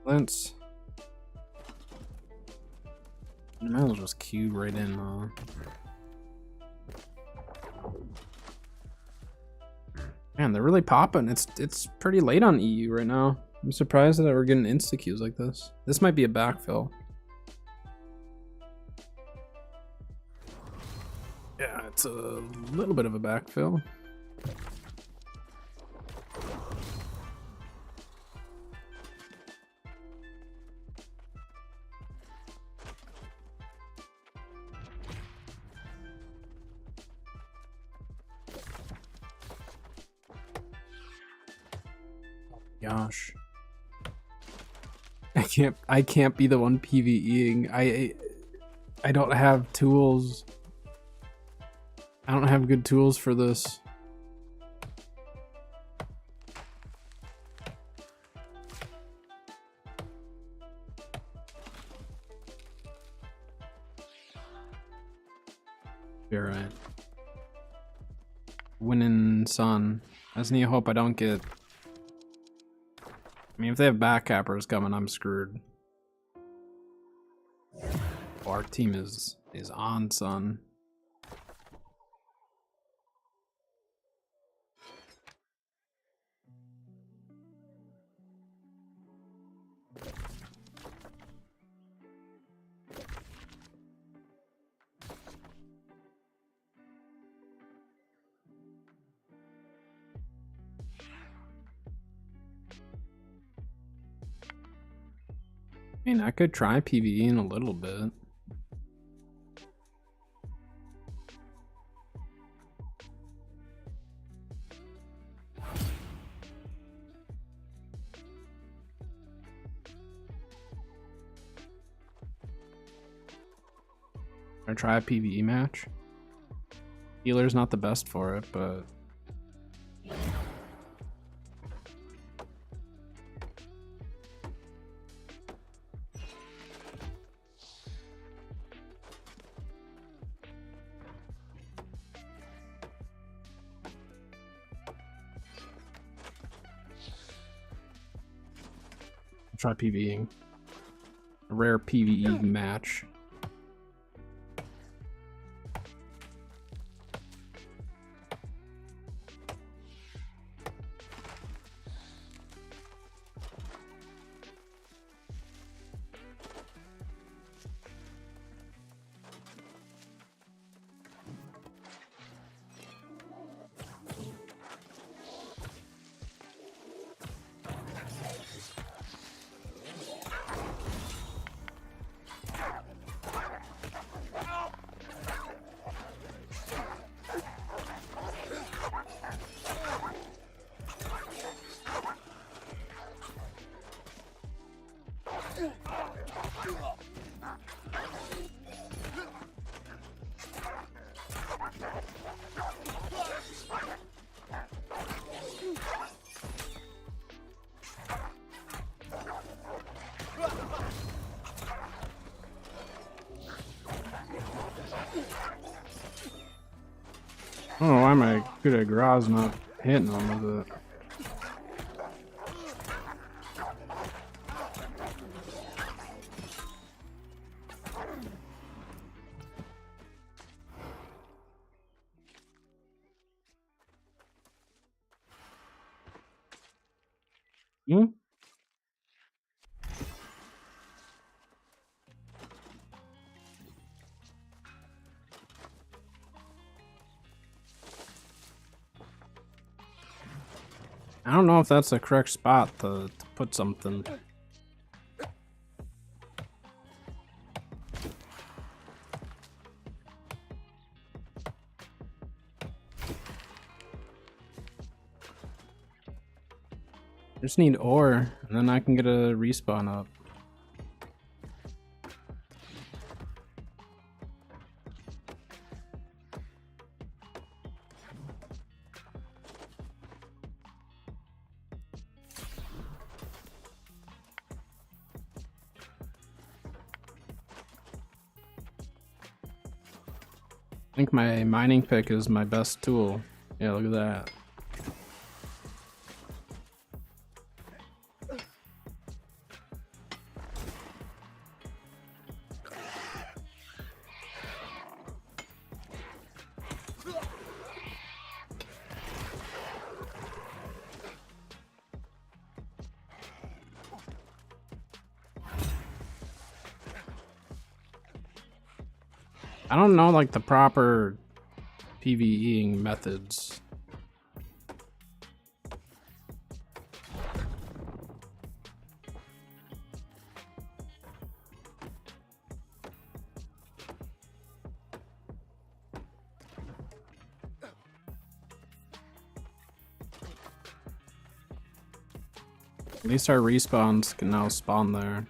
Let's. I might as well just queue right in. Man, they're really popping. It's pretty late on EU right now. I'm surprised that we're getting insta queues like this. This might be a backfill. Yeah, it's a little bit of a backfill. Gosh, I can't be the one PvEing. I don't have tools. I don't have good tools for this. You're right. Winning Sun. I just need to hope I don't get. I mean, if they have backcappers coming, I'm screwed. Oh, our team is on Sun. I mean, I could try PvE in a little bit. Or try a PvE match. Healer's not the best for it, but I'll try PvEing. A rare PvE match. I don't know why my good at Graz not hitting him with it. Hmm? I don't know if that's the correct spot to put something. I just need ore, and then I can get a respawn up. I think my mining pick is my best tool. Yeah, look at that. I don't know like the proper PvEing methods. At least our respawns can now spawn there.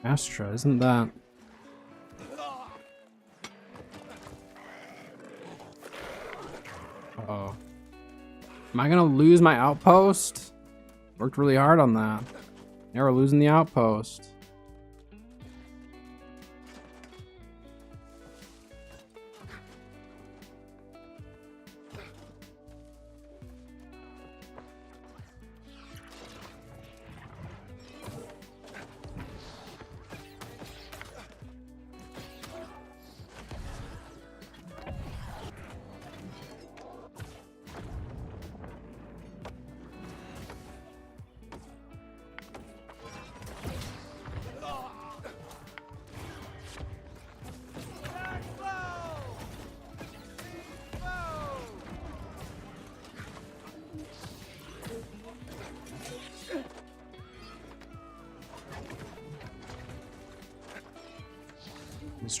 Astra, isn't that? Oh. Am I gonna lose my outpost? Worked really hard on that. Now we're losing the outpost. He's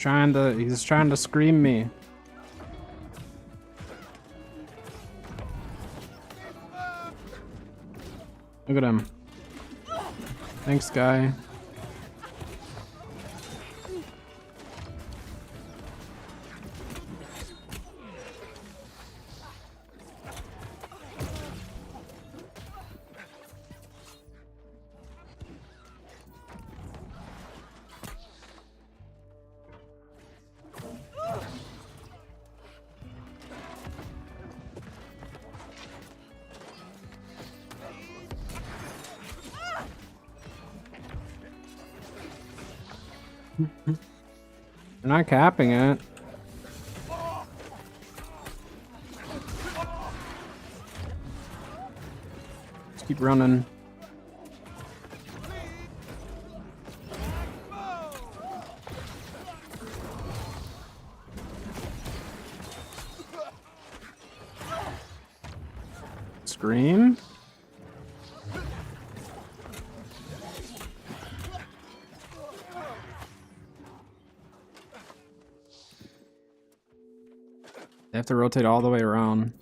trying to scream me. Look at him. Thanks, guy. They're not capping it. Just keep running. Scream? They have to rotate all the way around.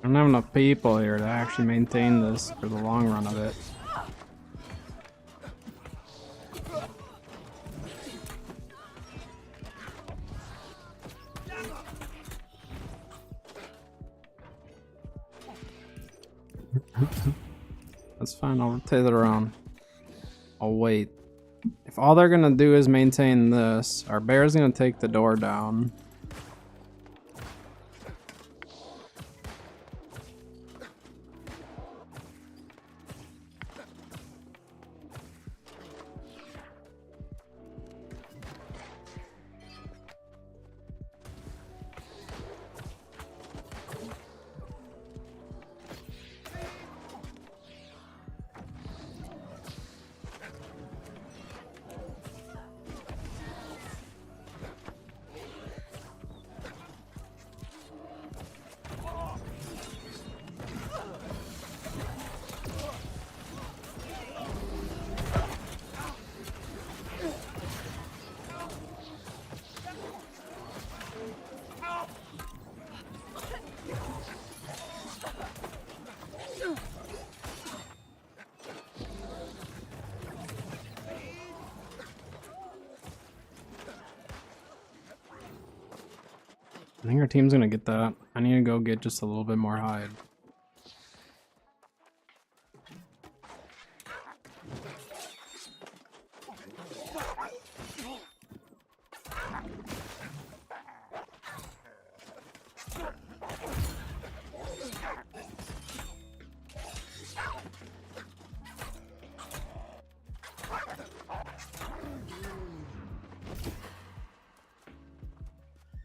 I don't have enough people here to actually maintain this for the long run of it. That's fine, I'll rotate it around. I'll wait. If all they're gonna do is maintain this, our bear's gonna take the door down. I think our team's gonna get that. I need to go get just a little bit more hide.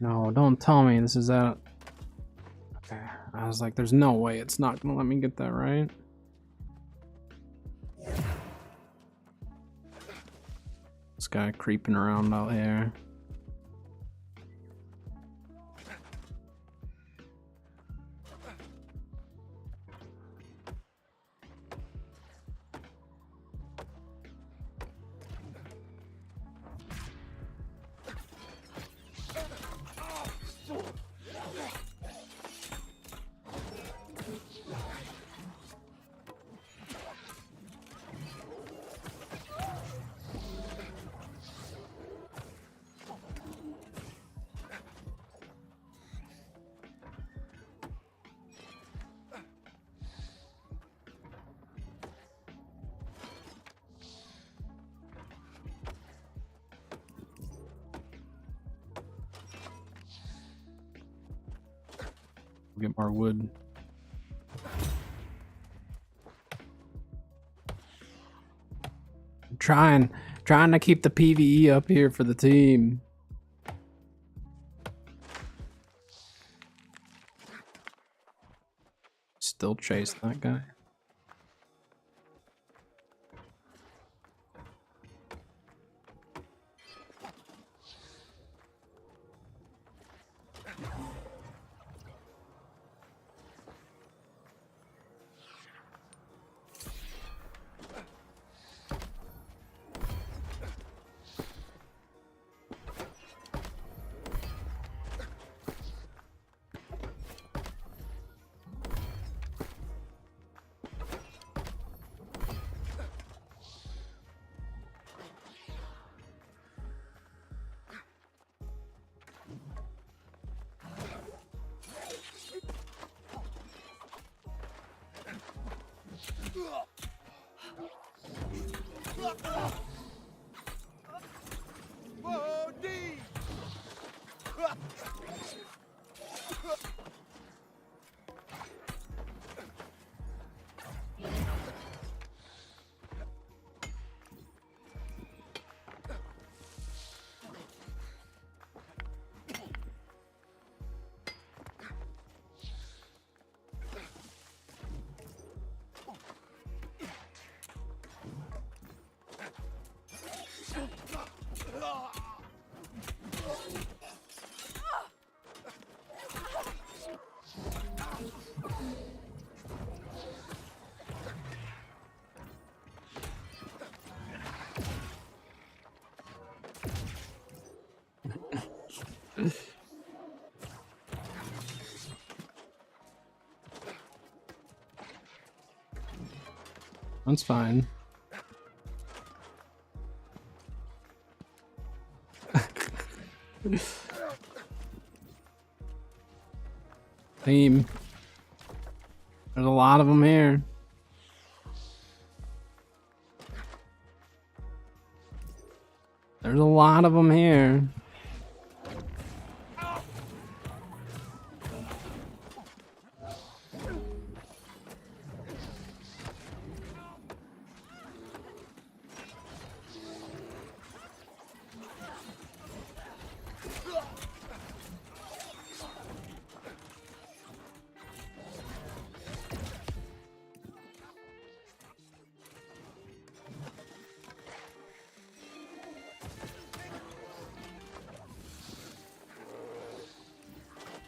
No, don't tell me this is that. Okay, I was like, there's no way it's not gonna let me get that right. This guy creeping around out here. Get more wood. I'm trying to keep the PvE up here for the team. still chase that guy. That's fine. Team. There's a lot of them here. There's a lot of them here.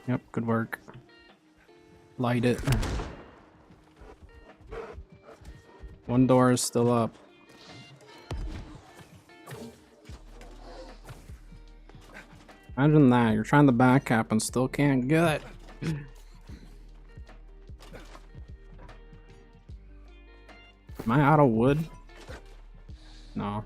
Yep, good work. Light it. One door is still up. Imagine that, you're trying the back cap and still can't get it. Am I out of wood? No.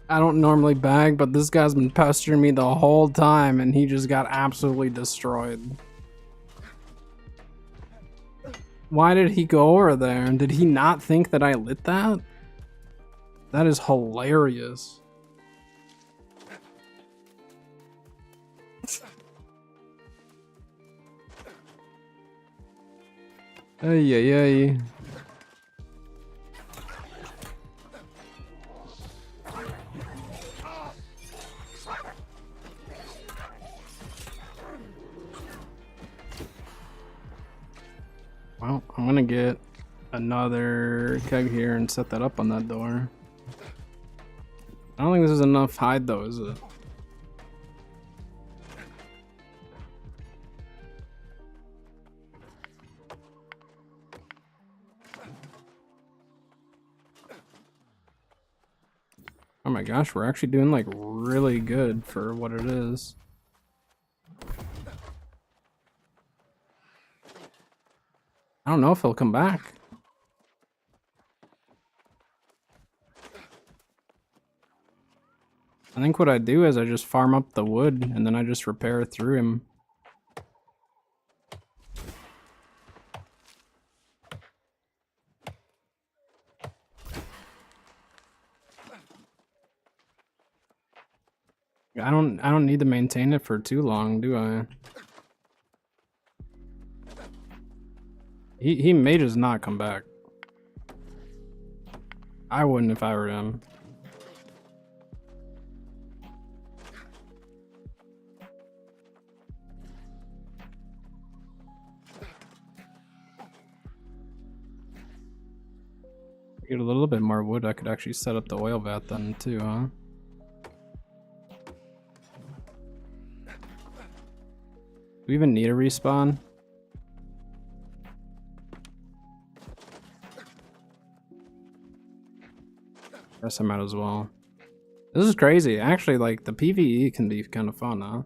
I don't normally bag, but this guy's been pestering me the whole time and he just got absolutely destroyed. Why did he go over there? And did he not think that I lit that? That is hilarious. Ay, ay, ay. Well, I'm gonna get another keg here and set that up on that door. I don't think this is enough hide though, is it? Oh my gosh, we're actually doing like really good for what it is. I don't know if he'll come back. I think what I do is I just farm up the wood and then I just repair through him. I don't need to maintain it for too long, do I? He may just not come back. I wouldn't if I were him. Get a little bit more wood, I could actually set up the oil vat then too, huh? Do we even need a respawn? Guess I might as well. This is crazy. Actually, like, the PvE can be kind of fun, huh?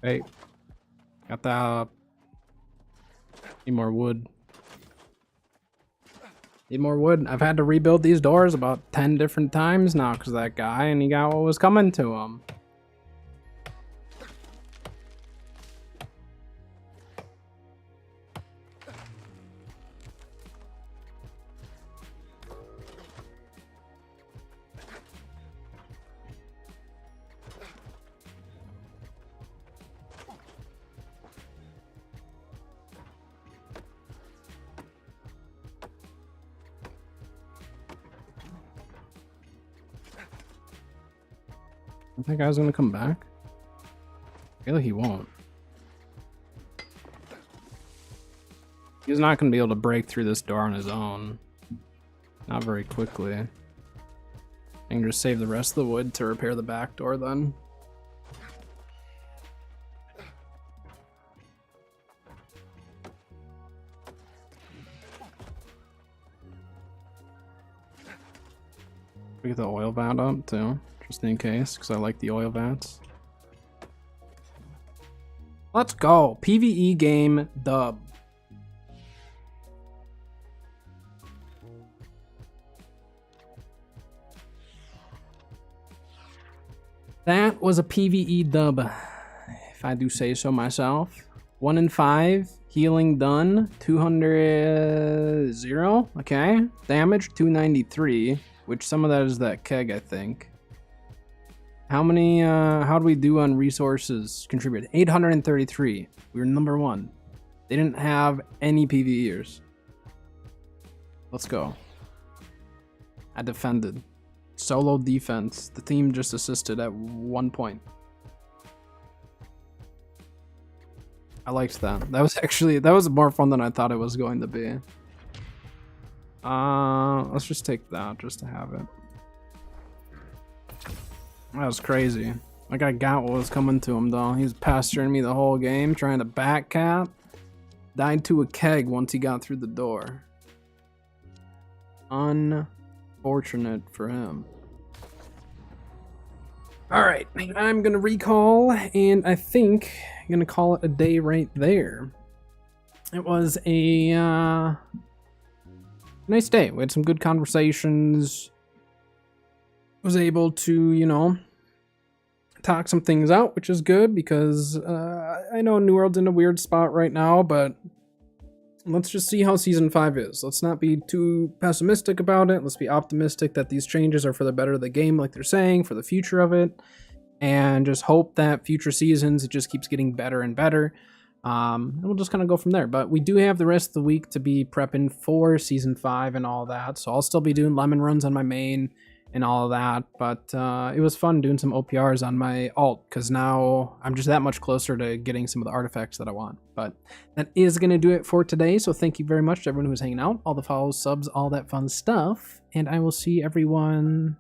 Hey, got that. Need more wood. Need more wood. I've had to rebuild these doors about 10 different times now because of that guy, and he got what was coming to him. I think I was gonna come back. I feel like he won't. He's not gonna be able to break through this door on his own. Not very quickly. I can just save the rest of the wood to repair the back door then. We get the oil vat up too, just in case, because I like the oil vats. Let's go! PvE game dub. That was a PvE dub, if I do say so myself. 1 in 5, healing done, 200, 0, okay. Damage, 293, which some of that is that keg, I think. How many, how do we do on resources contributed? 833, we were number 1. They didn't have any PvEers. Let's go. I defended. Solo defense. The team just assisted at 1 point. I liked that. That was more fun than I thought it was going to be. Let's just take that just to have it. That was crazy. Like, I got what was coming to him though. He was pasturing me the whole game, trying to backcap. Died to a keg once he got through the door. Unfortunate for him. Alright, I'm gonna recall, and I think I'm gonna call it a day right there. It was a nice day. We had some good conversations. Was able to, you know, talk some things out, which is good because I know New World's in a weird spot right now, but let's just see how Season 5 is. Let's not be too pessimistic about it. Let's be optimistic that these changes are for the better of the game, like they're saying, for the future of it. And just hope that future seasons, it just keeps getting better and better. And we'll just kind of go from there. But we do have the rest of the week to be prepping for Season 5 and all that. So I'll still be doing lemon runs on my main and all of that. But it was fun doing some OPRs on my alt, because now I'm just that much closer to getting some of the artifacts that I want. But that is going to do it for today. So thank you very much to everyone who's hanging out, all the follows, subs, all that fun stuff. And I will see everyone.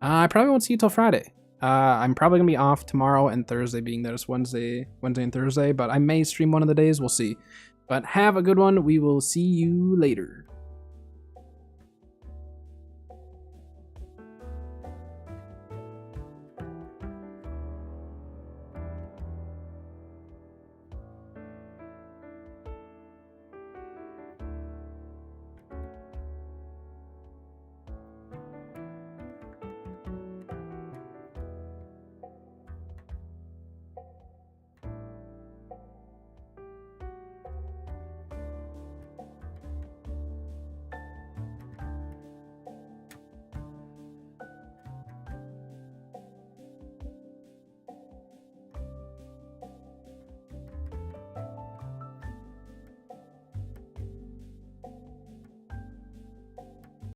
I probably won't see you till Friday. I'm probably gonna be off tomorrow and Thursday, being there's Wednesday and Thursday, but I may stream one of the days. We'll see. But have a good one. We will see you later.